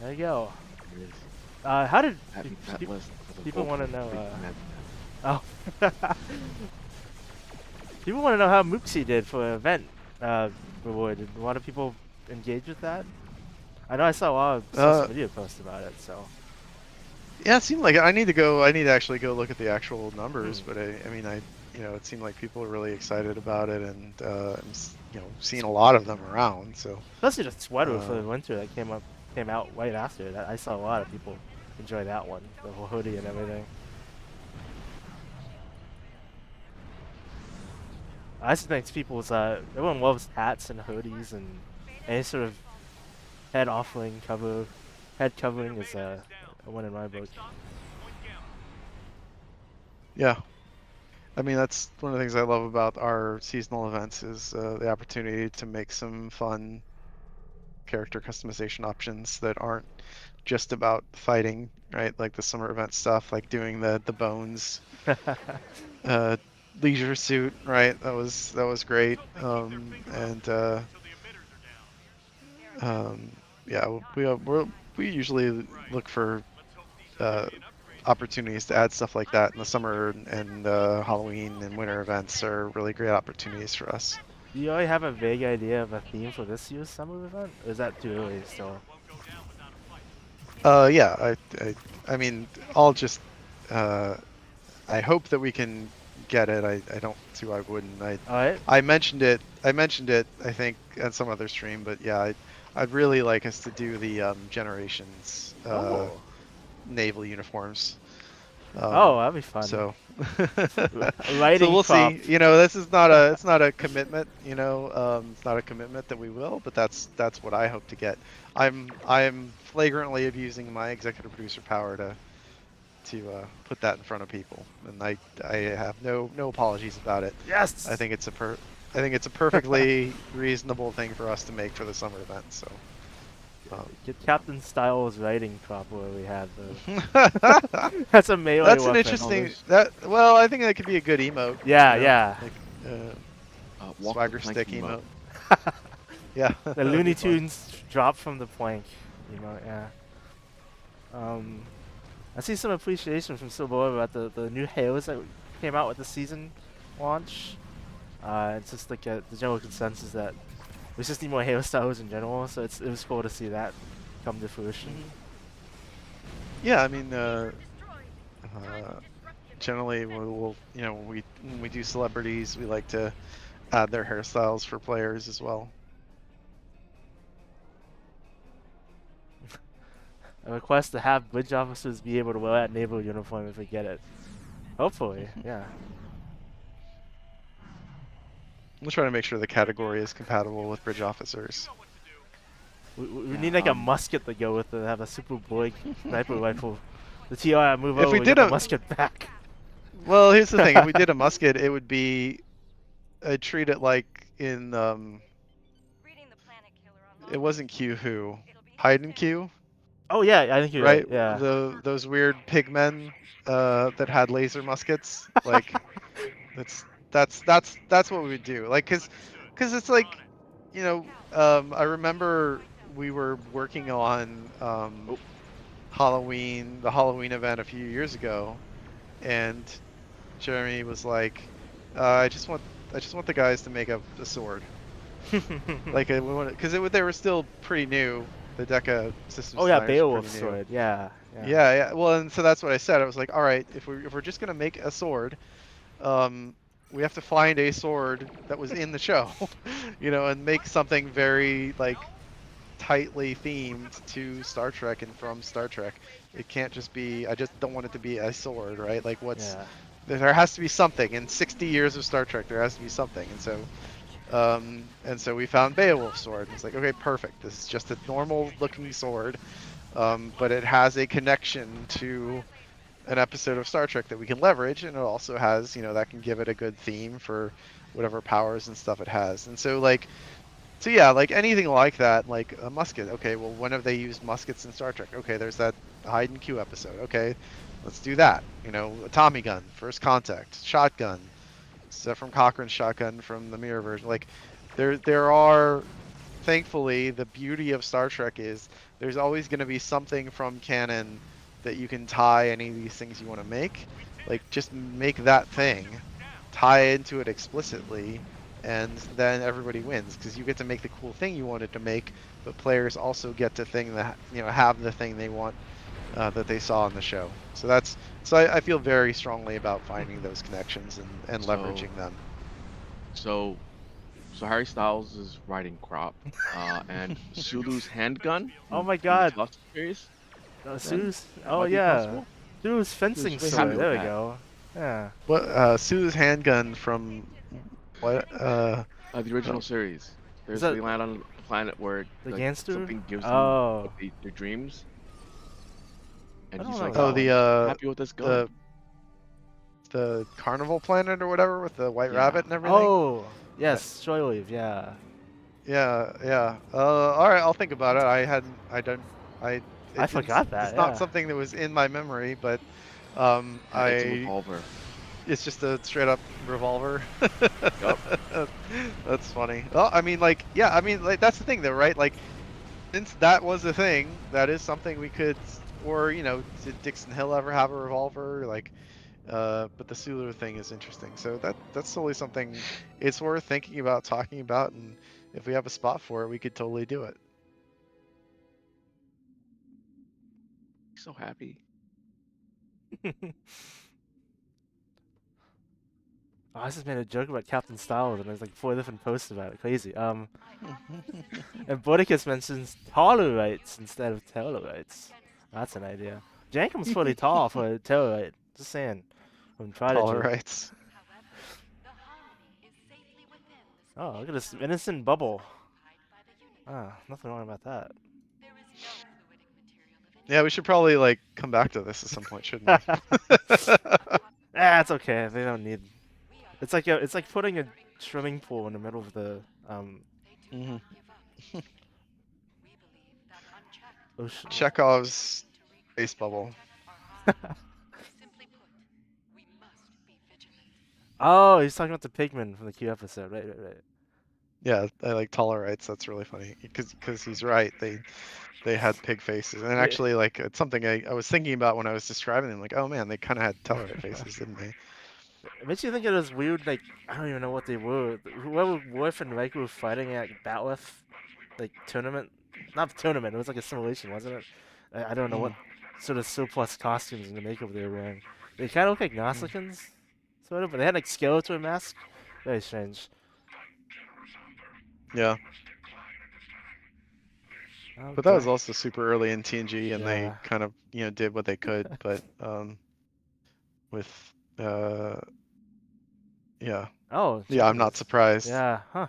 There you go. It is. How did That list of the people want to Goldberg know? big man. Oh. People want to know how Moopsie did for event reward. Did a lot of people engage with that? I know I saw a lot of social media posts about it. So. Yeah, it seemed like I need to actually go look at the actual numbers, but I mean, it seemed like people are really excited about it, and I'm seeing a lot of them around. So Especially the sweater for the winter that came out right after that. I saw a lot of people enjoy that one, the whole hoodie and everything. I just think everyone loves hats and hoodies and any sort of head covering is a win in my book. yeah, I mean that's one of the things I love about our seasonal events is the opportunity to make some fun character customization options that aren't just about fighting, right? Like the summer event stuff, like doing the bones leisure suit, right? That was great. Yeah, we usually look for opportunities to add stuff like that in the summer, and Halloween and winter events are really great opportunities for us. Do you already have a vague idea of a theme for this year's summer event? Or is that too early still? Yeah, I mean, I'll just I hope that we can get it. I don't see why I wouldn't. Alright. I mentioned it. I think at some other stream, but yeah, I'd really like us to do the Generations naval uniforms. That'd be fun. So, Lighting we'll prop. see. This is not a it's not a commitment. It's not a commitment that we will, but that's what I hope to get. I'm flagrantly abusing my executive producer power to put that in front of people, and I have no apologies about it. Yes. I think it's a perfectly reasonable thing for us to make for the summer event. So. Get Captain Styles writing prop where we had the. That's a melee That's weapon. an interesting. Well, I think that could be a good emote. Yeah, yeah. Like, Walk swagger the plank stick emote. emote. Yeah. The Looney Tunes drop from the plank emote. Yeah. I see some appreciation from Silver about the new halos that came out with the season launch. It's just like the general consensus that we just need more hairstyles in general, so it was cool to see that come to fruition. Yeah, I mean, generally we'll when we do celebrities, we like to add their hairstyles for players as well. a request to have bridge officers be able to wear that naval uniform if we get it. Hopefully, yeah. We'll try to make sure the category is compatible with bridge officers. We Yeah, need like a musket to go with it, have a super big sniper rifle. The TR move If over, we we did get the a musket back. well, here's the thing: if we did a musket, it would be I'd treat it like in Reading the planet killer on it long wasn't range Q radio. who It'll be hide and success. Q, Oh yeah, I think you're right. right? Yeah. Those weird pigmen that had laser muskets. Like that's what we would do. Like cause it's like I remember we were working on Oh, the Halloween event a few years ago, and Jeremy was like, I just want the guys to make a sword. Like we wanted, because they were still pretty new. The Deca system oh yeah, designers were Beowulf pretty new. sword. Yeah, yeah. Yeah, yeah. Well, and so that's what I said. I was like, all right, if we're just gonna make a sword, um, we have to find a sword that was in the show, and make something very like tightly themed to Star Trek and from Star Trek. It can't just be. I just don't want it to be a sword, right? Like Yeah. there has to be something. In 60 years of Star Trek, there has to be something, and so we found Beowulf's sword. And it's like, okay, perfect. This is just a normal looking sword, but it has a connection to an episode of Star Trek that we can leverage, and it also has, that can give it a good theme for whatever powers and stuff it has. And so yeah, like anything like that, like a musket. Okay, well, when have they used muskets in Star Trek? Okay, there's that hide and Q episode. Okay, let's do that. A Tommy gun, first contact, shotgun, stuff from Cochrane's shotgun from the mirror version. Like there are, thankfully, the beauty of Star Trek is there's always going to be something from canon that you can tie any of these things you want to make. Like just make that thing, tie into it explicitly, and then everybody wins because you get to make the cool thing you wanted to make, but players also get to have the thing they want that they saw on the show. So I feel very strongly about finding those connections and So leveraging them. so so Harry Styles is riding Crop, and Sulu's handgun Oh my from the God. Telescope series. Then Sue's. that Oh might be yeah. possible. Sue's He was fencing very happy sword. with There we that. go. Yeah. What Sue's handgun from what? The Oh, original series. Is They that land on a planet where the like gangster? something gives them Oh. like their dreams, I and don't he's know like, oh that "Oh, one. I'm happy with this gun." the the carnival planet or whatever with the white Yeah. rabbit and everything. Oh. Uh, Yes. Shortleave. Yeah. yeah, yeah. All right, I'll think about it. I hadn't. I don't. I. I It didn't. forgot that. It's not Yeah. something that was in my memory, but It's a I. revolver. It's just a straight up revolver. Yup. That's funny. Well, I mean, like, yeah, I mean, like, that's the thing, though, right? Like, since that was a thing, that is something we could, or did Dixon Hill ever have a revolver? Like, but the Sulu thing is interesting. So that's totally something it's worth thinking about, talking about, and if we have a spot for it, we could totally do it. He's so happy. Oh, I just made a joke about Captain Styles, and there's like 4 different posts about it. Crazy. And Bordicus mentions Tellurites instead of Tellurites. That's an idea. Jankum's pretty tall for a Tellurite. Just saying. From Prodigy. Tolerites. Oh, look at this innocent bubble. Ah, nothing wrong about that. Yeah, we should probably like come back to this at some point, shouldn't we? Ah, it's okay. They don't need. It's like putting a swimming pool in the middle of the hmm ocean. Chekhov's space bubble. Oh, he's talking about the pigmen from the Q episode. Right, right, right. Yeah, I like Tolerites. That's really funny because he's right. They had pig faces, and Yeah. actually, like it's something I was thinking about when I was describing them. Like, oh man, they kind of had Tellarite faces, didn't they? It makes you think of those weird, like, I don't even know what they were. Whoever Worf and Riker were fighting at Batleth, like, tournament. Not tournament, it was like a simulation, wasn't it? I don't know what Mm, sort of surplus costumes and the makeup they were wearing. They kind of look like mm. Nausicaans, sort of, but they had, like, skeleton masks. Very strange. Yeah. But that was Okay. also super early in TNG, and they Yeah. kind of did what they could. But with yeah, Oh, yeah, I'm not Japanese. surprised. Yeah. Huh.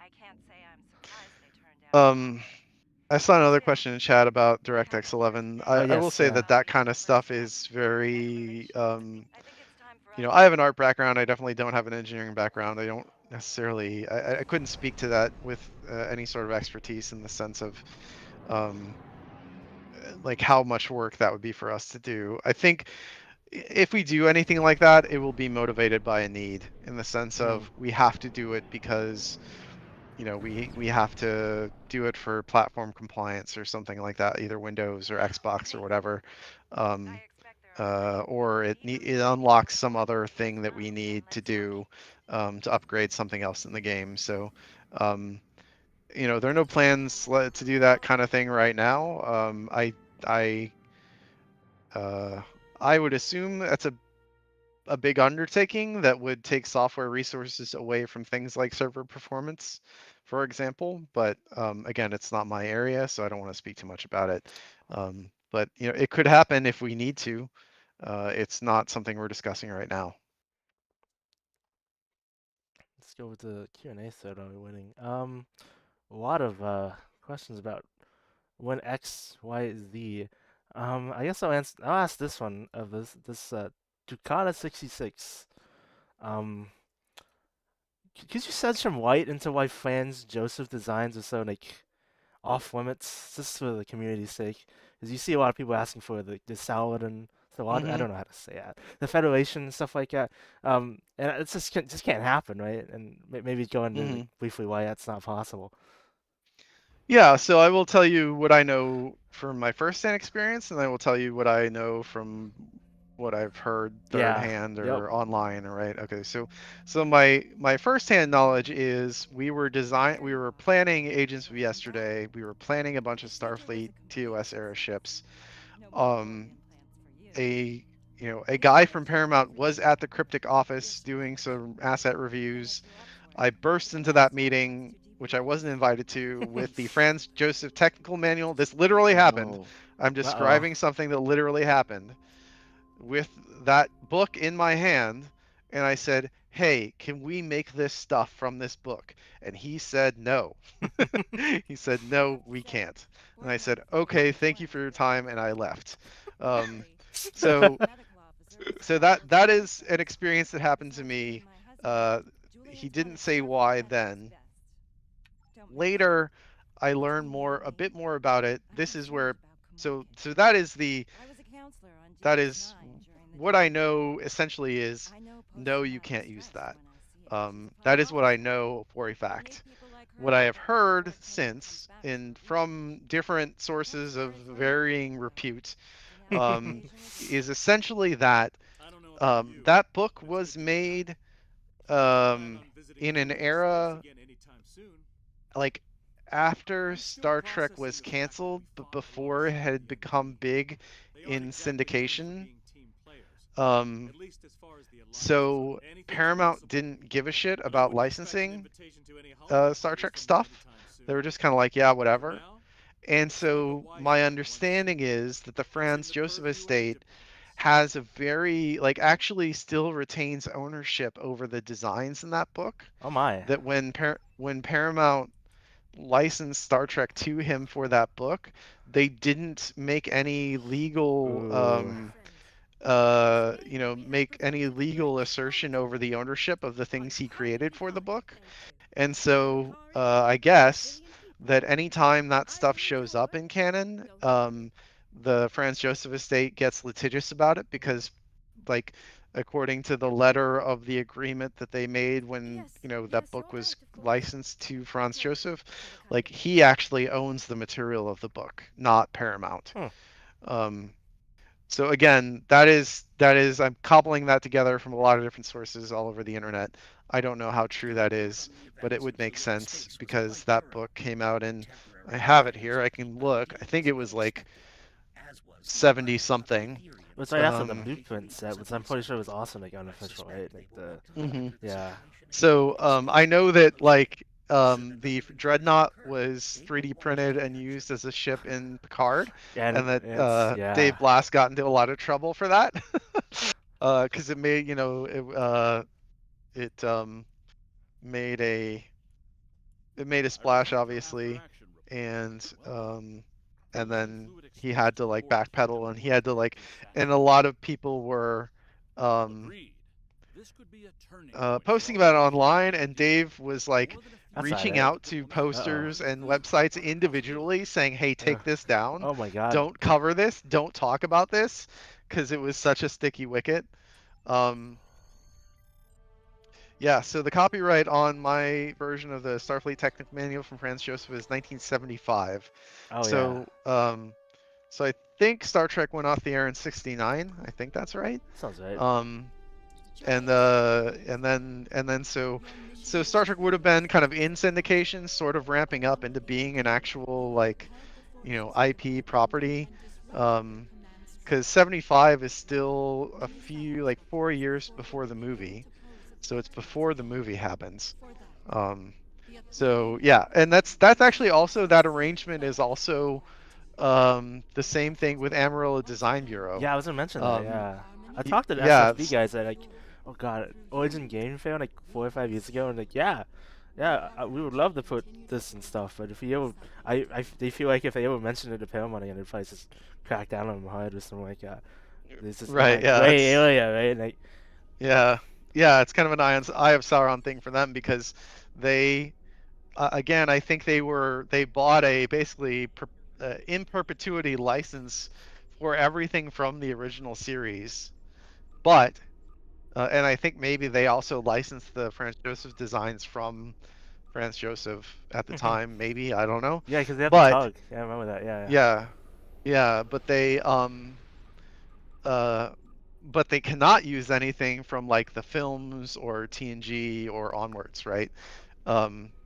I can't say I'm surprised they turned out. Um, I saw another Still, question in chat about we have DirectX the first 11. day Oh I of will yes. say Yeah. that that technology kind in of the first stuff is chapter. very Exploration. I think it's time for us I have an to art background. I definitely don't have an engineering background. I don't necessarily, I couldn't speak to that with any sort of expertise in the sense of um, like how much work that would be for us to do. I think if we do anything like that, it will be motivated by a need in the sense Mm. of we have to do it because we have to do it for platform compliance or something like that, either Windows or Xbox or whatever. Um, I expect there are plenty of or people, it unlocks some other thing that we need to do to upgrade something else in the game. So, um, there are no plans to do that kind of thing right now. I uh, I would assume that's a big undertaking that would take software resources away from things like server performance, for example. But again, it's not my area, so I don't want to speak too much about it. But it could happen if we need to. It's not something we're discussing right now. Let's go with the Q&A set. Are we winning? A lot of questions about when X, Y, Z. I guess I'll ask this one of this Ducata 66. Um, could you shed some light into why fans Joseph designs are so like off limits, just for the community's sake? Because you see a lot of people asking for the Saladin, so I Hmm. don't know how to say that, the Federation and stuff like that. And it's just can't happen, right? And maybe go into like, Hmm. briefly why that's not possible. Yeah, so I will tell you what I know from my first-hand experience, and I will tell you what I know from what I've heard third Yeah. hand Yep. or online, right? Okay, so my first-hand knowledge is we were planning Agents of Yesterday, we were planning a bunch of Starfleet TOS era ships. no more Um, Napoleon plans for you. a guy from Paramount was at the cryptic office doing some asset reviews. I burst into that meeting, which I wasn't invited to, with the Franz Joseph technical manual. This literally Oh happened. no. I'm Uh-oh. describing something that literally happened with that book in my hand. And I said, "Hey, can we make this stuff from this book?" And he said, "No." He said, "No, we can't." And I said, "Okay, thank you for your time." And I left. Um, so so that is an experience that happened to me. Uh, he didn't say why then. Later, I learned a bit more about it. This is where, so that is what I know essentially is no, you can't use that. That is what I know for a fact. What I have heard since, and from different sources of varying repute, is essentially that that book was made in an era like after Star Trek was canceled, but before it had become big in syndication. Um, so Paramount didn't give a shit about licensing Star Trek stuff. They were just kind of like, yeah, whatever. And so my understanding is that the Franz Joseph estate has a very actually still retains ownership over the designs in that book. Oh my. That when Paramount licensed Star Trek to him for that book, they didn't make any legal Ooh. make any legal assertion over the ownership of the things he created for the book. And so I guess that anytime that stuff shows up in canon, the Franz Joseph estate gets litigious about it because, like, according to the letter of the agreement that they made when that book was licensed to Franz Joseph, like he actually owns the material of the book, not Paramount. Hmm. Um, so again, that is I'm cobbling that together from a lot of different sources all over the internet. I don't know how true that is, but it would make sense because that book came out in, I have it here, I can look. I think it was like 70 something. It was right after the Blueprint set, which I'm pretty sure was also like unofficial, right? Like the Mhm. yeah. So I know that the Dreadnought was 3D printed and used as a ship in Picard, And and that it's yeah. Dave Blass got into a lot of trouble for that, because it made it made a splash, obviously, and then he had to like backpedal, and he had to like, and a lot of people were um posting about it online, and Dave was like That's not reaching it. out to Uh-oh. posters and websites individually saying, hey, Uh, take this down, oh my god. don't cover this, don't talk about this, because it was such a sticky wicket. Yeah, so the copyright on my version of the Starfleet Technical Manual from Franz Joseph is 1975. Oh yeah. So I think Star Trek went off the air in 69. I think that's right. Sounds right. And then Star Trek would have been kind of in syndication, sort of ramping up into being an actual like, IP property. Because 75 is still a few, like 4 years before the movie, so it's before the movie happens. So yeah, and that's actually also, that arrangement is also the same thing with Amarillo Design Bureau. Yeah, I was gonna mention that. Yeah, I talked to the Yeah, SFB guys at like, oh god, Origin Game Fair like 4 or 5 years ago, and like, yeah, we would love to put this and stuff, but if you ever, they feel like if they ever mention it to Paramount again, they'd probably just crack down on them hard or something like that. It's just right. like Yeah, way earlier, right? And like, yeah, it's kind of an Eye of Sauron thing for them, because they, again, I think they bought a basically in perpetuity license for everything from the original series, but and I think maybe they also licensed the Franz Joseph designs from Franz Joseph at the time. Maybe, I don't know, yeah, because they have the but tug. Yeah, I remember that. Yeah, yeah, but uh, they cannot use anything from like the films or TNG or onwards, right?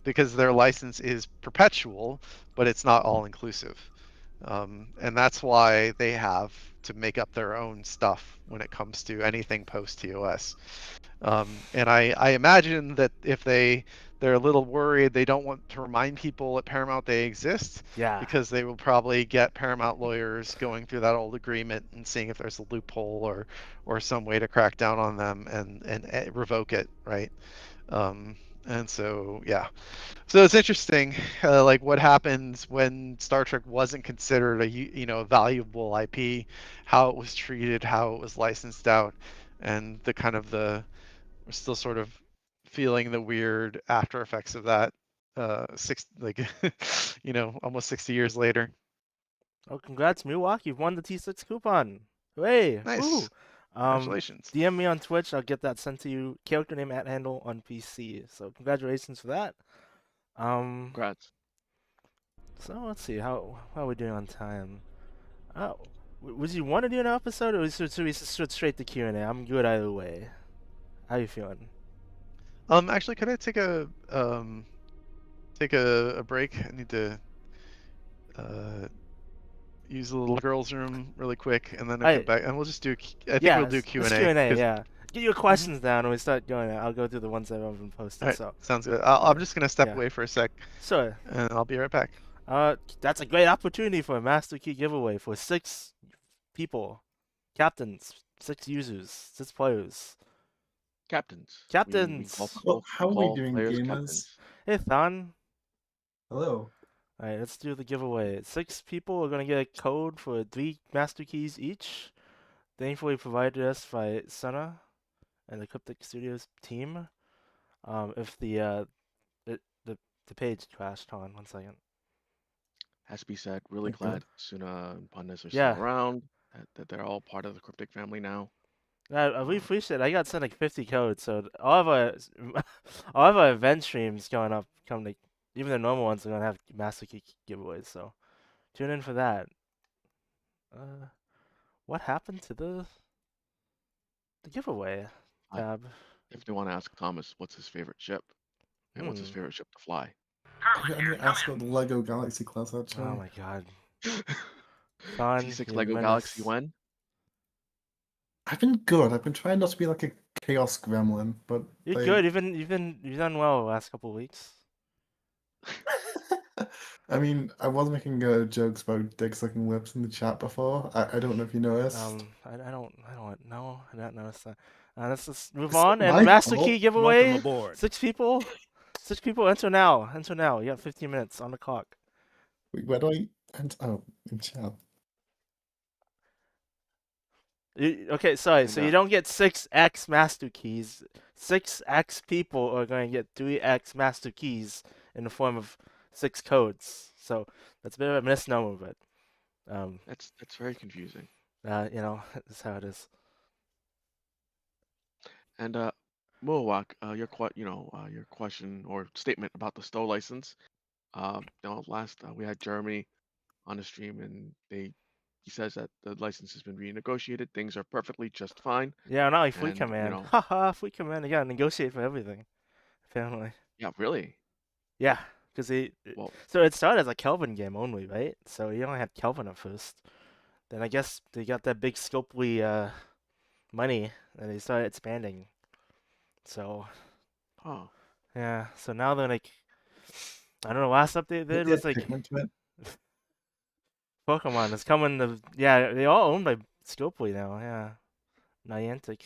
Because their license is perpetual, but it's not all inclusive. And that's why they have to make up their own stuff when it comes to anything post TOS. And I imagine that if they're a little worried, they don't want to remind people at Paramount they exist, yeah. because they will probably get Paramount lawyers going through that old agreement and seeing if there's a loophole or some way to crack down on them and revoke it, right? And so yeah, so it's interesting, like what happens when Star Trek wasn't considered a valuable IP, how it was treated, how it was licensed out, and the kind of we're still sort of feeling the weird after effects of that, almost 60 years later. Oh, congrats, Milwaukee! You've won the T6 coupon. Hooray! Nice. Woo! Congratulations. DM me on Twitch. I'll get that sent to you. Character name @ handle on PC. So congratulations for that. Congrats. So let's see how are we doing on time. Oh, would you want to do an episode, or should we switch straight to Q&A? I'm good either way. How you feeling? Actually, could I take a break? I need to use the little girls' room really quick, and then I'll come back, and we'll just do. I think we'll do Q&A. Q&A. Yeah. Get your questions down, and we start going. I'll go through the ones that have been posted. All right, so sounds good. I'm just gonna step away for a sec. Sure. And I'll be right back. That's a great opportunity for a Master Key giveaway for 6 people, captains, 6 users, 6 players. Captains. Captains. How are we call doing, players gamers? captains. Hey, Thon. Hello. Alright, let's do the giveaway. 6 people are going to get a code for 3 Master Keys each. Thankfully provided us by Sana and the Cryptic Studios team. If the page crashed, on 1 second. Has to be said, really Okay. glad Suna and Pandas are Yeah. still around, that they're all part of the Cryptic family now. I really appreciate it. I got sent like 50 codes, so all of our event streams going up even the normal ones are gonna have Master Key giveaways, so tune in for that. What happened to the giveaway tab? If they want to ask Thomas what's his favorite ship and what's his favorite ship to fly. I'm gonna ask about the Lego Galaxy class actually. Oh my god. Fun, T6 Lego Galaxy when? I've been good. I've been trying not to be like a chaos gremlin, but You're good. You've done well the last couple of weeks. I mean, I was making jokes about dick sucking lips in the chat before. I don't know if you noticed. I don't know. I didn't notice that. Let's just move It's not on. And my Master Key fault. giveaway. Welcome aboard. 6 people. 6 people. Enter now. Enter now. You got 15 minutes on the clock. Wait, where do I enter? Oh, in chat. Okay, sorry. And So you don't get 6x Master Keys. 6x people are going to get 3x Master Keys in the form of 6 codes. So that's a bit of a misnomer, but that's very confusing. that's how it is. And Muawak, your question or statement about the STO license. Last we had Jeremy on the stream, and he says that the license has been renegotiated. Things are perfectly just fine, Yeah, not like Fleet and Command. Haha, Fleet Command. They gotta negotiate for everything. Apparently. yeah, really. Yeah, because Well, so it started as a Kelvin game only, right? So you only had Kelvin at first. Then I guess they got that big Scopely money, and they started expanding. So oh, yeah, so now they're like, I don't know. Last update they did Yeah, was like Pikmin to it. Pokemon is coming to, yeah, they all owned by Scopely now. Yeah, Niantic.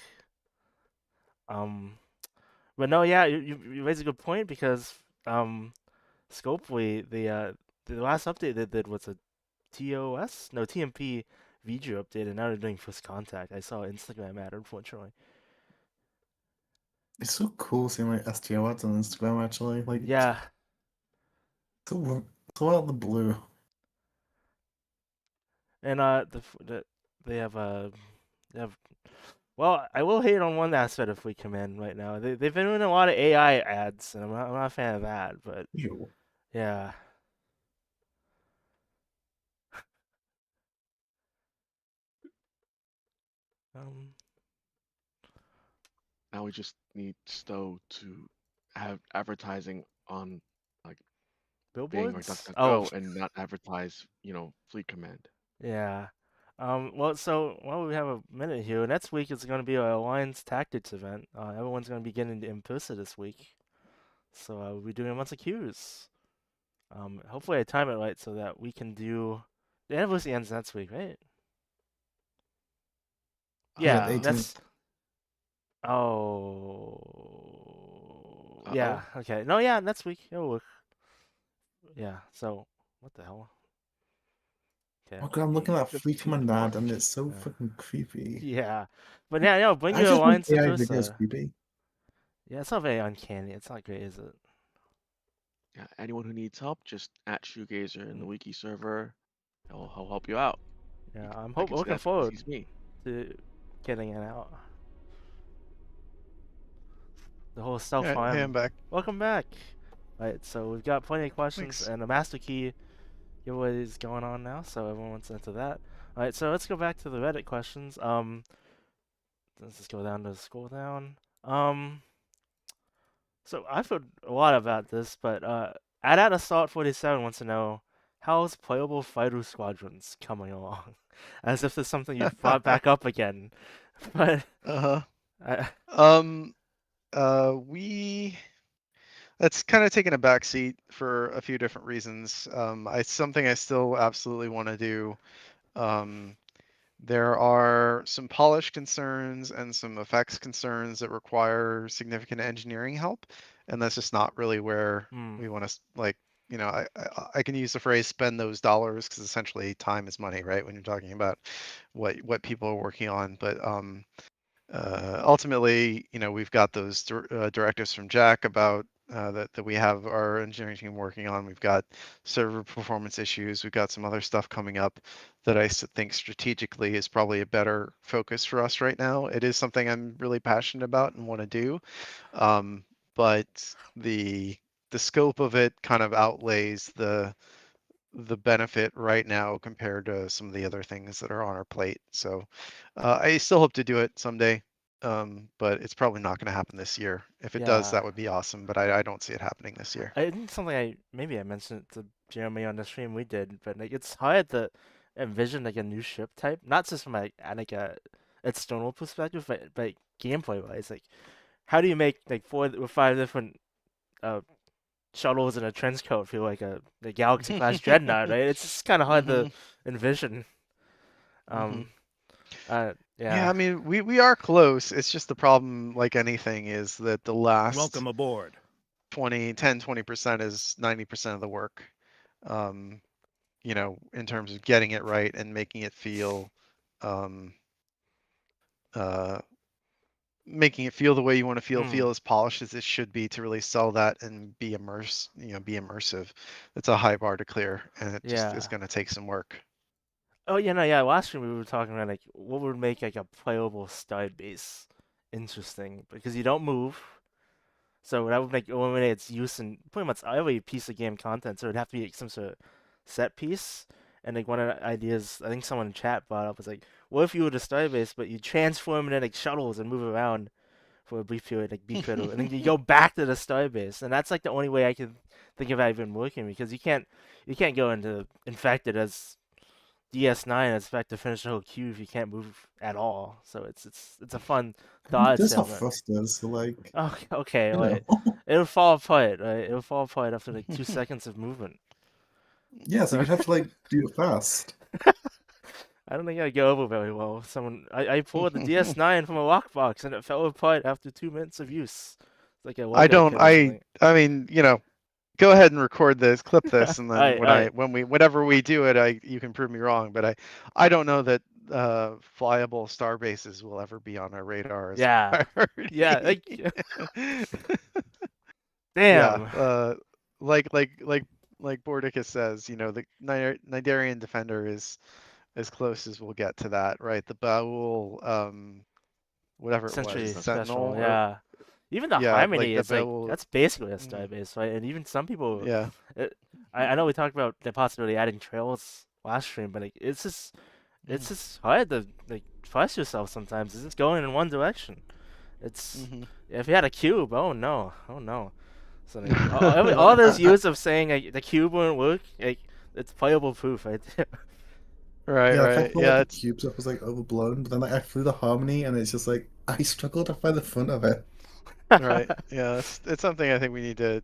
Um, but no, yeah, you raise a good point because Scopely the last update they did was a TOS? No, TMP Viju update, and now they're doing first contact. I saw Instagram ad, unfortunately. It's so cool seeing like STO ads on Instagram actually. Like, Yeah, so out of the blue. and they have they have. Well, I will hate on one aspect if we come in right now. They've been doing a lot of AI ads, and I'm not a fan of that. But Ew. yeah, um, now we just need STO to have advertising on like Bing or billboards. Oh, DuckDuckGo and not advertise, Fleet Command. yeah. Well, we have a minute here. Next week is going to be our Alliance Tactics event. Everyone's going to be getting in person this week. So we'll be doing a bunch of queues. Hopefully I time it right so that we can do. The anniversary ends next week, right? Yeah, the Yeah, that's. 18th. Oh. Uh-oh. Yeah. Okay. No. Yeah. Next week. It'll work. Yeah. So what the hell? Okay. Oh god, I'm looking at that 15th Fleetman of ad and March. it's so Uh, fucking creepy. yeah. But yeah, no. Bring I your just make alliance in AI videos person. creepy. Yeah, it's not very uncanny. It's not great, is it? Yeah, anyone who needs help, just at Shoegazer in the Mm. Wiki server. He'll help you out. Yeah. I'm I can say looking that because forward he's me. to getting it out. The whole self Hey, harm. I'm back. Welcome back. Right, so we've got plenty of questions, Thanks. and the master key giveaway is going on now, so everyone wants to enter that. All right, so let's go back to the Reddit questions. Let's just go down to scroll down. So I've heard a lot about this, but at Assault 47 wants to know how's playable fighter squadrons coming along, as if there's something you've brought back up again. But Uh-huh. I, Um, we That's kind of taken a back seat for a few different reasons. It's something I still absolutely want to do. Um, there are some polish concerns and some effects concerns that require significant engineering help, and that's just not really where hmm, we want to like. I can use the phrase "spend those dollars" because essentially time is money, right? When you're talking about what people are working on, but ultimately, we've got those directives from Jack about that we have our engineering team working on. We've got server performance issues. We've got some other stuff coming up that think strategically is probably a better focus for us right now. It is something I'm really passionate about and want to do, but the scope of it kind of outweighs the benefit right now compared to some of the other things that are on our plate. So I still hope to do it someday, but it's probably not going to happen this year. If it does, yeah. that would be awesome, but I don't see it happening this year. I think something maybe I mentioned it to Jeremy on the stream we did, but like it's hard to envision like a new ship type, not just from like a external perspective, but gameplay wise. Like, how do you make like 4 or 5 different uh shuttles in a trench coat feel like a Galaxy class dreadnought, right? It's just kind of hard to envision. Um, Yeah, yeah, I mean, we are close. It's just the problem, like anything, is that the last Welcome aboard. 20% is 90% of the work. You know, in terms of getting it right and making it feel, um, uh, making it feel the way you want to feel as polished as it should be to really sell that and be immersive. It's a high bar to clear, and it just is yeah. going to take some work. Oh yeah, no, yeah. Last year we were talking about like what would make like a playable stud base interesting because you don't move, so that would make eliminate its use in pretty much every piece of game content. So it'd have to be like, some sort of set piece. And like one of the ideas I think someone in chat brought up was like, what if you were the stud base, but you transform it in like shuttles and move around for a brief period, like be critical, and then you go back to the star base, and that's like the only way I can think of that even working because you can't go into infected as DS9 and expect to finish the whole queue if you can't move at all. So it's a fun thought That's how experiment. thrust is. So like, Okay, you like know. it'll fall apart, right? It'll fall apart after like 2 seconds of movement. Yeah, so So you'd have to like do it fast. I don't think I'd go over very well. I pulled the DS9 from a lockbox and it fell apart after 2 minutes of use. It's like a I Lego don't. kit or something. I mean, you know, go ahead and record this, clip this, and then Alright. whenever we do it, you can prove me wrong. But I don't know that flyable star bases will ever be on our radar as Yeah. a Yeah, priority. Yeah, damn. like Bordicus says, you know, the Nidarian Defender is as close as we'll get to that, right? The Baul, whatever it was, Sentry Sentinel, special, or yeah. Even the yeah, like Harmony the is like Baul. that's basically a Mm, starbase, right? And even some people, yeah. I know we talked about the possibility of adding trails last stream, but like it's Mm, just hard to like trust yourself sometimes. It's just going in one direction. It's mhm. if you had a cube, oh no, oh no. So like, all those years of saying like the cube wouldn't work, like it's playable proof right there. Right, Yeah, like I right. thought like Yeah, the it's cube stuff was like overblown, but then like I flew the harmony and it's just like I struggle to find the fun of it. right. Yeah, it's something I think we need to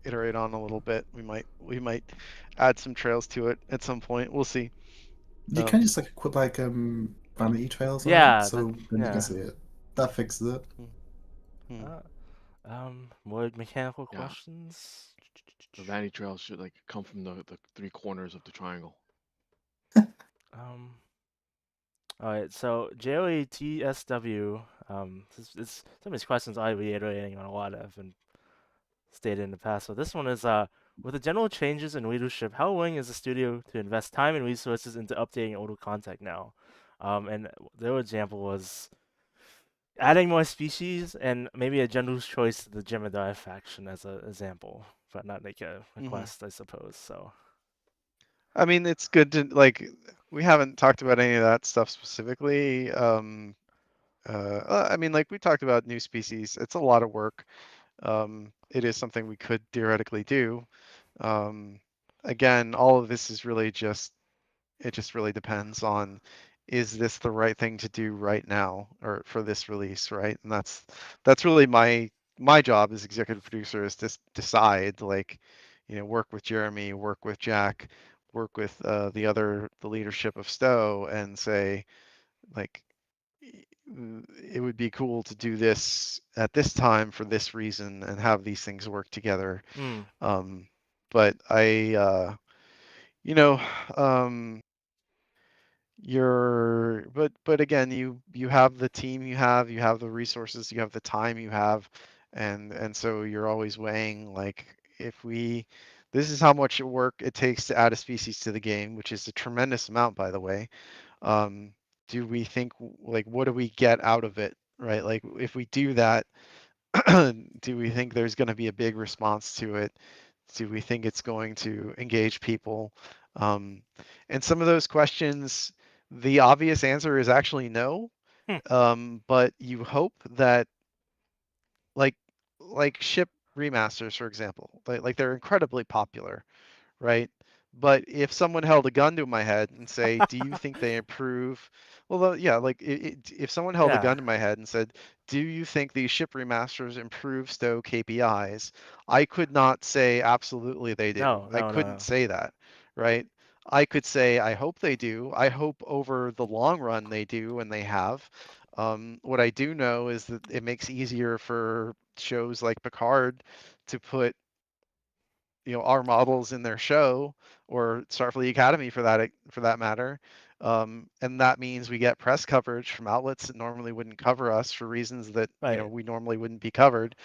iterate on a little bit. We might add some trails to it at some point. We'll see. You can Um, just like put like vanity trails on it, Yeah, so then you can yeah. see it. That fixes it. hmm, hmm. Uh, more mechanical Yeah, questions. the vanity trails should like come from the three corners of the triangle. Um, all right. So JOATSW. Some of these questions I reiterating on a lot that have been stated in the past. So this one is with the general changes in leadership, how willing is the studio to invest time and resources into updating older content now? And their example was adding more species and maybe a general's choice to the Jem'Hadar faction as an example, but not like a Hmm. request, I suppose. So I mean, it's good to like. We haven't talked about any of that stuff specifically. I mean, like we talked about new species. It's a lot of work. It is something we could theoretically do. Um, Again, all of this is really just it just really depends on is this the right thing to do right now or for this release, right? And that's really my job as executive producer is to decide like, you know, work with Jeremy, work with Jack, work with the leadership of STO and say like it would be cool to do this at this time for this reason and have these things work together. mm, But you know, um, but again, you have the team you have the resources, you have the time you have, and so you're always weighing like if we this is how much work it takes to add a species to the game, which is a tremendous amount, by the way. Um, do we think like what do we get out of it, right? Like if we do that, do we think there's going to be a big response to it? Do we think it's going to engage people? Um, and some of those questions, the obvious answer is actually no. hmm, But you hope that like ship remasters, for example, like they're incredibly popular, right? But if someone held a gun to my head and say, "Do you think they improve?" Well, yeah, like if someone held a Yeah. gun to my head and said, "Do you think these ship remasters improve STO KPIs?" I could not say absolutely they do. No, I no, no, couldn't no. say that, right? I could say I hope they do. I hope over the long run they do, and they have. What I do know is that it makes easier for shows like Picard to put our models in their show, or Starfleet Academy for that matter. And that means we get press coverage from outlets that normally wouldn't cover us for reasons that Right. we normally wouldn't be covered.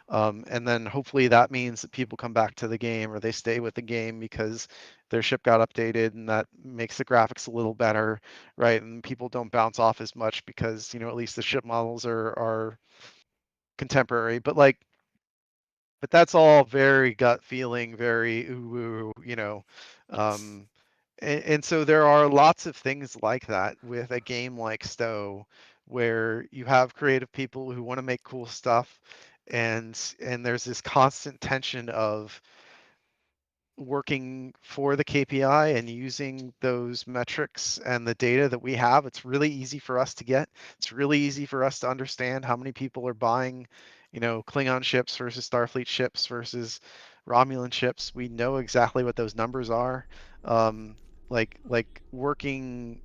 And then hopefully that means that people come back to the game, or they stay with the game because their ship got updated, and that makes the graphics a little better, right? And people don't bounce off as much because at least the ship models are contemporary. But that's all very gut feeling, very ooh, Um, and so there are lots of things like that with a game like STO, where you have creative people who want to make cool stuff, and there's this constant tension of working for the KPI and using those metrics and the data that we have. It's really easy for us to get. It's really easy for us to understand how many people are buying, Klingon ships versus Starfleet ships versus Romulan ships. We know exactly what those numbers are. Like working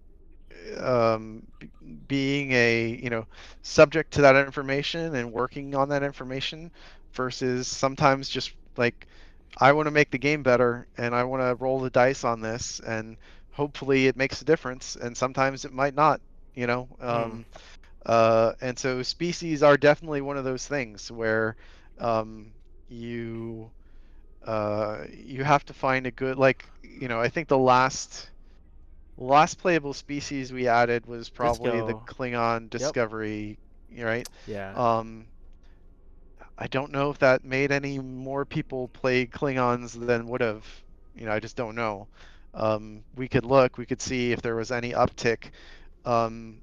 being a subject to that information and working on that information versus sometimes just like I want to make the game better and I want to roll the dice on this, and hopefully it makes a difference, and sometimes it might not, you know Mm. and so species are definitely one of those things where um, you you have to find a good, like, I think the last playable species we added was probably the Disco. Klingon Yep. Discovery, right? Yeah. Um, I don't know if that made any more people play Klingons than would have. I just don't know. We could look, we could see if there was any uptick um,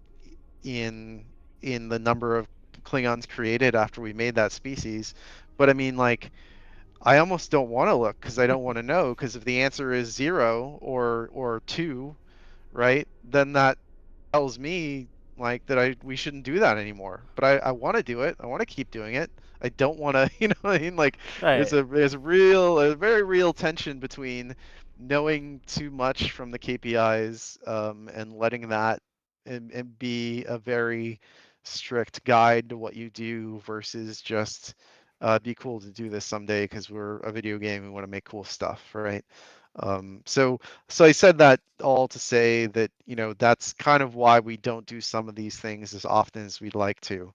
in the number of Klingons created after we made that species. But I mean, like, I almost don't want to look because I don't want to know. Because if the answer is 0 or 2, right, then that tells me like that we shouldn't do that anymore. But I want to do it. I want to keep doing it. I don't want to, what I mean? Like Right. a very real tension between knowing too much from the KPIs, and letting that and be a very strict guide to what you do versus just be cool to do this someday because we're a video game and we want to make cool stuff, right? So I said that all to say that, that's kind of why we don't do some of these things as often as we'd like to.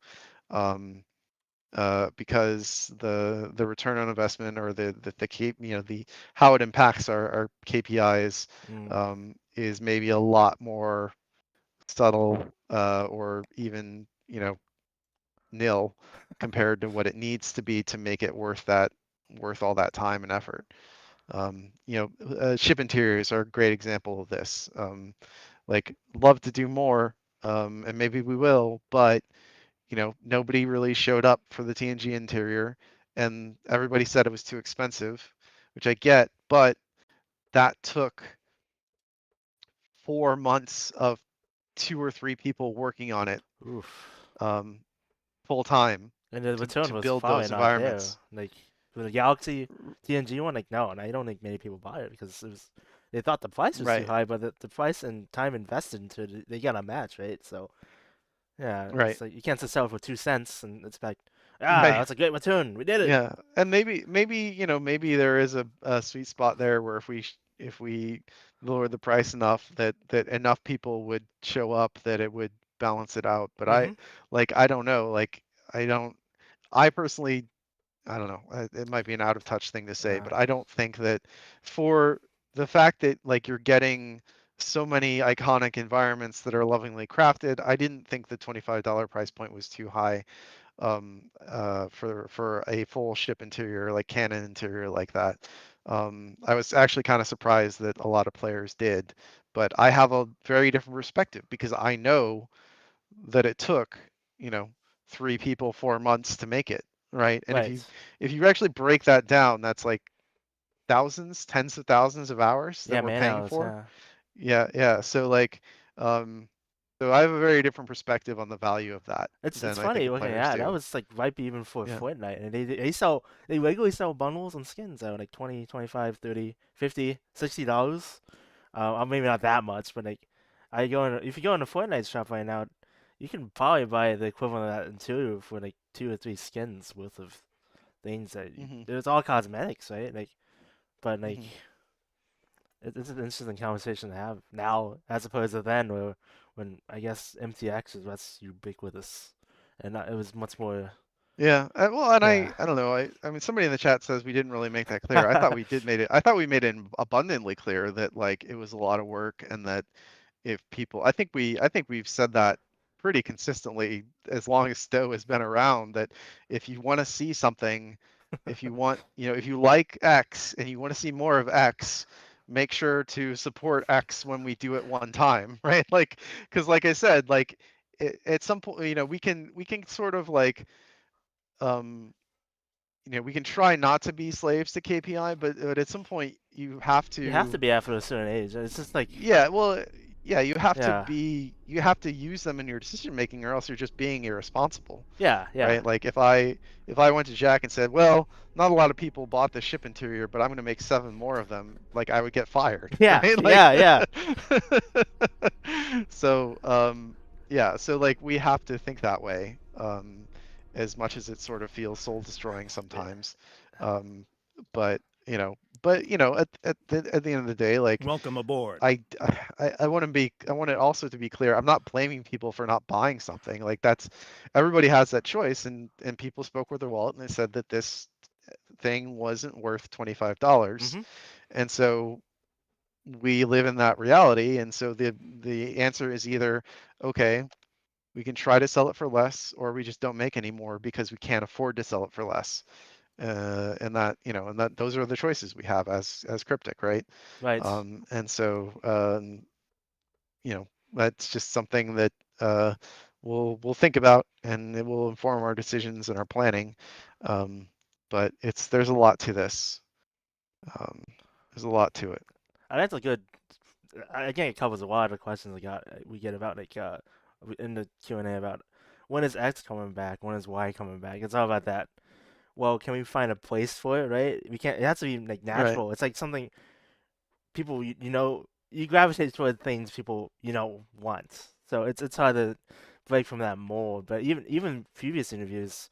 Because the return on investment, or the how it impacts our KPIs, Mm. is maybe a lot more subtle, or even nil compared to what it needs to be to make it worth all that time and effort. Ship interiors are a great example of this. Like, love to do more, and maybe we will, but nobody really showed up for the TNG interior, and everybody said it was too expensive, which I get, but that took 4 months of 2 or 3 people working on it, Oof. um, full time, And the to return was build probably those not there. environments. Like for the Galaxy TNG one, like no, and I don't think many people buy it because it was they thought the price was too Right, high, but the price and time invested into it, they got a match, right? So yeah, right, it's like you can't just sell it for 2 cents and expect right. that's a great return. We did it. Yeah, and maybe there is a sweet spot there where if we lower the price enough that enough people would show up that it would balance it out. But Mm-hmm. I don't know. Like, I don't I personally, I don't know. It might be an out of touch thing to say, Uh, but I don't think that, for the fact that like you're getting so many iconic environments that are lovingly crafted, I didn't think the $25 price point was too high, for a full ship interior, like canon interior like that. I was actually kind of surprised that a lot of players did, but I have a very different perspective because I know that it took, you know, 3 people 4 months to make it, right? And if right. you actually break that down, that's like thousands, tens of thousands of hours that Yeah, we're man paying hours. for. Yeah. Yeah. So like, so I have a very different perspective on the value of that It's than I think funny the looking players at it. That do. was like ripe even for Yeah. Fortnite, and they regularly sell bundles and skins out like 20, 25, 30, 50, $60. Maybe not that much, but like if you go in the Fortnite shop right now, you can probably buy the equivalent of that in two for like 2 or 3 skins worth of things Hmm. it's all cosmetics, right? But Hmm. it's an interesting conversation to have now as opposed to then, where when I guess MTX is less ubiquitous, and it was much more. Yeah. Well, and Yeah. I don't know. I mean, somebody in the chat says we didn't really make that clear. I thought we did made it. I thought we made it abundantly clear that like it was a lot of work and that if people, I think we've said that pretty consistently as long as STO has been around, that if you want to see something, if you want, if you like X and you want to see more of X, make sure to support X when we do it one time, right? Like, because like I said, like at some point, we can sort of like, um, we can try not to be slaves to KPI, but at some point you have You have to. to be after a certain age. It's just like, Yeah, well, yeah, yeah, you have to use them in your decision making, or else you're just being irresponsible, yeah, yeah, right? Like if I went to Jack and said, well, not a lot of people bought the ship interior, but I'm going to make 7 more of them, like I would get fired, yeah, right? Like, yeah, yeah. so yeah, so like we have to think that way, as much as it sort of feels soul destroying sometimes, um, but at the end of the day, like. Welcome aboard. I want it also to be clear. I'm not blaming people for not buying something. Like that's everybody has that choice, and people spoke with their wallet and they said that this thing wasn't worth $25, Mhm. and so we live in that reality. And so the answer is either okay, we can try to sell it for less, or we just don't make any more because we can't afford to sell it for less. And that those are the choices we have as Cryptic, right? Right. And so that's just something that uh, we'll think about, and it will inform our decisions and our planning. Um, but there's a lot to this. Um, there's a lot to it. That's a good. Again, it covers a lot of the questions we get about in the Q&A about when is X coming back, when is Y coming back. It's all about that. Well, can we find a place for it, right? We can't. It has to be like Right. natural. It's like something people you gravitate toward things people want. So it's hard to break from that mold. But even previous interviews,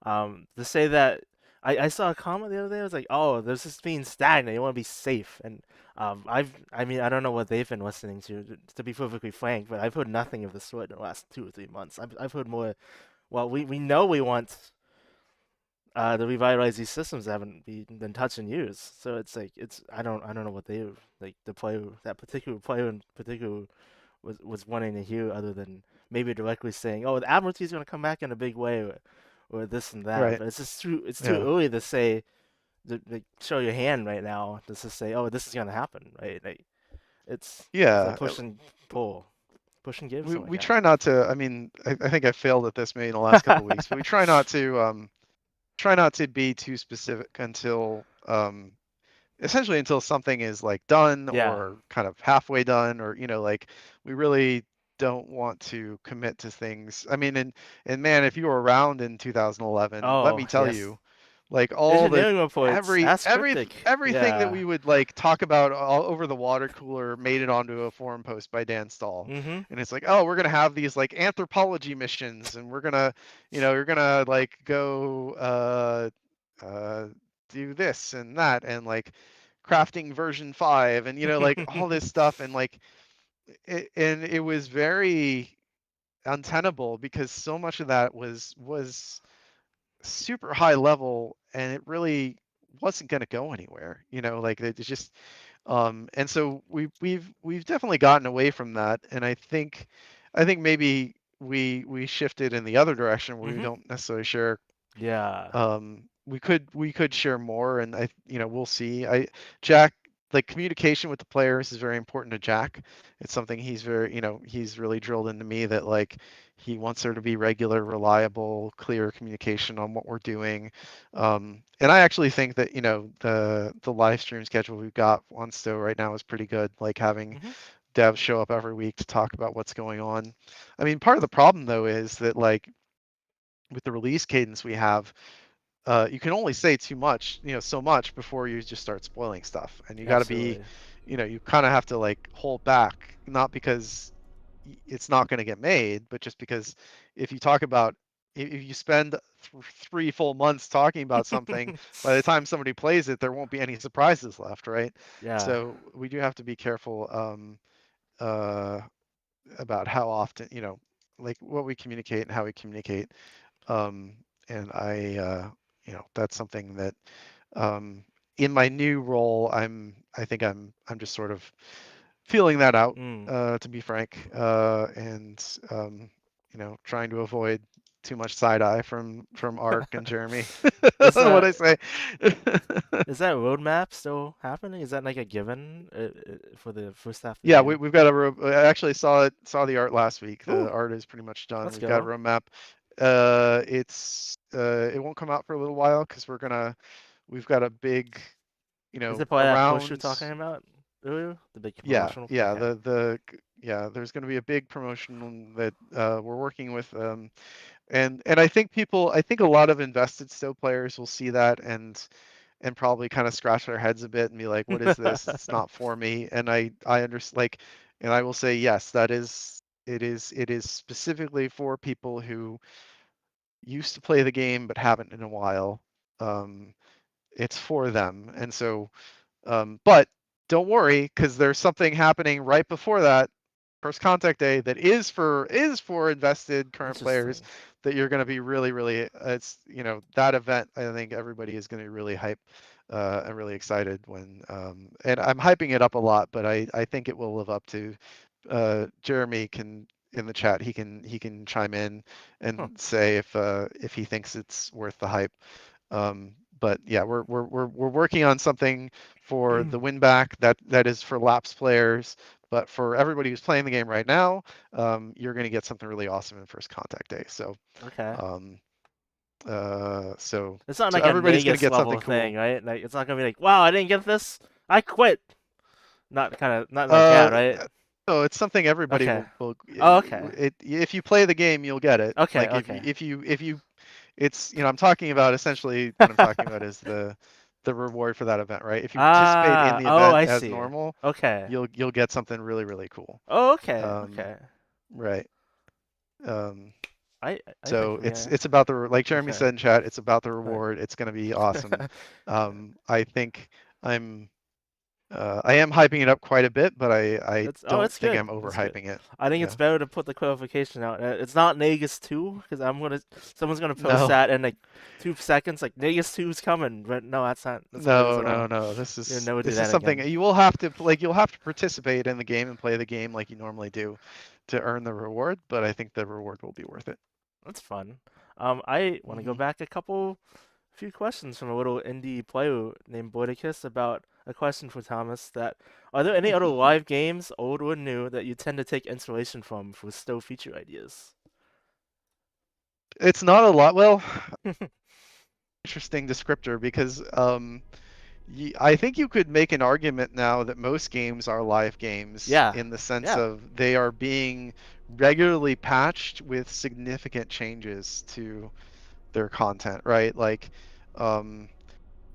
to say that I saw a comment the other day. I was like, oh, there's just being stagnant. You want to be safe, and I mean I don't know what they've been listening to be perfectly frank, but I've heard nothing of the sort in the last 2 or 3 months. I've heard more. Well, we know we want to revitalize these systems that haven't been touched in years. So it's like I don't know what they like the player that particular player in particular was wanting to hear other than maybe directly saying, oh, the Admiralty is going to come back in a big way, or this and that. Right. But it's too Yeah. early to say to show your hand right now just to say, oh, this is going to happen, right? Like it's a Yeah. push and pull, push and give, We something we like try not to. I mean, I think I failed at this maybe in the last couple of weeks, but we try not to be too specific until essentially until something is like done yeah. or kind of halfway done, or like we really don't want to commit to things. I mean, and man, if you were around in 2011, let Oh me tell yes, you, like all the engineering reports. Ask Cryptic. everything that Yeah. we would like talk about all over the water cooler made it onto a forum post by Dan Stahl. Mm-hmm. And it's like, oh, we're gonna have these like anthropology missions, and you're gonna like go uh do this and that, and like crafting version 5, and like all this stuff, and like and it was very untenable because so much of that was super high level, and it really wasn't going to go anywhere, like it's just and so we've definitely gotten away from that, and I think maybe we shifted in the other direction where we Mm-hmm. don't necessarily share. Yeah. We could share more, and we'll see. Jack like communication with the players is very important to Jack. It's something he's very, he's really drilled into me that like he wants there to be regular, reliable, clear communication on what we're doing. And I actually think that, the live stream schedule we've got on STO right now is pretty good. Like having Mm-hmm. devs show up every week to talk about what's going on. I mean, part of the problem though is that like with the release cadence we have, you can only say too much, so much before you just start spoiling stuff. And you got to be, Absolutely. you kind of have to like hold back, not because it's not going to get made, but just because if you talk about, if you spend 3 full months talking about something, by the time somebody plays it, there won't be any surprises left, right? Yeah. So we do have to be careful uh, about how often, like what we communicate and how we communicate. Um, and that's something that um, in my new role, I think I'm just sort of feeling that out, Mm. to be frank, and trying to avoid too much side eye from Ark and Jeremy. Is What I say. is that roadmap still happening? Is that like a given for the first half of the Yeah, year? we've got I actually saw the art last week. The Ooh, art is pretty much done. let's We've got a go. roadmap. It won't come out for a little while because we've got a big, Is it probably that push you're around. talking about earlier? The big Yeah, promotional? yeah, Okay. there's going to be a big promotion that we're working with, and I think a lot of invested STO players will see that and probably kind of scratch their heads a bit and be like, "What is this? It's not for me." And I understand, like, and I will say, yes, it is specifically for people who used to play the game but haven't in a while. Um, it's for them, and so but don't worry, because there's something happening right before that, first contact day, that is for invested current players Interesting. that you're going to be really, really. It's that event. I think everybody is going to be really hype and really excited when. And I'm hyping it up a lot, but I think it will live up to. Jeremy can in the chat. He can chime in Huh. and say if he thinks it's worth the hype. But yeah, we're working on something for the win back that is for lapsed players. But for everybody who's playing the game right now, you're going to get something really awesome in first contact day. So Okay. um, so It's not so like a everybody's going to Nagus get something level thing, cool. right? Like it's not gonna be like, wow, I didn't get this. I quit. Not like that, Uh, right? no, it's something everybody Okay. will Oh, okay. if you play the game, you'll get it. Okay. Like Okay. if you it's I'm talking about essentially what I'm talking about is the reward for that event, right? If you participate in Ah. the Oh, event I as see. normal, Okay. you'll get something really, really cool. Oh, okay. Um, Okay. right. Um, I think so we it's about like Jeremy okay. said in chat, it's about the Huh. reward. It's going to be awesome. I think I'm I am hyping it up quite a bit, but I don't It's think good. I'm It's good. overhyping it. I think it's Yeah. better to put the clarification out. It's not Nagus 2 because someone's gonna post No. that in like 2 seconds like Nagus 2 is coming, but no, that's what it is No, at no, all. no. This You'll is never do this is that something again. you will have to like. You'll have to participate in the game and play the game like you normally do to earn the reward. But I think the reward will be worth it. That's fun. I want to go Hmm. back few questions from a little indie player named Boydicus about a question for Thomas that are there any other live games, old or new, that you tend to take inspiration from for still feature ideas? It's not a lot. Well, interesting descriptor because I think you could make an argument now that most games are live games Yeah. in the sense Yeah. of they are being regularly patched with significant changes to their content, right? Um,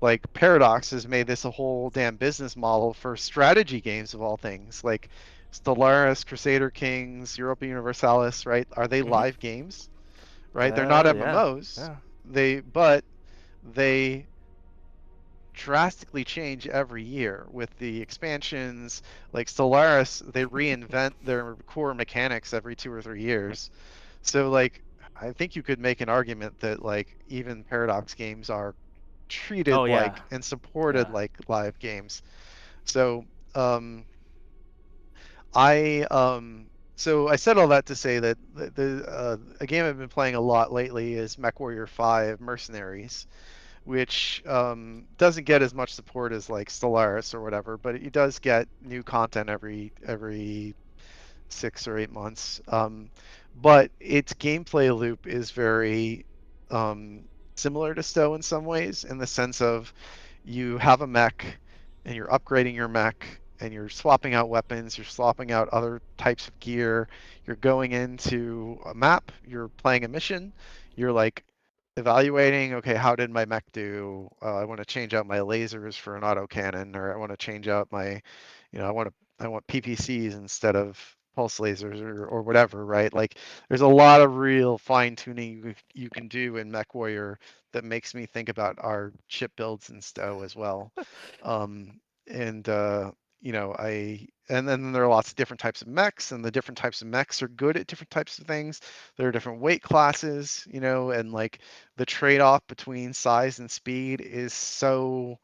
like Paradox has made this a whole damn business model for strategy games of all things, like Stellaris, Crusader Kings, Europa Universalis, right? Are they Mhm. live games? Right? They're not Yeah. MMOs. Yeah. But they drastically change every year with the expansions. Like Stellaris, they reinvent their core mechanics every 2 or 3 years. So like I think you could make an argument that like even Paradox games are Oh treated yeah. like and supported Yeah. like live games. So um I said all that to say that a game I've been playing a lot lately is MechWarrior 5 Mercenaries, which doesn't get as much support as like Stellaris or whatever, but it does get new content every 6 or 8 months. But its gameplay loop is very similar to STO in some ways, in the sense of you have a mech and you're upgrading your mech and you're swapping out weapons, you're swapping out other types of gear, you're going into a map, you're playing a mission, you're like evaluating, okay, how did my mech do? I want to change out my lasers for an autocannon, or I want to change out my, I want PPCs instead of pulse lasers or whatever, right? Like there's a lot of real fine tuning you can do in MechWarrior that makes me think about our chip builds in STO as well. And and then there are lots of different types of mechs, and the different types of mechs are good at different types of things. There are different weight classes, and like the trade-off between size and speed is so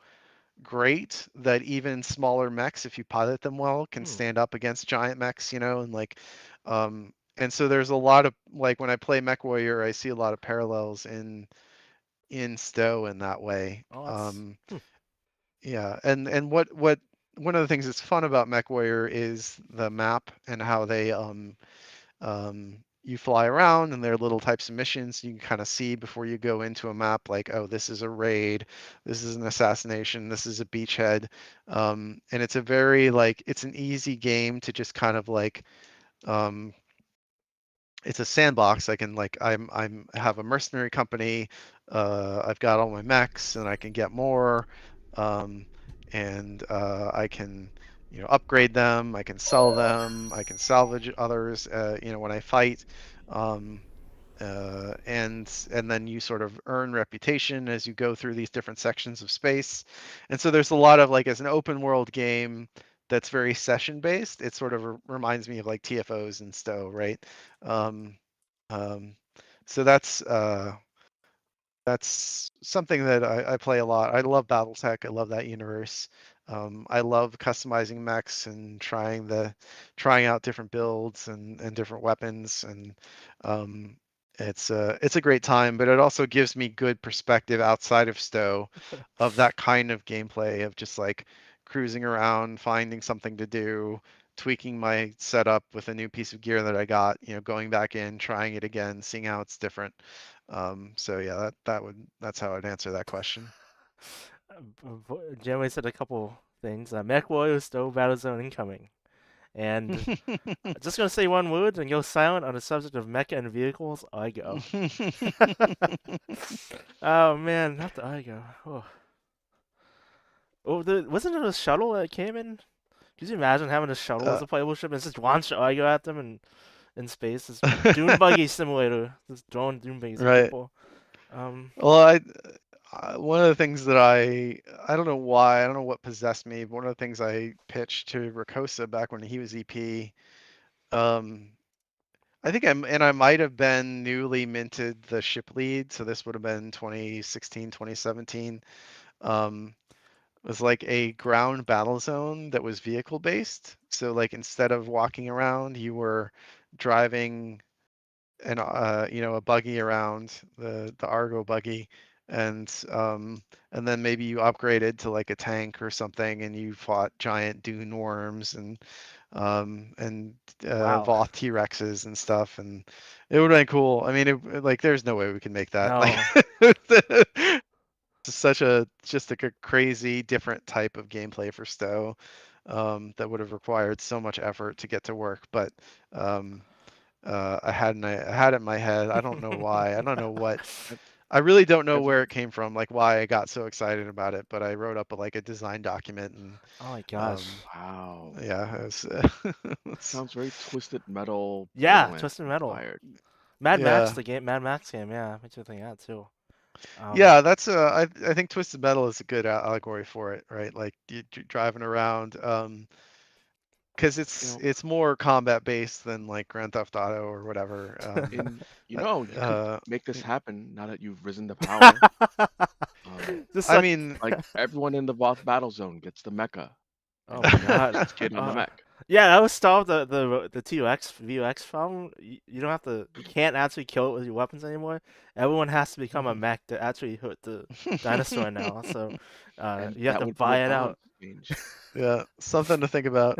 great that even smaller mechs, if you pilot them well, can stand up against giant mechs, and like and so there's a lot of, like, when I play MechWarrior, I see a lot of parallels in STO in that way. Oh, that's Yeah, and what one of the things that's fun about MechWarrior is the map and how they you fly around, and there are little types of missions you can kind of see before you go into a map, like, oh, this is a raid, this is an assassination, this is a beachhead. And it's a very, like, it's an easy game to just kind of like it's a sandbox. I can, like, I'm have a mercenary company, I've got all my mechs and I can get more, and I can upgrade them, I can sell them, I can salvage others when I fight. um, and then you sort of earn reputation as you go through these different sections of space. And so there's a lot of, like, as an open world game that's very session based, it sort of reminds me of like TFOs and STO, right? um, um, so that's something that I play a lot. I love BattleTech. I love that universe. I love customizing mechs and trying out different builds and different weapons, and um, it's a great time. But it also gives me good perspective outside of STO of that kind of gameplay of just like cruising around, finding something to do, tweaking my setup with a new piece of gear that I got, going back in, trying it again, seeing how it's different. So yeah, that's how I'd answer that question. Janeway said a couple things. MechWarrior Stowe Battlezone incoming. And just gonna say one word and go silent on the subject of mecha and vehicles. Igo. Oh man, not the Igo. Oh, wasn't it a shuttle that came in? Could you imagine having a shuttle as uh, a playable ship and just launch Igo at them and in space? This dune buggy simulator, just throwing dune buggies at right. people. Um, Well, one of the things that I don't know why, I don't know what possessed me, but one of the things I pitched to Rakosa back when he was EP, um, I think I might have been newly minted the ship lead, so this would have been 2016, 2017. Was like a ground battle zone that was vehicle based. So like instead of walking around, you were driving a buggy around, the Argo buggy, and then maybe you upgraded to like a tank or something, and you fought giant dune worms and wow. Voth T-Rexes and stuff, and it would have been cool. I mean, like, there's no way we can make that. Like, No. it's just like a crazy different type of gameplay for STO, that would have required so much effort to get to work. But um, I had it in my head. I don't know why. I don't know what. Ev- I really don't know where Every it came from, like why I got so excited about it. But I wrote up like a design document, and Oh my gosh. um, wow, yeah, sounds very Twisted Metal Yeah, Borderlands Twisted Metal. inspired. Mad Max, yeah, the game, Mad Max game, yeah, makes me think of that too. Um, yeah. That's I think Twisted Metal is a good allegory for it, right? Like you're driving around, because You know, it's more combat based than like Grand Theft Auto or whatever. and Uh, you could make this happen now that you've risen to just power. I like, mean, Like everyone in the Voth battle zone gets the mecha, oh and my you god. just skid on the Uh, mech. Yeah, that would solve the TUX VUX problem. You don't have to. You can't actually kill it with your weapons anymore. Everyone has to become a Mhm. mech to actually hit the dinosaur now. So, And you have that to would be a buy it out. balance change. Yeah, something to think about.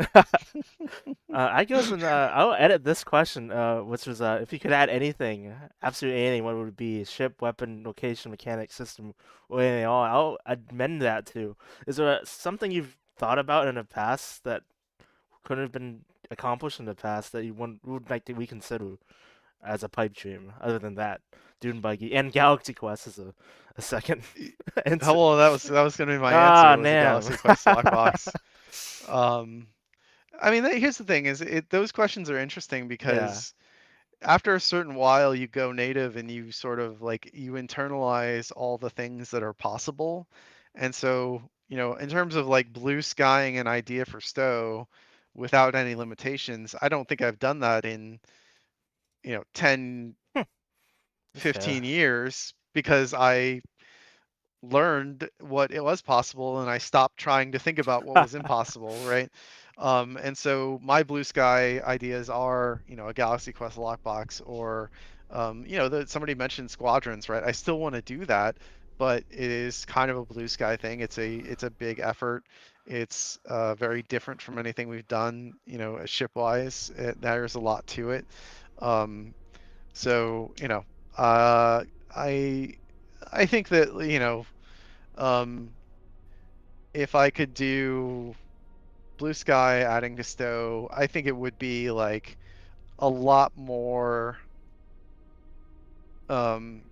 I guess I'll edit this question, which was if you could add anything, absolutely anything, what would it be? Ship, weapon, location, mechanic, system, or anything at all? I'll amend that too. Is there something you've thought about in the past that couldn't have been accomplished in the past that you would like to reconsider as a pipe dream? Other than that, Dune Buggy and Galaxy Quest is a second Y- answer. Well, that was going to be my Ah, answer, was a damn. Galaxy Quest lockbox. Um, I mean, here's the thing: is those questions are interesting Yeah. because after a certain while, you go native and you sort of like you internalize all the things that are possible, and so in terms of like blue skying an idea for Stowe without any limitations, I don't think I've done that in 10, That's fair. 15 years because I learned what it was possible and I stopped trying to think about what was impossible, right? And so my blue sky ideas are, a Galaxy Quest lockbox or, somebody mentioned squadrons, right? I still want to do that, but it is kind of a blue sky thing. It's a big effort. It's very different from anything we've done, shipwise. There's a lot to it. Um, so, uh, I I think that, um, if I could do Blue Sky adding to Stowe, I think it would be like a lot um,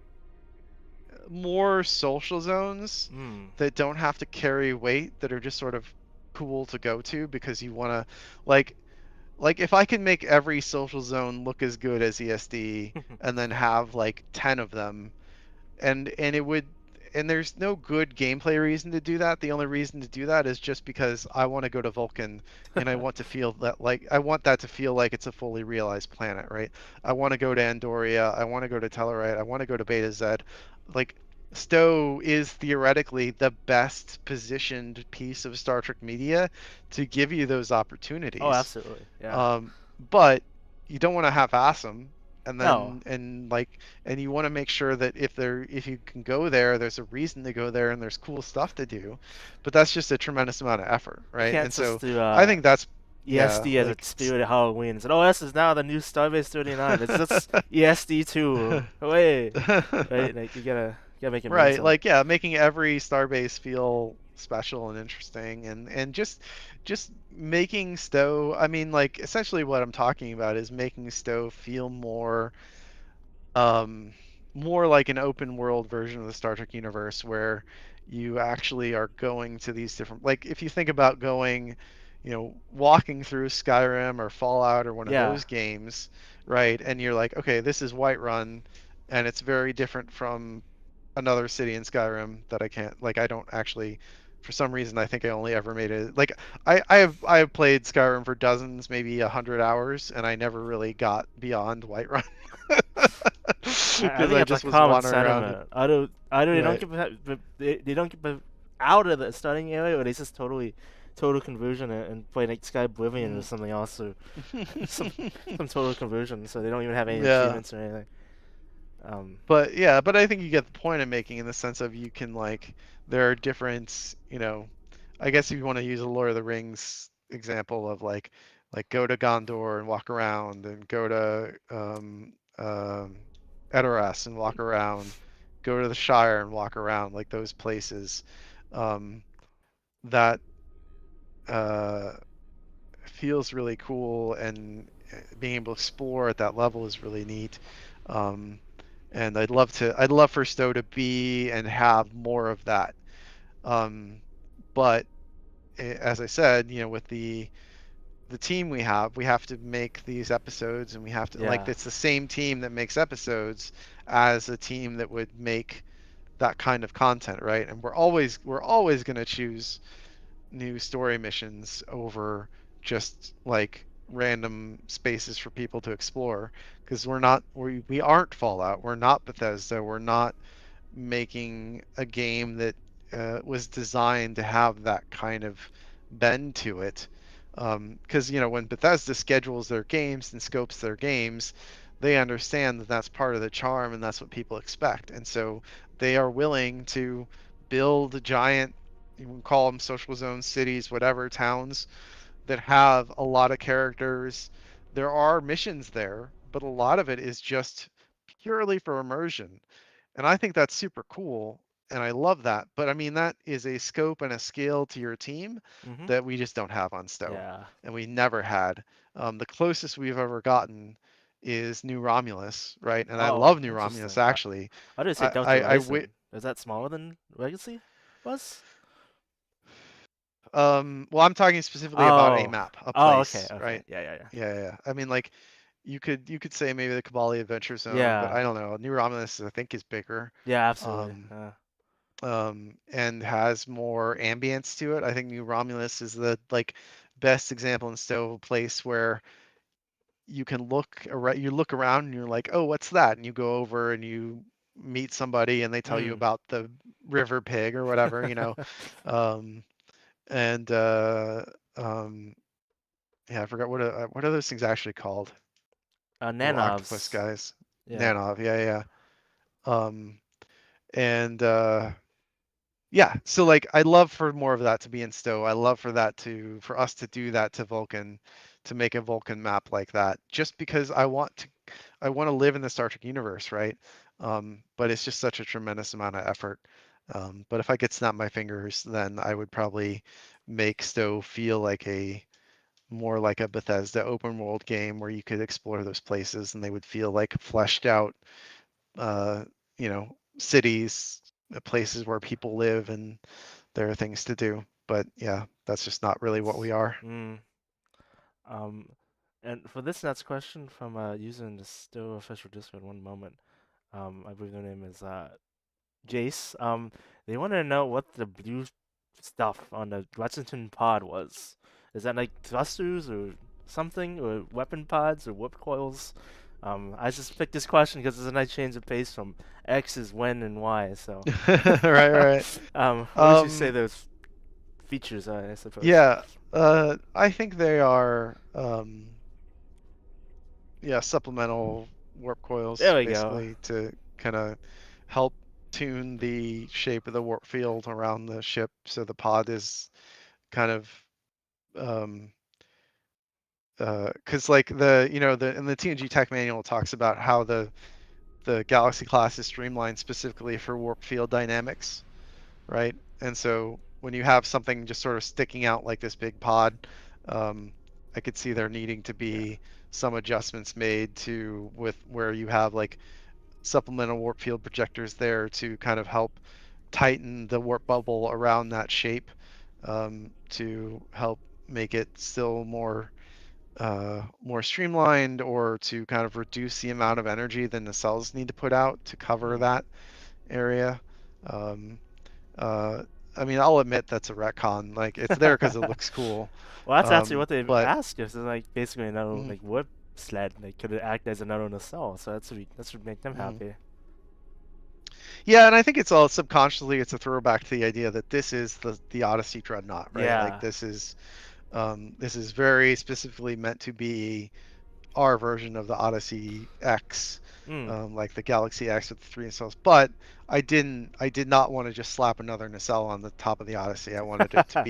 more social zones Hmm. that don't have to carry weight, that are just sort of cool to go to because you want to like if I can make every social zone look as good as ESD and then have like 10 of them, and it would, and there's no good gameplay reason to do that. The only reason to do that is just because I want to go to Vulcan and I want to feel that, like I want that to feel like it's a fully realized planet, right? I want to go to Andoria, I want to go to Tellarite, I want to go to Beta Z. Like Stowe is theoretically the best positioned piece of Star Trek media to give you those Oh, opportunities. absolutely. Yeah. um, but you don't want to half-ass them, and No, then and you want to make sure that if you can go there, there's a reason to go there and there's cool stuff to do. But that's just a tremendous amount of effort, you right? can't And just so do I think that's, yeah, ESD as a like spirit of Halloween. And said, oh, this is now the new Starbase 39. It's just ESD 2. Wait, right? Like you gotta make it mean right, something. like, yeah, making every starbase feel special and interesting, and just making Stowe, I mean, like, essentially what I'm talking about is making Stowe feel um, more like an open world version of the Star Trek universe where you actually are going to these different, like if you think about going, walking through Skyrim or Fallout or one of Yeah, those games, right? And you're like, okay, this is Whiterun, and it's very different from another city in Skyrim that I can't, like, I don't actually, for some reason I think I only ever made it, like, I have played Skyrim for dozens, maybe 100 hours, and I never really got beyond Whiterun. I Because think I that's a just was common wandering around it. sentiment. I don't they don't Right. they don't get out of the starting area, or they just total conversion and play like Sky Oblivion or Mm. something else, or some some total conversion, so they don't even have any Yeah. achievements or anything. But yeah, but I think you get the point I'm making in the sense of you can, like, there are different, I guess if you want to use a Lord of the Rings example of like go to Gondor and walk around, and go to Edoras and walk around, go to the Shire and walk around, like those places, um, that uh, feels really cool, and being able to explore at that level is really neat. Um, and I'd love for Stowe to be and have more of that. But as I said, with the team we have to make these episodes, and we have to, like, yeah, it's the same team that makes episodes as a team that would make that kind of content, right? And we're always going to choose new story missions over just like random spaces for people to explore, because we aren't Fallout, we're not Bethesda, we're not making a game that was designed to have that kind of bend to it. Because when Bethesda schedules their games and scopes their games, they understand that that's part of the charm and that's what people expect, and so they are willing to build giant, you can call them social zones, cities, whatever, towns that have a lot of characters. There are missions there, but a lot of it is just purely for immersion. And I think that's super cool. And I love that. But I mean, that is a scope and a scale to your team Mm-hmm. that we just don't have on STO. Yeah. And we never had. The closest we've ever gotten is New Romulus, right? And I Oh, love New Romulus, interesting. actually. How did it say I, Delta I, I Rising? wi- Is that smaller than Legacy was? well, I'm talking specifically about a Oh. map, a Oh, okay, place, okay. right? Yeah, yeah, yeah. Yeah, yeah. I mean, like, you could say maybe the Kabali Adventure Zone, but Yeah. I don't know. New Romulus, I think, is bigger. Yeah, absolutely. Um, and has more ambience to it. I think New Romulus is the best example in STO of a place where you can look around and you're like, oh, what's that? And you go over and you meet somebody and they tell you Mm. about the river pig or whatever. Um, and um, yeah, I forgot what are those things actually called? Little octopus Nanovs. guys. Yeah. Nanov, yeah, yeah. And Yeah, so I'd love for more of that to be in STO. I love for us to do that to Vulcan, to make a Vulcan map like that, just because I want to live in the Star Trek universe, right? But it's just such a tremendous amount of effort. But if I could snap my fingers, then I would probably make STO feel more like a Bethesda open world game where you could explore those places and they would feel like fleshed out, uh, cities, places where people live and there are things to do. But yeah, that's just not really what we are. Mm. Um, and for this next question from user in the still official Discord, one moment. I believe their name is Jace. They wanted to know what the blue stuff on the Lexington pod was. Is that like thrusters or something, or weapon pods or whip coils? I just picked this question because it's a nice change of pace from X is when and Y. So, Right, right. what would you say Um, those features are? I suppose. yeah, I think they are, yeah, supplemental warp There coils we go. basically to kind of help tune the shape of the warp field around the ship so the pod is kind of, um, because in the TNG tech manual it talks about how the Galaxy class is streamlined specifically for warp field dynamics, right? And so when you have something just sort of sticking out like this big pod, um, I could see there needing to Yeah. be some adjustments made to with where you have supplemental warp field projectors there to kind of help tighten the warp bubble around that shape, to help make it still more streamlined, or to kind of reduce the amount of energy the nacelles need to put out to cover Hmm. that area. Um, uh, I mean, I'll admit that's a retcon. Like, it's there because it looks cool. Well, that's actually what they've But asked. Is like basically another mm, like whip sled. Like, could it act as another nacelle? So that should make them mm. happy. Yeah, and I think it's all subconsciously, it's a throwback to the idea that this is the Odyssey Dreadnought, right? Like, Yeah. this is very specifically meant to be our version of the Odyssey X, Mm. like the Galaxy X with the 3 nacelles. But I did not want to just slap another nacelle on the top of the Odyssey. I wanted it to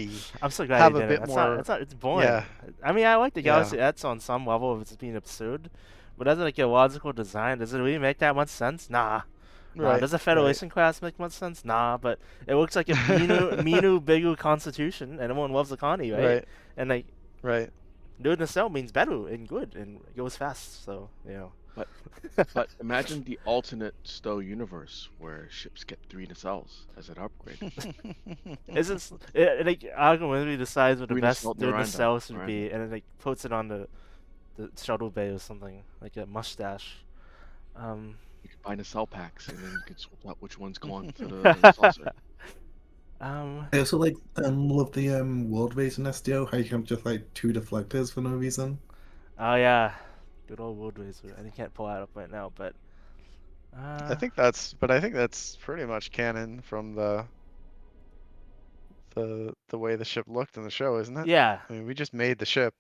I'm so glad you have a didn't. bit That's not. more. It's not. It's boring. Yeah, I mean, I like the yeah, Galaxy S on some level of it's being absurd, but as like a logical design, does it really make that much sense? Nah. Nah. right, Does the right, Federation class make much sense? Nah. But it looks like a Minu Bigu Constitution, and everyone loves the Connie, right? right, And like, right. doing the cell means better and good and goes fast. So But but imagine the alternate STO universe where ships get 3 nacelles as an upgrade. Isn't like arguably decides what the 3 nacelle best doing the Miranda. cell should Miranda. be, and it like puts it on the shuttle bay or something like a mustache. Um, You can buy nacelle packs and then you can swap out which ones go on to the saucer. I also love the world in STO, how you can have just two deflectors for no reason. oh yeah, good old World Racer. I can't pull that up right now, but I think that's pretty much canon from the the way the ship looked in the show, isn't it? Yeah. I mean, we just made the ship.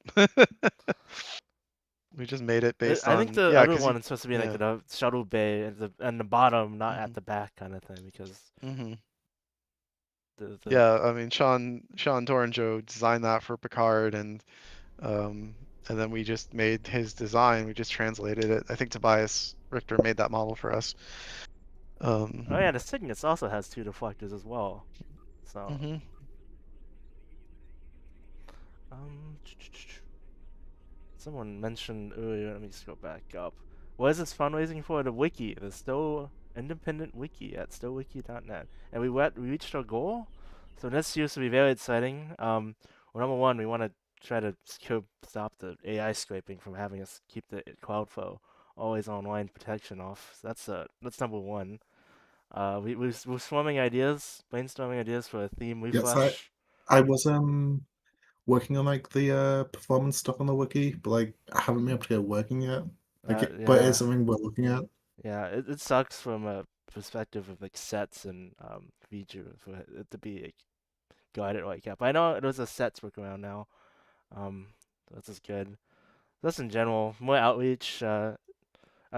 We just made it based I think on, the yeah, other 'cause you, one is supposed to be like yeah. the shuttle bay at the bottom, not at Mhm. the back kind of thing, because Mhm. the Yeah, I mean, Sean Toranjo designed that for Picard, and then we just made his design. We just translated it. I think Tobias Richter made that model for us. oh yeah, Um, the Cygnus also has 2 deflectors as well. So mhm. um, someone mentioned earlier. Let me just go back up. What is this fundraising for? The wiki, the STO independent wiki at stowwiki.net, and we reached our goal. So this used to be very exciting. Well, number one, we want to try to stop the AI scraping from having us keep the Cloudflow always online protection off. So that's number one. We're swarming ideas, brainstorming ideas for a theme Yes, refresh. I was working on like the performance stuff on the wiki, but like I haven't been able to get it working yet. But it's Yeah, something we're looking at. yeah. It sucks from a perspective of like sets and feature for it to be like, guided like that. But I know there's a sets workaround now. Um, that's just good. Just in general, more outreach. I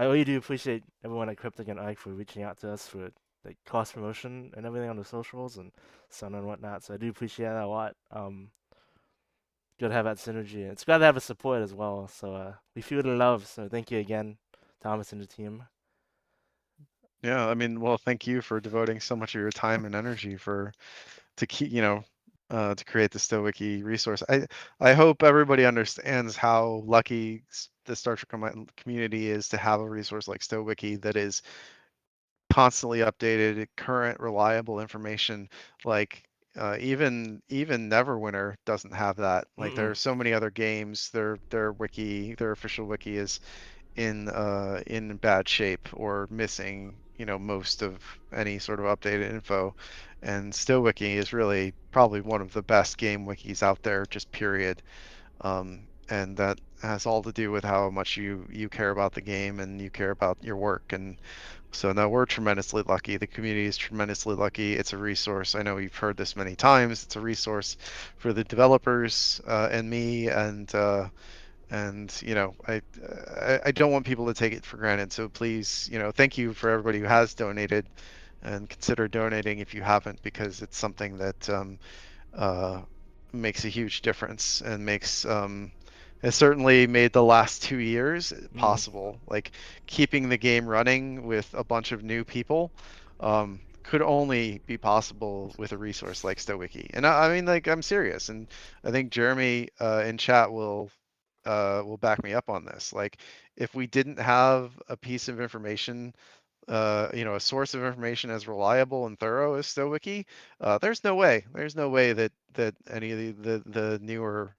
really do appreciate everyone at Cryptic and Ike for reaching out to us for like cross promotion and everything on the socials and Sun and whatnot. So I do appreciate that a lot. Good to have that synergy. It's glad to have the support as well. So we feel the love. So thank you again, Thomas and the team. Yeah, I mean, well, thank you for devoting so much of your time and energy to keep, to create the StoWiki resource. I hope everybody understands how lucky the Star Trek community is to have a resource like StoWiki that is constantly updated, current, reliable information. Like even Neverwinter doesn't have that. Like there Mm-mm. are so many other games, their wiki, their official wiki is in bad shape or missing, most of any sort of updated info. And StillWiki is really probably one of the best game wikis out there, just period. And that has all to do with how much you care about the game and you care about your work. And so no, we're tremendously lucky. The community is tremendously lucky. It's a resource. I know you've heard this many times. It's a resource for the developers and me, and I don't want people to take it for granted. So please, thank you for everybody who has donated, and consider donating if you haven't, because it's something that uh, makes a huge difference and has certainly made the last 2 years Mm. possible. Like keeping the game running with a bunch of new people could only be possible with a resource like StoWiki. And I mean, like, I'm serious, and I think Jeremy in chat will back me up on this. Like, if we didn't have a piece of information, a source of information as reliable and thorough as StoWiki, there's no way that any of the newer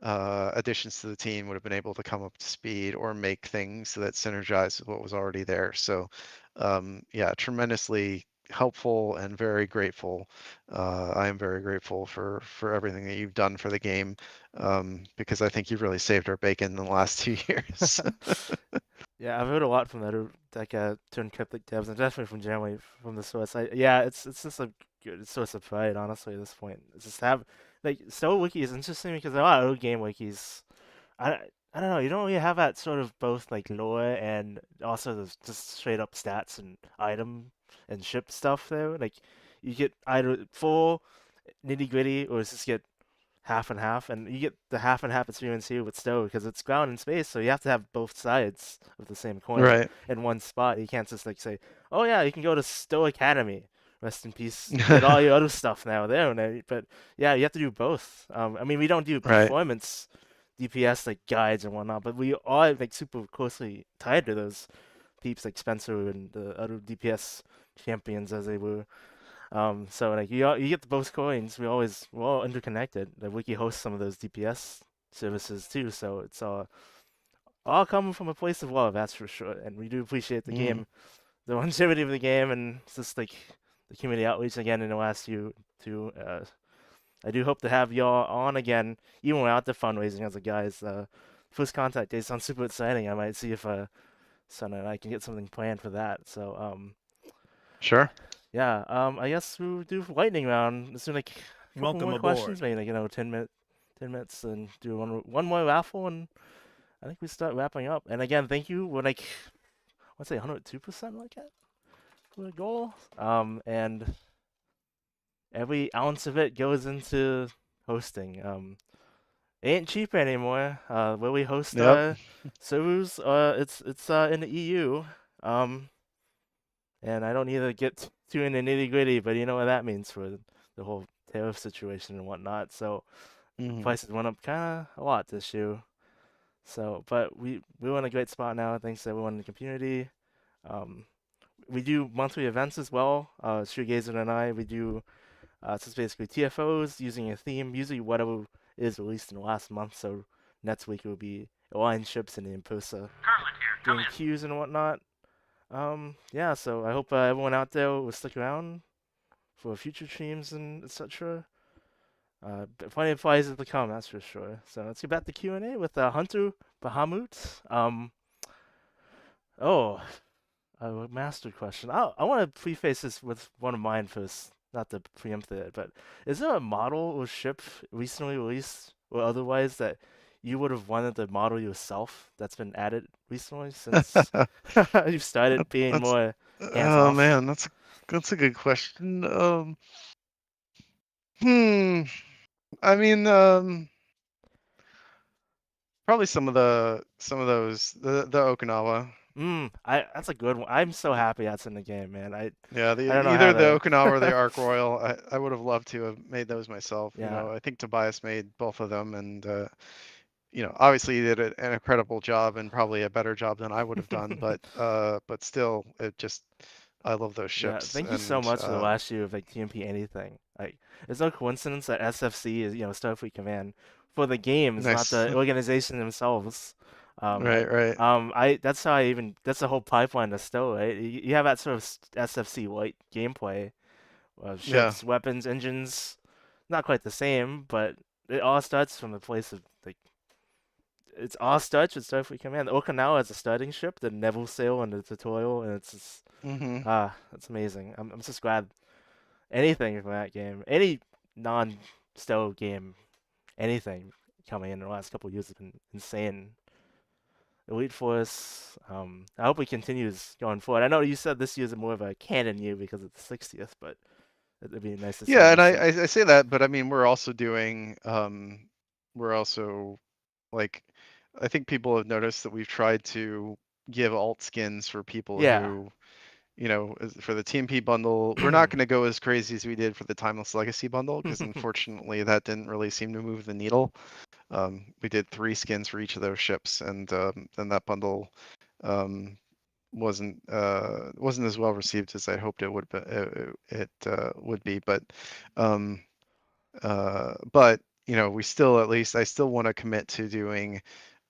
additions to the team would have been able to come up to speed or make things that synergize with what was already there. So, yeah, tremendously helpful and very grateful. I am very grateful for everything that you've done for the game, because I think you've really saved our bacon in the last 2 years. Yeah, I've heard a lot from turned cryptic devs, and definitely from Jeremy from the source. Yeah, it's just a good source of pride, honestly, at this point. It's just have like Stow Wiki is interesting because there are a lot of old game wikis. I, I don't know, you don't really have that sort of both like lore and also the just straight up stats and item and ship stuff there. Like you get either full nitty gritty or just get half and half, and you get the half and half experience here with Stowe because it's ground and space, so you have to have both sides of the same coin Right. in one spot. You can't just like say, "Oh yeah, you can go to Stowe Academy, rest in peace, get all your other stuff now there." But yeah, you have to do both. I mean, we don't do Right. performance DPS like guides and whatnot, but we are like super closely tied to those peeps like Spencer and the other DPS champions as they were. So like you get the both coins. We're all interconnected. The wiki hosts some of those DPS services too, so it's all coming from a place of love, that's for sure. And we do appreciate the Mm. game, the longevity of the game, and just like the community outreach again in the last few two. I do hope to have y'all on again, even without the fundraising as a guys. First contact day sounds super exciting. I might see if Son and I can get something planned for that. So Sure. yeah, I guess we'll do lightning round. As soon like couple Welcome more aboard. questions, maybe 10 minutes, and do one more raffle, and I think we start wrapping up. And again, thank you. We're like, let's say 102% like that for the goal. And every ounce of it goes into hosting. It ain't cheap anymore. Where we host Yep. our servers, it's in the EU. And I don't need to get too in the nitty gritty, but you know what that means for the whole tariff situation and whatnot. So prices went up kind of a lot this year. So, but we're in a great spot now. Thanks to everyone in the community. We do monthly events as well. Shoegazer and I, we do so it's basically TFOs using a theme, usually whatever is released in the last month. So next week it will be Align ships and the Imposa doing queues and whatnot. Yeah, so I hope everyone out there will stick around for future streams and etc. Plenty of prizes to come, that's for sure. So let's get back to Q&A with Hunter Bahamut. Oh, a master question. I want to preface this with one of mine first, not to preempt it, but is there a model or ship recently released or otherwise that you would have wanted to model yourself that's been added recently since you've started being That's more hands oh off? man, that's a good question. Hmm. I mean, probably some of those the Okinawa. That's a good one. I'm so happy that's in the game, man. Yeah, I don't know how either the to. Okinawa or the Ark Royal. I would have loved to have made those myself. Yeah, I think Tobias made both of them, and obviously he did an incredible job and probably a better job than I would have done. But still, I love those yeah. ships, Thank you so and much for the last year of like TMP anything. Like, it's no coincidence that SFC is Starfleet Command for the games, not nice. the organization themselves. Right, right. That's how that's the whole pipeline to STO, right? You have that sort of SFC light gameplay, Yeah. ships, weapons, engines, not quite the same, but it all starts from the place of like it's all starts with Starfleet Command. The Okinawa is a starting ship, the Neville sail and the tutorial, and it's just, Mhm. that's amazing. I'm just glad anything from that game, any non-STO game, anything coming in the last couple of years has been insane. Elite Force. I hope it continues going forward. I know you said this year's more of a canon year because it's the 60th, but it'd be nice to see Yeah, more and stuff. I say that, but I mean we're also doing we're also like I think people have noticed that we've tried to give alt skins for people Yeah. who for the TMP bundle. We're not going to go as crazy as we did for the Timeless Legacy bundle because unfortunately that didn't really seem to move the needle. We did 3 skins for each of those ships, and then that bundle wasn't as well received as I hoped it would be, would be. Um, but we still I still want to commit to doing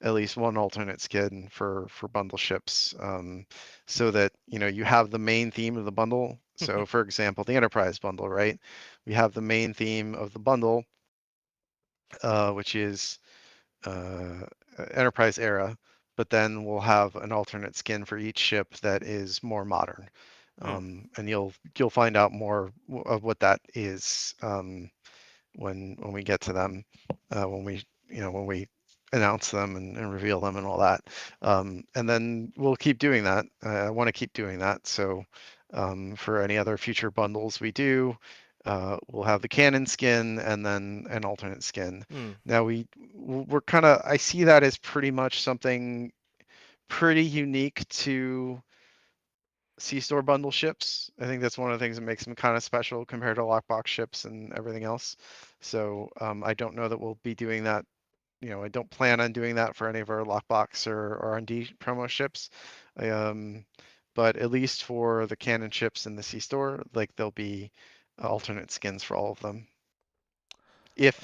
at least one alternate skin for bundle ships, so that you have the main theme of the bundle. So for example, the Enterprise bundle, right? We have the main theme of the bundle, which is Enterprise era, but then we'll have an alternate skin for each ship that is more modern. And you'll find out more of what that is when we get to them, when we announce them and reveal them and all that. And then we'll keep doing that. I want to keep doing that. So for any other future bundles we do, we'll have the canon skin and then an alternate skin. Now we're kind of, I see that as pretty much something pretty unique to C-store bundle ships. I think that's one of the things that makes them kind of special compared to lockbox ships and everything else. So I don't know that we'll be doing that. I don't plan on doing that for any of our lockbox or R&D promo ships. But at least for the canon ships in the C-store, like there'll be alternate skins for all of them. Let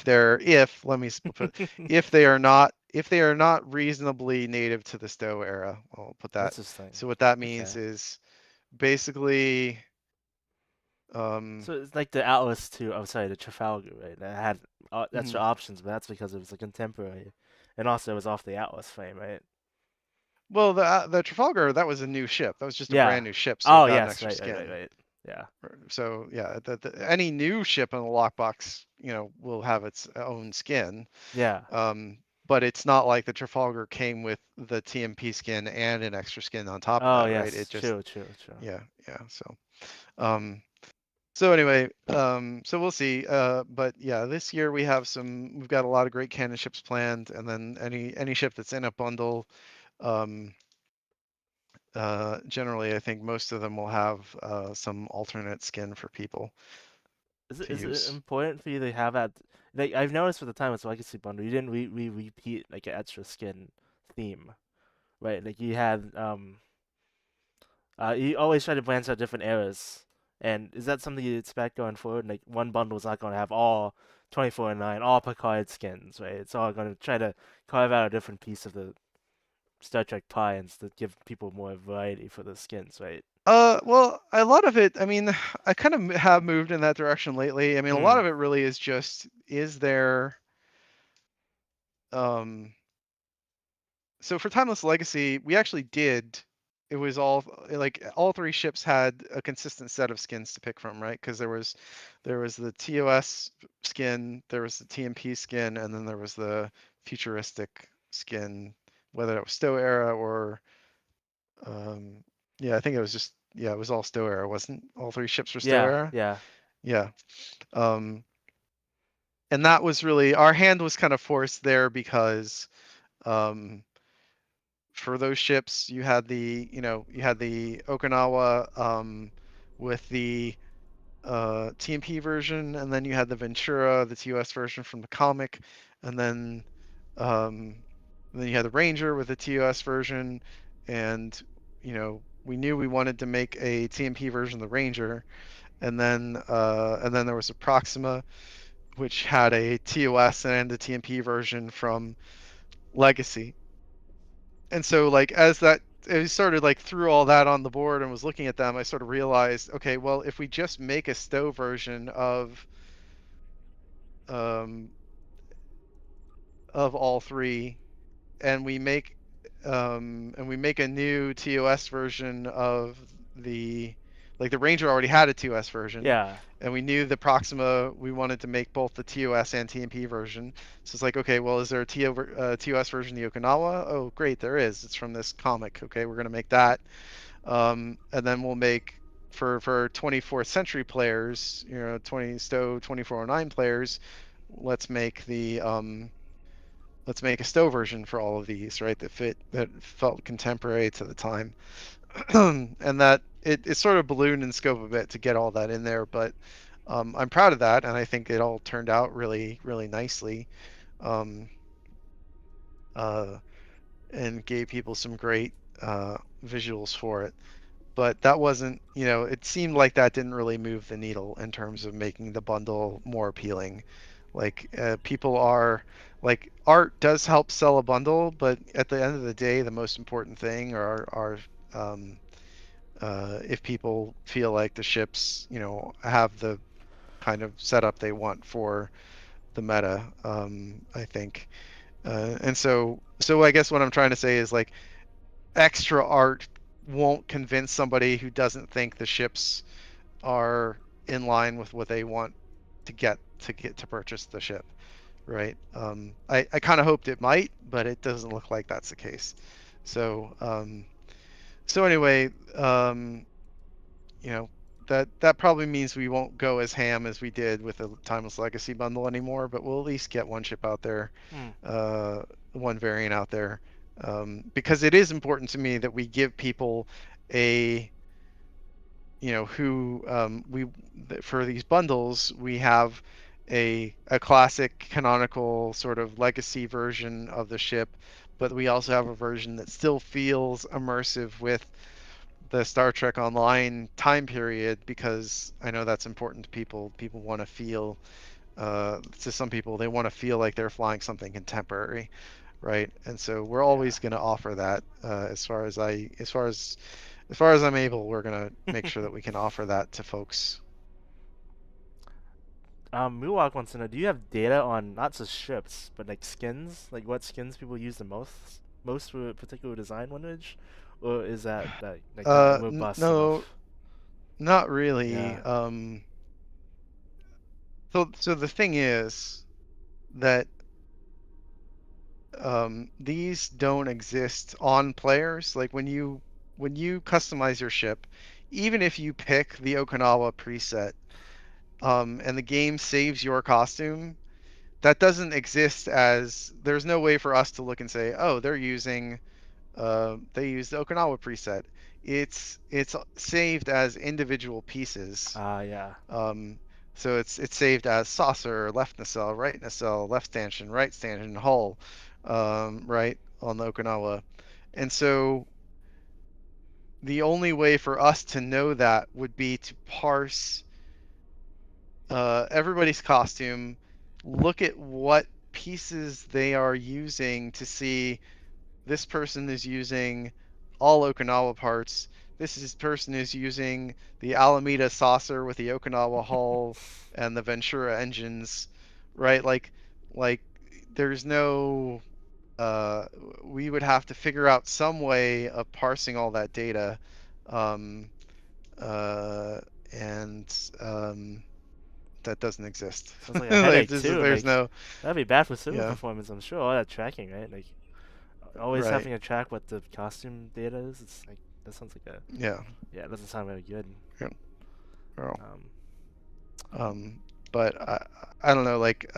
me put, if they are not reasonably native to the STO era, I'll put that. Interesting. So what that means Okay. is basically, So it's like the Atlas to, I'm sorry, the Trafalgar, right? That had extra options, but that's because it was a contemporary, and also it was off the Atlas frame, right? well, the Trafalgar, that was a new ship. That was just a Yeah. brand new ship, so it Oh got an yes, extra right, right, right, skin. right. Yeah. So yeah, any new ship in the lockbox, will have its own skin. Yeah. But it's not like the Trafalgar came with the TMP skin and an extra skin on top of Oh that, right? It yes. just, True. yeah, yeah. Um, so anyway, so we'll see. But yeah, this year we've got a lot of great cannon ships planned, and then any ship that's in a bundle, um, generally I think most of them will have some alternate skin for people to Is it use. important for you to have that? Like I've noticed for the time with Legacy Bundle, you didn't repeat like an extra skin theme, right? Like you had you always try to branch out different eras. And is that something you expect going forward? Like one bundle is not going to have all 24/9, all Picard skins, right? It's all going to try to carve out a different piece of the Star Trek pie and to give people more variety for the skins, right? Well, a lot of it, I mean, I kind of have moved in that direction lately. I mean, a lot Hmm. of it really is just, is there, um, so for Timeless Legacy, we actually did, it was all, like, all three ships had a consistent set of skins to pick from, right? Because there was the TOS skin, there was the TMP skin, and then there was the futuristic skin, whether it was STO era or, um, yeah, I think it was just, yeah, it was all STO era, wasn't all three ships were STO Yeah, era? yeah, Yeah. Um, and that was really, our hand was kind of forced there because, um, for those ships, you had the Okinawa, with the TMP version, and then you had the Ventura, the TOS version from the comic, and um, then you had the Ranger with the TOS version, and we knew we wanted to make a TMP version of the Ranger, and then there was a Proxima, which had a TOS and a TMP version from Legacy. And so like as that I started like threw all that on the board and was looking at them, I sort of realized, okay, well, if we just make a STO version um of all three, and we make a new TOS version of the like the Ranger already had a TOS version, yeah, and we knew the Proxima we wanted to make both the TOS and TMP version. So it's like, okay, well, is there a TOS version of the Okinawa? Oh, great, there is. It's from this comic. Okay, we're gonna make that, and then we'll make for 24th century players, 20 STO 2409 players. Let's make the let's make a STO version for all of these, right? That felt contemporary to the time, and that it sort of ballooned in scope a bit to get all that in there. But I'm proud of that, and I think it all turned out really, really nicely, um, uh, and gave people some great visuals for it. But that wasn't, it seemed like that didn't really move the needle in terms of making the bundle more appealing. Like people are like art does help sell a bundle, but at the end of the day, the most important thing are um, if people feel like the ships, have the kind of setup they want for the meta. I think, and so I guess what I'm trying to say is like extra art won't convince somebody who doesn't think the ships are in line with what they want to purchase the ship, right? I kind of hoped it might, but it doesn't look like that's the case. So anyway, you know that probably means we won't go as ham as we did with the Timeless Legacy bundle anymore, but we'll at least get one ship out there, hmm. uh, one variant out there, because it is important to me that we give people a who for these bundles we have a classic canonical sort of legacy version of the ship, but we also have a version that still feels immersive with the Star Trek Online time period, because I know that's important to people. People want to feel, to some people, they want to feel like they're flying something contemporary, right? And so we're Yeah. always going to offer that. As far as I'm able, we're going to make sure that we can offer that to folks. Muwak wants to know: do you have data on not just ships, but like skins? Like what skins people use the most for a particular design lineage, or is that like not robust No, enough? Not really. Yeah. So the thing is that these don't exist on players. Like when you customize your ship, even if you pick the Okinawa preset, and the game saves your costume, that doesn't exist as there's no way for us to look and say, oh, they use the Okinawa preset. It's saved as individual pieces. Yeah. Um, so it's saved as saucer, left nacelle, right nacelle, left stanchion, right stanchion, hull, right on the Okinawa. And so the only way for us to know that would be to parse everybody's costume, look at what pieces they are using to see this person is using all Okinawa parts. Person is using the Alameda saucer with the Okinawa hull and the Ventura engines, right? Like there's no we would have to figure out some way of parsing all that data. Um, uh, and that doesn't exist. Sounds like a Like headache too. there's Like no, that'd be bad for server yeah, performance, I'm sure. All that tracking, right? Like always right, having to track what the costume data is. It's like that sounds like a yeah, yeah. It doesn't sound very good. yeah. Well, Um. um, but I don't know, like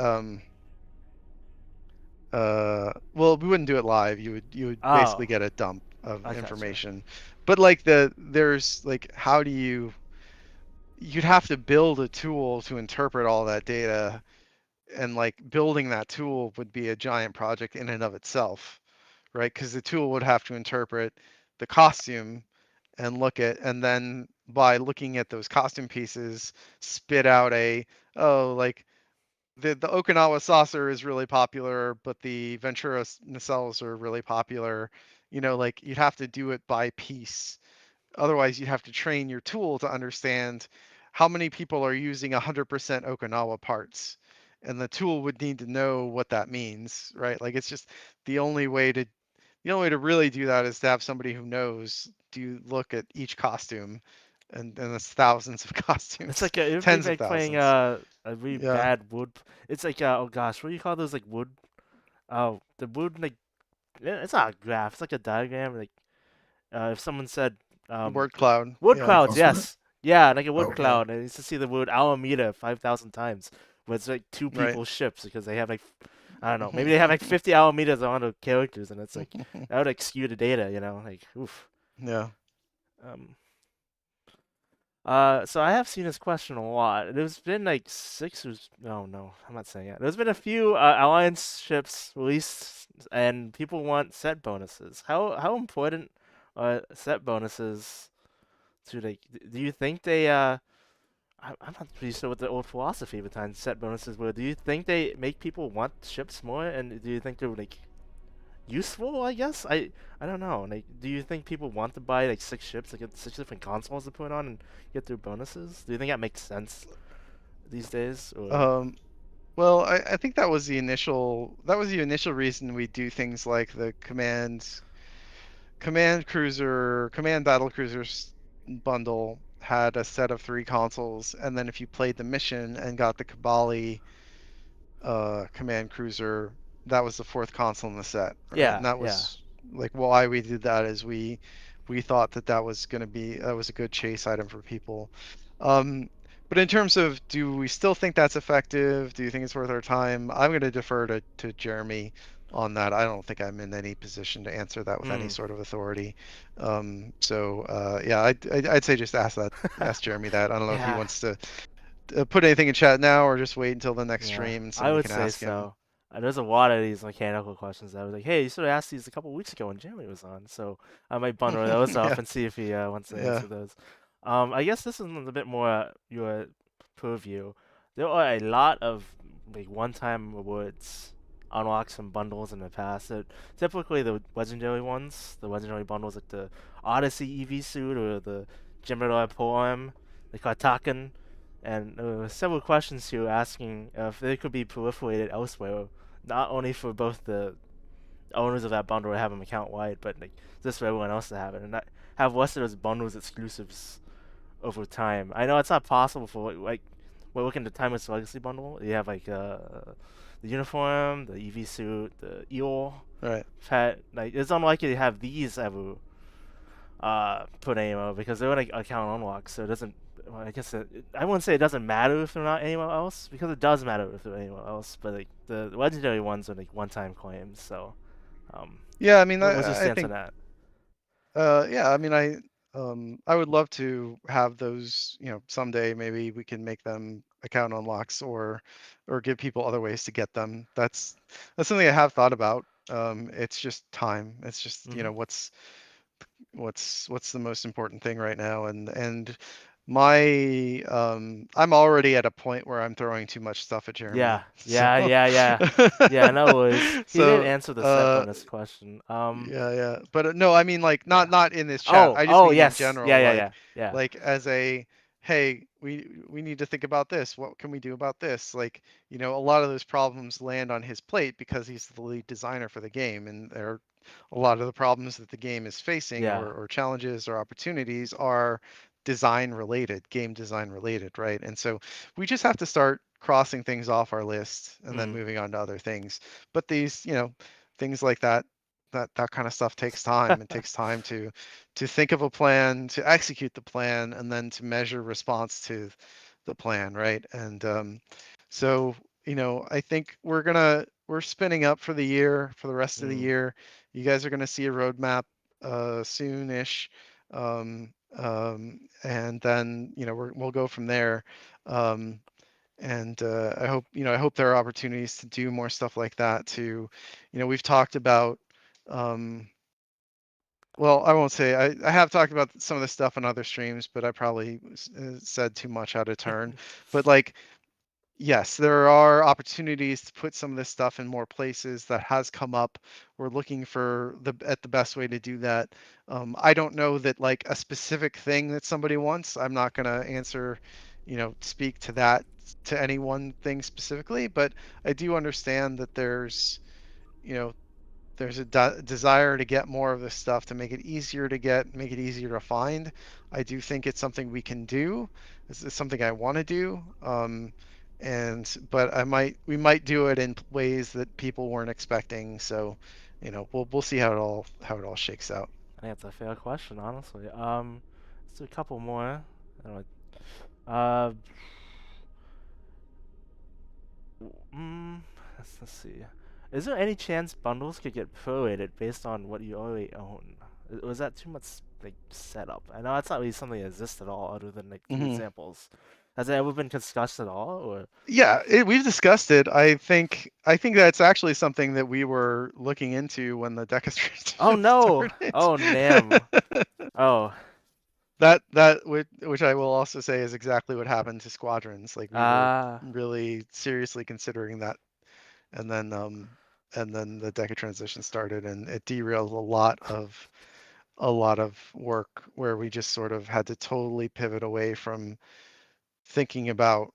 well, we wouldn't do it live. You would basically Oh, get a dump of I gotcha. information. But like there's like how do you'd have to build a tool to interpret all that data, and like building that tool would be a giant project in and of itself, right? Because the tool would have to interpret the costume and and then by looking at those costume pieces, spit out oh, like the Okinawa saucer is really popular, but the Ventura nacelles are really popular. Like you'd have to do it by piece. Otherwise, you'd have to train your tool to understand how many people are using 100% Okinawa parts. And the tool would need to know what that means, right? Like it's just the only way to really do that is to have somebody who knows. Do you look at each costume, and it's thousands of It's costumes, like it would be tens of like playing thousands. a really Yeah, bad wood. It's like oh gosh, what do you call those like wood? Oh, the wood like it's not a graph. It's like a diagram. Like if someone said word cloud. wood Yeah, clouds, Cosmic? yes, yeah, like a wood Okay. cloud. And I used to see the word Alameda 5,000 times, but it's like two right. people's ships because they have like I don't know, maybe they have like 50 Alamedas on the characters, and it's like that would like skew the data, like oof. Yeah. Um, so I have seen this question a lot. There's been like six or no, I'm not saying it. There's been a few alliance ships released, and people want set bonuses. How important are set bonuses to like? Do you think they I'm not pretty sure what the old philosophy behind set bonuses were. Do you think they make people want ships more, and do you think they're like useful? I guess I don't know. Like, do you think people want to buy like six ships, like get six different consoles to put on and get their bonuses? Do you think that makes sense these days, or Um, well, I think that was the initial reason we do things like the command battle cruisers bundle had a set of 3 consoles, and then if you played the mission and got the Kabali command cruiser, that was the 4th console in the set, right? And yeah, that yeah, was like why we did that is we thought that was a good chase item for people. Um, but in terms of do we still think that's effective? Do you think it's worth our time? I'm going to defer to Jeremy on that. I don't think I'm in any position to answer that with any mm. sort of authority. Yeah, I'd say just ask Jeremy that. I don't know if he yeah. wants to put anything in chat now or just wait until the next Yeah, stream and I somebody would can say ask him. so. There's a lot of these mechanical questions that I was like, hey, you should have asked these a couple weeks ago when Jeremy was on. So I might bundle those up Yeah, and see if he wants to yeah. answer those. I guess this is a bit more your purview. There are a lot of like one-time rewards unlocks and bundles in the past. Typically the legendary ones, the legendary bundles like the Odyssey EV suit or the Jimmy poem, the Katakan. And there were several questions here asking if they could be proliferated elsewhere, not only for both the owners of that bundle to have them account wide, but like just for everyone else to have it, and not have less of those bundles exclusives over time. I know it's not possible for like we're looking at the Timeless Legacy bundle. You have like the uniform, the EV suit, the eel Right. pet. Like it's unlikely to have these ever put anywhere because they're an account unlock, so it doesn't. Well, I guess I wouldn't say it doesn't matter if they're not anywhere else because it does matter if they're anywhere else. But like the legendary ones are like one-time claims. So, Yeah, I mean, what's your I stance on think, that? yeah, I mean, I would love to have those, someday maybe we can make them account unlocks or give people other ways to get them. That's something I have thought about. It's just time. It's just, Hmm. what's the most important thing right now, and my I'm already at a point where I'm throwing too much stuff at Yeah, Jeremy. So yeah. No worries. He did so answer the set bonus question. yeah, yeah. But no, I mean, like, Yeah. not in this chat. Oh, I just oh mean in yes. Yeah, general, yeah, yeah, yeah. like as a, hey, we need to think about this. What can we do about this? Like, a lot of those problems land on his plate because he's the lead designer for the game, and there are a lot of the problems that the game is facing, Yeah. or challenges or opportunities, are design related, game design related, right? And so we just have to start crossing things off our list and then Mm. moving on to other things. But these, things like that kind of stuff takes time. It takes time to think of a plan, to execute the plan, and then to measure response to the plan, right? And so, I think we're spinning up for the year, for the rest of the Mm. year. You guys are gonna see a roadmap soonish. And then, we'll go from there. Um, and I hope there are opportunities to do more stuff like that too. We've talked about, um, well, I won't say, I have talked about some of this stuff on other streams, but I probably said too much out of turn. But like, yes, there are opportunities to put some of this stuff in more places. That has come up. We're looking for the best way to do that. I don't know that, like, a specific thing that somebody wants. I'm not gonna answer, speak to that, to any one thing specifically, but I do understand that you know, there's a desire to get more of this stuff, to make it easier to get, make it easier to find. I do think it's something we can do. This is something I want to do. But we might do it in ways that people weren't expecting. So, we'll see how it all shakes out. I think that's a fair question, honestly. Let's do a couple more. I don't know. Mm, let's see. Is there any chance bundles could get prorated based on what you already own? Was that too much like setup? I know that's not really something that exists at all, other than like few Hmm. examples. Has it ever been discussed at all, or? Yeah, we've discussed it. I think that's actually something that we were looking into when the Decastration Oh no! started. Oh damn! Oh. Which I will also say is exactly what happened to Squadrons. Like, we were Ah. really seriously considering that, and then the Deca transition started, and it derailed a lot of work, where we just sort of had to totally pivot away from thinking about,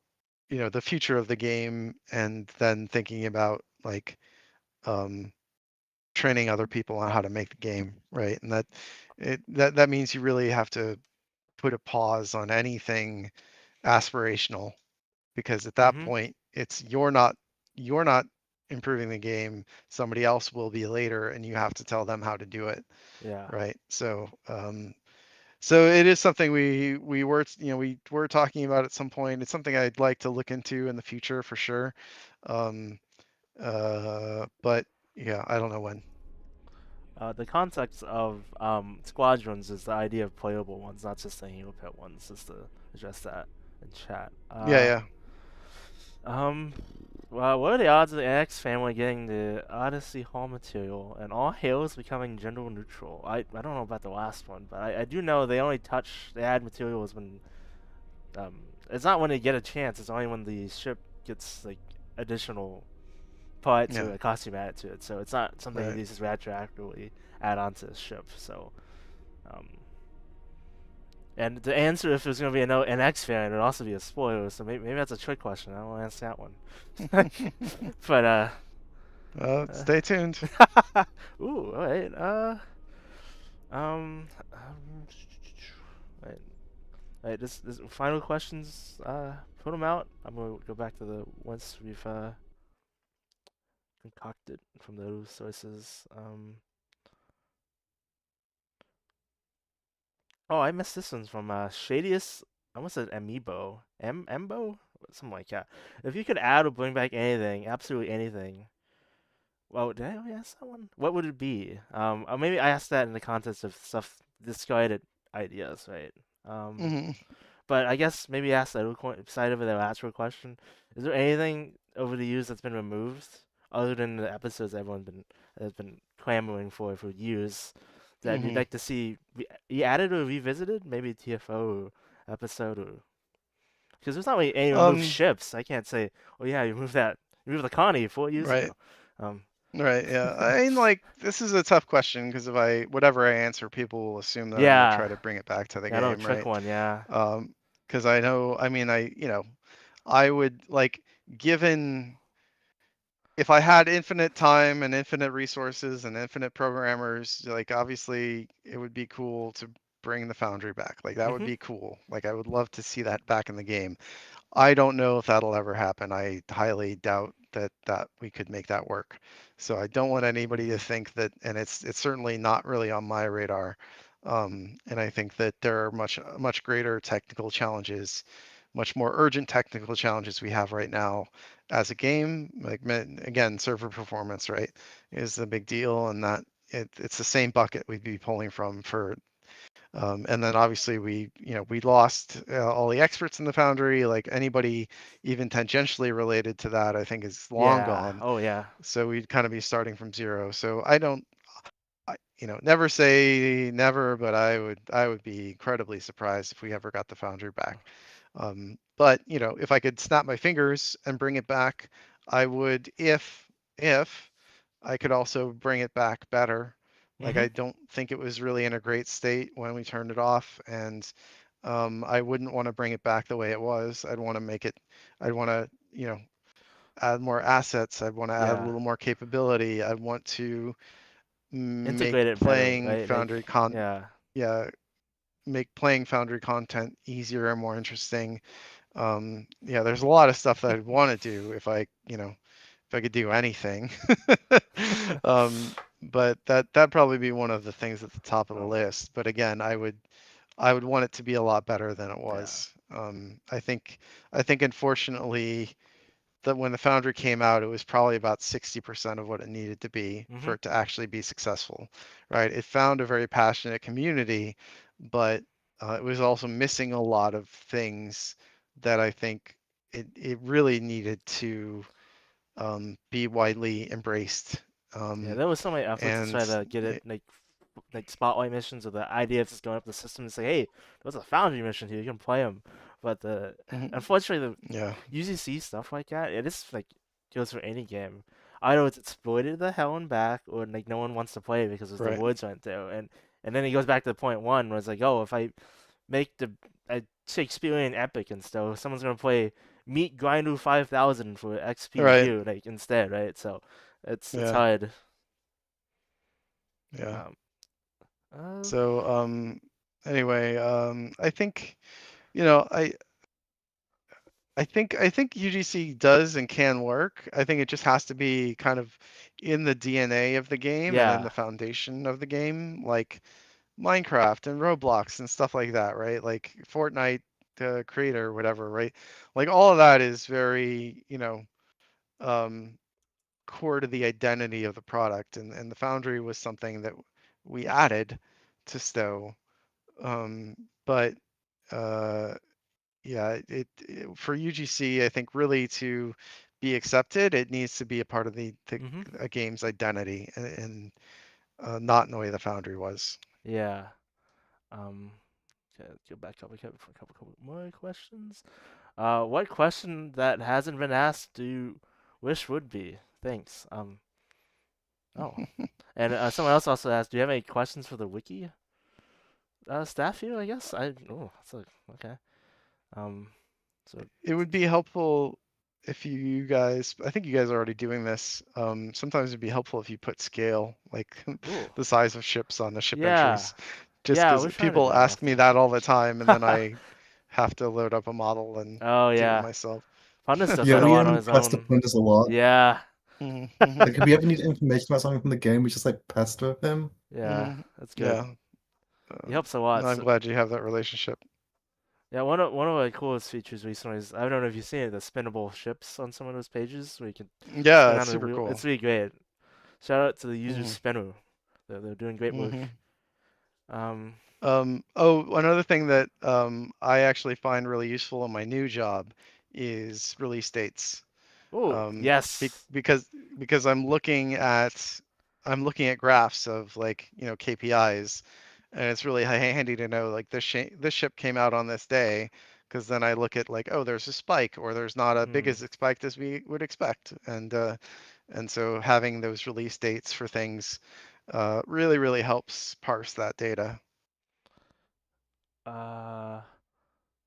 the future of the game, and then thinking about, like, um, training other people on how to make the game, right? And that means you really have to put a pause on anything aspirational, because at that Mhm. point, it's you're not improving the game. Somebody else will be later, and you have to tell them how to do it, Yeah. right? So it is something we were talking about at some point. It's something I'd like to look into in the future for sure. um but yeah, I don't know when. The context of squadrons is the idea of playable ones, not just the hero pet ones. Just to address that in chat. Yeah, yeah. Um, well, what are the odds of the X family getting the Odyssey Hall material and all halos becoming gender neutral? I don't know about the last one, but I do know they add materials when it's not when they get a chance. It's only when the ship gets like additional parts Yeah, or a costume added to it. So it's not something that right. these just retroactively add onto the ship. So, um, and the answer if there's gonna be an X variant would also be a spoiler. So maybe that's a trick question. I don't want to answer that one. But uh Stay tuned. ooh, all right. Um, wait. Alright, this final questions. Put them out. I'm gonna go back to the ones we've concocted from those sources. Oh, I missed this one's from Shadiest. I almost said Amiibo. Embo? Something like that. If you could add or bring back anything, absolutely anything. Well, did I already ask that one? What would it be? Or maybe I asked that in the context of stuff discarded ideas, right? Hmm. But I guess maybe ask the other side of it, the lateral question. Is there anything over the years that's been removed, other than the episodes has been clamoring for years, that you'd Hmm. like to see added or revisited? Maybe a TFO episode, or because there's not really any removed Um, ships. I can't say, oh yeah, you moved the Connie 4 years right. ago. Um, Right, yeah. I mean, like, this is a tough question because if whatever I answer, people will assume that I'm gonna yeah, try to bring it back to the yeah, I know game, trick right? one, yeah. Because I know, I mean, I would like, given if I had infinite time and infinite resources and infinite programmers, like, obviously it would be cool to bring the Foundry back. Like, that would Mhm. be cool. Like, I would love to see that back in the game. I don't know if that'll ever happen. I highly doubt that we could make that work. So I don't want anybody to Mhm. think that, and it's certainly not really on my radar. And I think that there are much greater technical challenges, much more urgent technical challenges we have right now as a game. Like again, server performance, right, is the big deal, and that it's the same bucket we'd be pulling from for and then obviously we lost all the experts in the Foundry. Like anybody even tangentially related to that, I think is long Yeah. gone. Oh yeah. So we'd kind of be starting from zero. So I don't, never say never, but I would be incredibly surprised if we ever got the Foundry back. But if I could snap my fingers and bring it back, I would. If I could also bring it back better. Like Mhm. I don't think it was really in a great state when we turned it off, and I wouldn't want to bring it back the way it was. I'd want to make it. I'd want to, add more assets. I'd want to add a Yeah. little more capability. I want to make Integrate it better, playing right? Like, Foundry con. yeah. Yeah, make playing Foundry content easier and more interesting. Yeah, there's a lot of stuff that I'd want to do if I could do anything. But that'd probably be one of the things at the top of the Oh, list. But again, I would want it to be a lot better than it yeah. was. I think unfortunately that when the Foundry came out, it was probably about 60% of what it needed to be for Mhm. it to actually be successful, right? It found a very passionate community, but it was also missing a lot of things that I think it really needed to be widely embraced. Yeah, Um, there was so many efforts to and try to get it like spotlight missions, or the idea of just going up the system and say, "Hey, there's a Foundry mission here. You can play them." But the mhm, unfortunately, the yeah, UGC stuff like that, it is like goes for any game. Either it's exploited the hell and back, or like no one wants to play it because the right, rewards aren't there. And then it goes back to point one, where it's like, oh, if I make the a Shakespearean epic and stuff, someone's gonna play Meet Grindu 5000 for XP right, here, like instead, right? So it's yeah, hard. yeah. Um, uh, So anyway, I think you know I think UGC does and can work. I think it just has to be kind of in the DNA of the game and in yeah. the foundation of the game, like Minecraft and Roblox and stuff like that, right? Like Fortnite, the creator, whatever, right? Like all of that is very, um, core to the identity of the product, and the Foundry was something that we added to STO. Um, but uh, yeah, for UGC, I think really to be accepted, it needs to be a part of the Mhm. a game's identity, and not in the way the Foundry was. Yeah. Um, okay, let's go back up a couple more questions. What question that hasn't been asked do you wish would be? Thanks. Oh, and someone else also asked, do you have any questions for the wiki staff here? I guess that's okay. Um, so It would be helpful if you guys, I think you guys are already doing this. Sometimes it'd be helpful if you put scale, like ooh, the size of ships on the ship yeah, entries, just yeah, because we're trying to people do that ask me too. that all the time, and then I have to load up a model and Oh do it yeah, myself. Fundus does Yeah, that a we lot on his pester own. Flinders a lot. Yeah, Like, if we ever need information about something from the game, we just like pester him. yeah, that's good. Yeah. He helps a lot. I'm So, glad you have that relationship. yeah, one of the coolest features recently is, I don't know if you've seen it, the spinnable ships on some of those pages where you can Yeah, spin it's on a super wheel. cool. It's really great. Shout out to the user Mhm. Spinner. They're doing great work. Mhm. Um, Oh, another thing that I actually find really useful in my new job is release dates. oh Um, be, yes. because because I'm looking at graphs of, like, KPIs, and it's really handy to know, like, this ship came out on this day, because then I look at, like, oh, there's a spike, or there's not a big Hmm. as spike as we would expect, and so having those release dates for things really helps parse that data. Uh,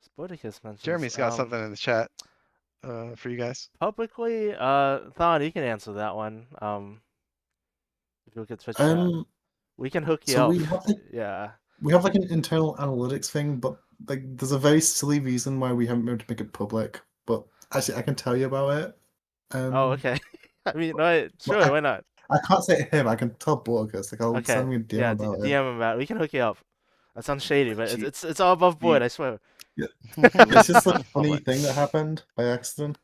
Spoticus mentions Jeremy's got something in the chat for you guys. publicly. Thon, you can answer that one. If you look at Twitch chat, Um, we can hook you so up. Yeah. we have like an internal analytics thing, but like there's a very silly reason why we haven't been able to make it public. But actually, I can tell you about it. Oh, Um, okay. I mean, no, but sure, why not? I can't say it here. I can tell Borges. Like I'll Okay. send him a DM Yeah, about it. DM him about it. We can hook you up. That sounds shady, but Cheat. it's all above board, Cheat. I swear. Yeah, Release it's it just to a the funny public. thing that happened by accident.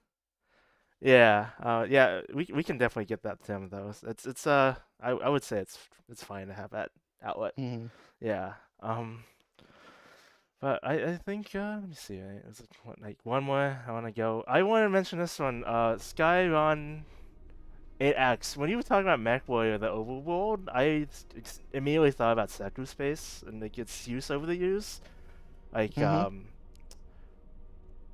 Yeah. Yeah. We can definitely get that to him though. It's I would say it's fine to have that outlet. Mhm. Yeah. But I think let me see. Right? Is it like one more? I want to go. I want to mention this one. Skyron 8X. When you were talking about Mech Warrior, the overworld, I immediately thought about Sector Space and like its use over the years. Like Mhm.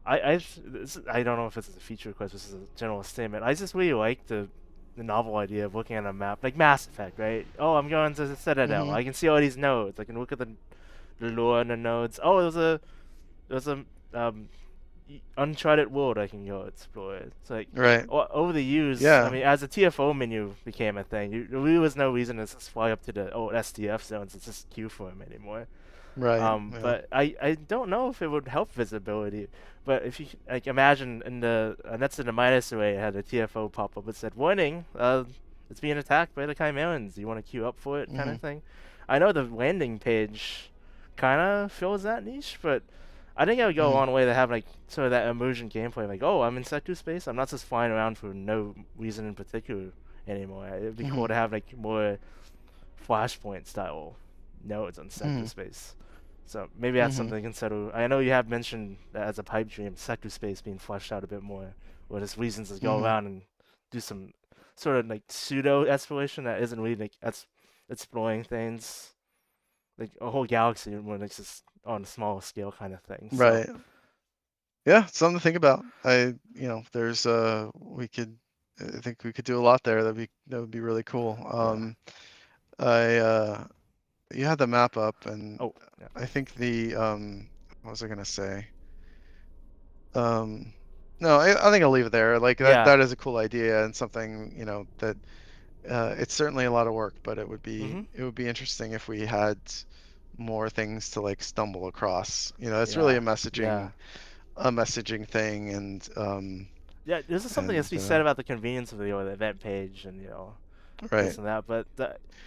I don't know if this is a feature request. This is a general statement. I just really like the novel idea of looking at a map, like Mass Effect, right? Oh, I'm going to the Citadel. Mhm. I can see all these nodes. I can look at the lore and the nodes. Oh, there's a um uncharted world I can go explore. It's like Right. over the years, I Yeah. mean, as the TFO menu became a thing, there really was no reason to just fly up to the SDF zones and just queue for them anymore. Right. Yeah. But I don't know if it would help visibility. But if you like imagine in the that's in the minus array, it had a TFO pop up. It said, "Warning, it's being attacked by the Chimerans. Do you want to queue up for it?" Kind of Mhm. thing. I know the landing page kind of fills that niche, but I think I would go a Mhm. long way to have like sort of that immersion gameplay. Like, oh, I'm in sector space. I'm not just flying around for no reason in particular anymore. It'd be cool Mhm. to have like more Flashpoint style nodes on sector Mhm. space. So maybe that's Mhm. something to consider. I know you have mentioned that as a pipe dream, sector space being fleshed out a bit more, where there's reasons to go Mhm. around and do some sort of like pseudo exploration that isn't really like exploring things like a whole galaxy when it's just on a small scale kind of thing. So Right. Yeah, something to think about. There's I think we could do a lot there. That would be really cool. yeah. I You had the map up, and Oh yeah. I think what was I gonna say? Um, no, I think I'll leave it there. Like that Yeah. that is a cool idea and something, that it's certainly a lot of work, but it would be Mhm. it would be interesting if we had more things to like stumble across. It's really Yeah. a Yeah. messaging thing, and Yeah. This is something that's to be said about the convenience of the event page and right. this and that, but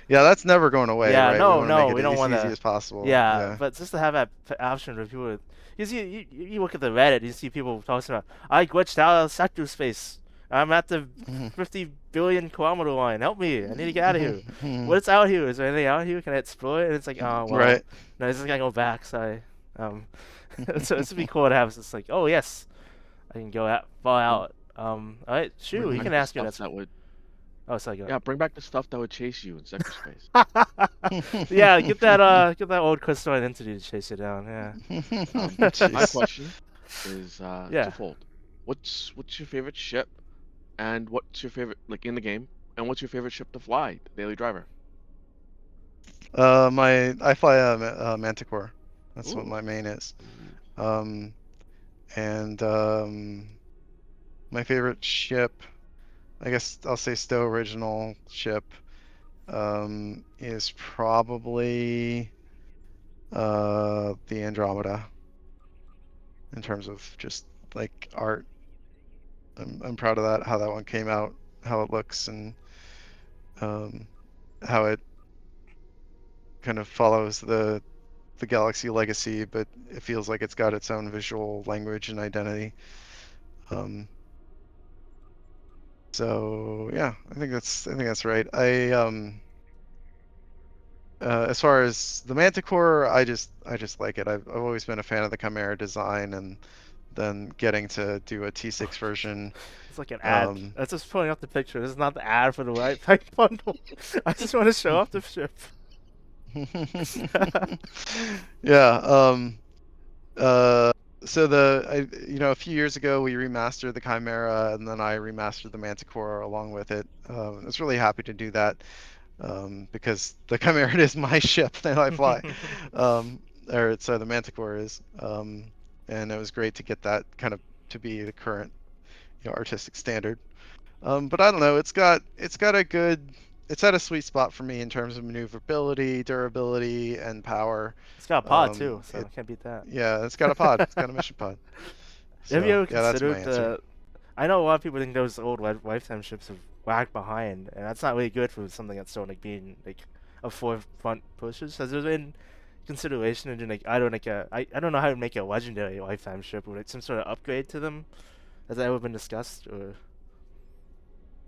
Yeah, that's never going away, yeah, right? We no, want to make no, it we don't as want easy to. as possible. Yeah, Yeah. but just to have that option for people, because you look at the Reddit, you see people talking about, I glitched out of sector space. I'm at the Mhm. 50 billion kilometer line. Help me! I need to get out of here. Mhm. What's out here? Is there anything out here? Can I explore it? And it's like, oh well, Right. no, this is gonna go back. Sorry. So it's be cool to have. It's like, oh yes, I can go out, fall Bring, out. All right, bring shoot, you back can the ask your stuff next. that would. Oh, sorry, go Yeah, bring back the stuff that would chase you in sector space. Yeah, get that old crystalline entity to chase you down. Yeah. My Jeez. question is Yeah. twofold. What's your favorite ship, and what's your favorite like in the game, and what's your favorite ship to fly, the Daily Driver? I fly a Manticore. That's what Ooh. my main is. Ooh. Um, and my favorite ship, I guess I'll say STO original ship, is probably the Andromeda. terms of just like art. I'm proud of that, how that one came out, how it looks, and how it kind of follows the Galaxy legacy, but it feels like it's got its own visual language and identity. So yeah, I think that's right. As far as the Manticore, I just like it. I've always been a fan of the Chimera design, and then getting to do a T6 version. It's like an ad. That's just pulling up the picture. This is not the ad for the White Pack bundle. I just want to show off the ship. Yeah. So a few years ago we remastered the Chimera, and then I remastered the Manticore along with it. I was really happy to do that because the Chimera is my ship that I fly, so the Manticore is, and it was great to get that kind of to be the current artistic standard. But I don't know, it's at a sweet spot for me in terms of maneuverability, durability, and power. It's got a pod too, so I can't beat that. Yeah, it's got a pod. It's got a mission pod. So, have you ever yeah, that's my considered answer. I know a lot of people think those old lifetime ships have lag behind, and that's not really good for something that's still like being like a forefront pushes. Has there been consideration into like I don't know how to make a legendary lifetime ship with like some sort of upgrade to them? Has that ever been discussed? Or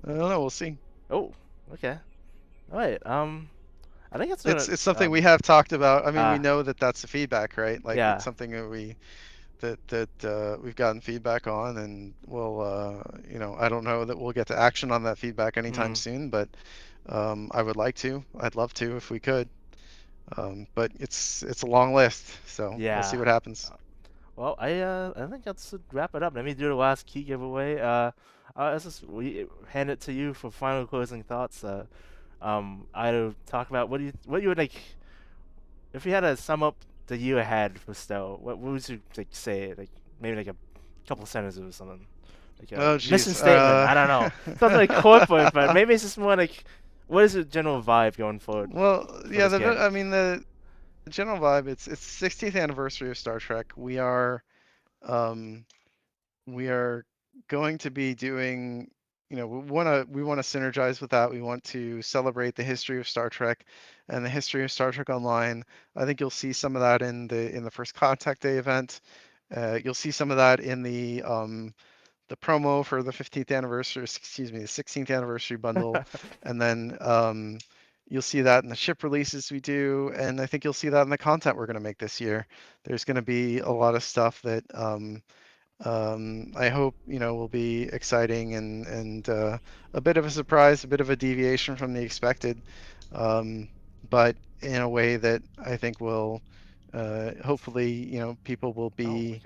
I don't know. We'll see. oh, okay, all right. I think it's something we have talked about. I mean, we know that that's the feedback, right? Like yeah. it's something that we've gotten feedback on, and we'll I don't know that we'll get to action on that feedback anytime soon, but I would like to. I'd love to if we could. But it's a long list, so yeah. We'll see what happens. Well, I think that's to wrap it up. Let me do the last key giveaway. We hand it to you for final closing thoughts. I talk about what you would like if you had to sum up the year ahead for STO. What would you like say? Like maybe like a couple sentences or something. Like a mission statement. I don't know. It's not like corporate, but maybe it's just more like what is the general vibe going forward? Well, yeah, I mean the general vibe. It's 16th anniversary of Star Trek. We are going to be doing. We want to synergize with that. We want to celebrate the history of Star Trek and the history of Star Trek Online. I think you'll see some of that in the First Contact Day event. You'll see some of that in the promo for the 15th anniversary, excuse me, the 16th anniversary bundle, and then you'll see that in the ship releases we do, and I think you'll see that in the content we're going to make this year. There's going to be a lot of stuff that I hope will be exciting and a bit of a surprise, a bit of a deviation from the expected, but in a way that I think will hopefully people will be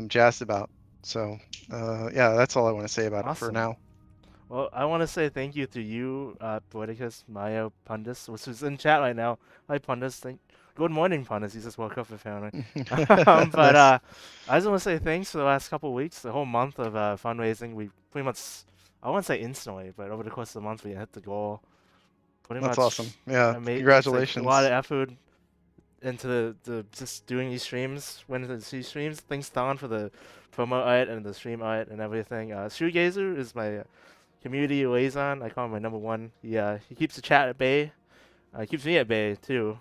jazzed about. So yeah, that's all I want to say about it for now. Well, I want to say thank you to you, Poeticus, Maya, Pundus, which is in chat right now. Hi, Pundus. Good morning, Pundus. He just woke up apparently. But I just want to say thanks for the last couple of weeks, the whole month of fundraising. We pretty much, I won't say instantly, but over the course of the month, we hit the goal. That's awesome. Yeah, congratulations. Like a lot of effort into the just doing these streams. When these streams, thanks Don for the promo art and the stream art and everything. Shoegazer is my community liaison. I call him my number one. He keeps the chat at bay. He keeps me at bay too.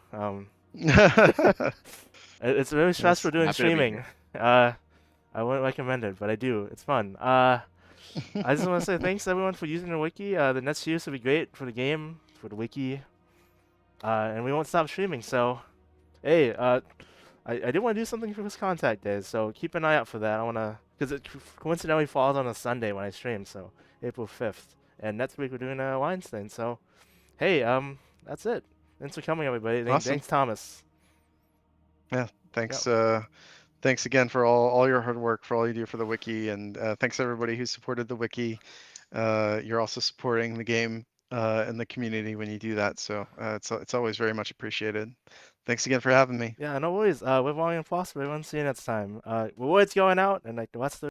It's really stressful doing streaming. I wouldn't recommend it, but I do. It's fun. I just want to say thanks everyone for using the wiki. The next use will be great for the game, for the wiki, and we won't stop streaming. So, hey, I did want to do something for this contact day, so keep an eye out for that. I want to, because it coincidentally falls on a Sunday when I stream, so April 5th. And next week we're doing a Weinstein, so hey, that's it. Thanks for coming, everybody. Awesome. Thanks, Thomas. Yeah, thanks. Yep. Thanks again for all your hard work, for all you do for the wiki, and thanks everybody who supported the wiki. You're also supporting the game and the community when you do that, so it's always very much appreciated. Thanks again for having me. Yeah, no worries. We're Volume Foster. Everyone, see you next time. Rewards going out, and like the rest of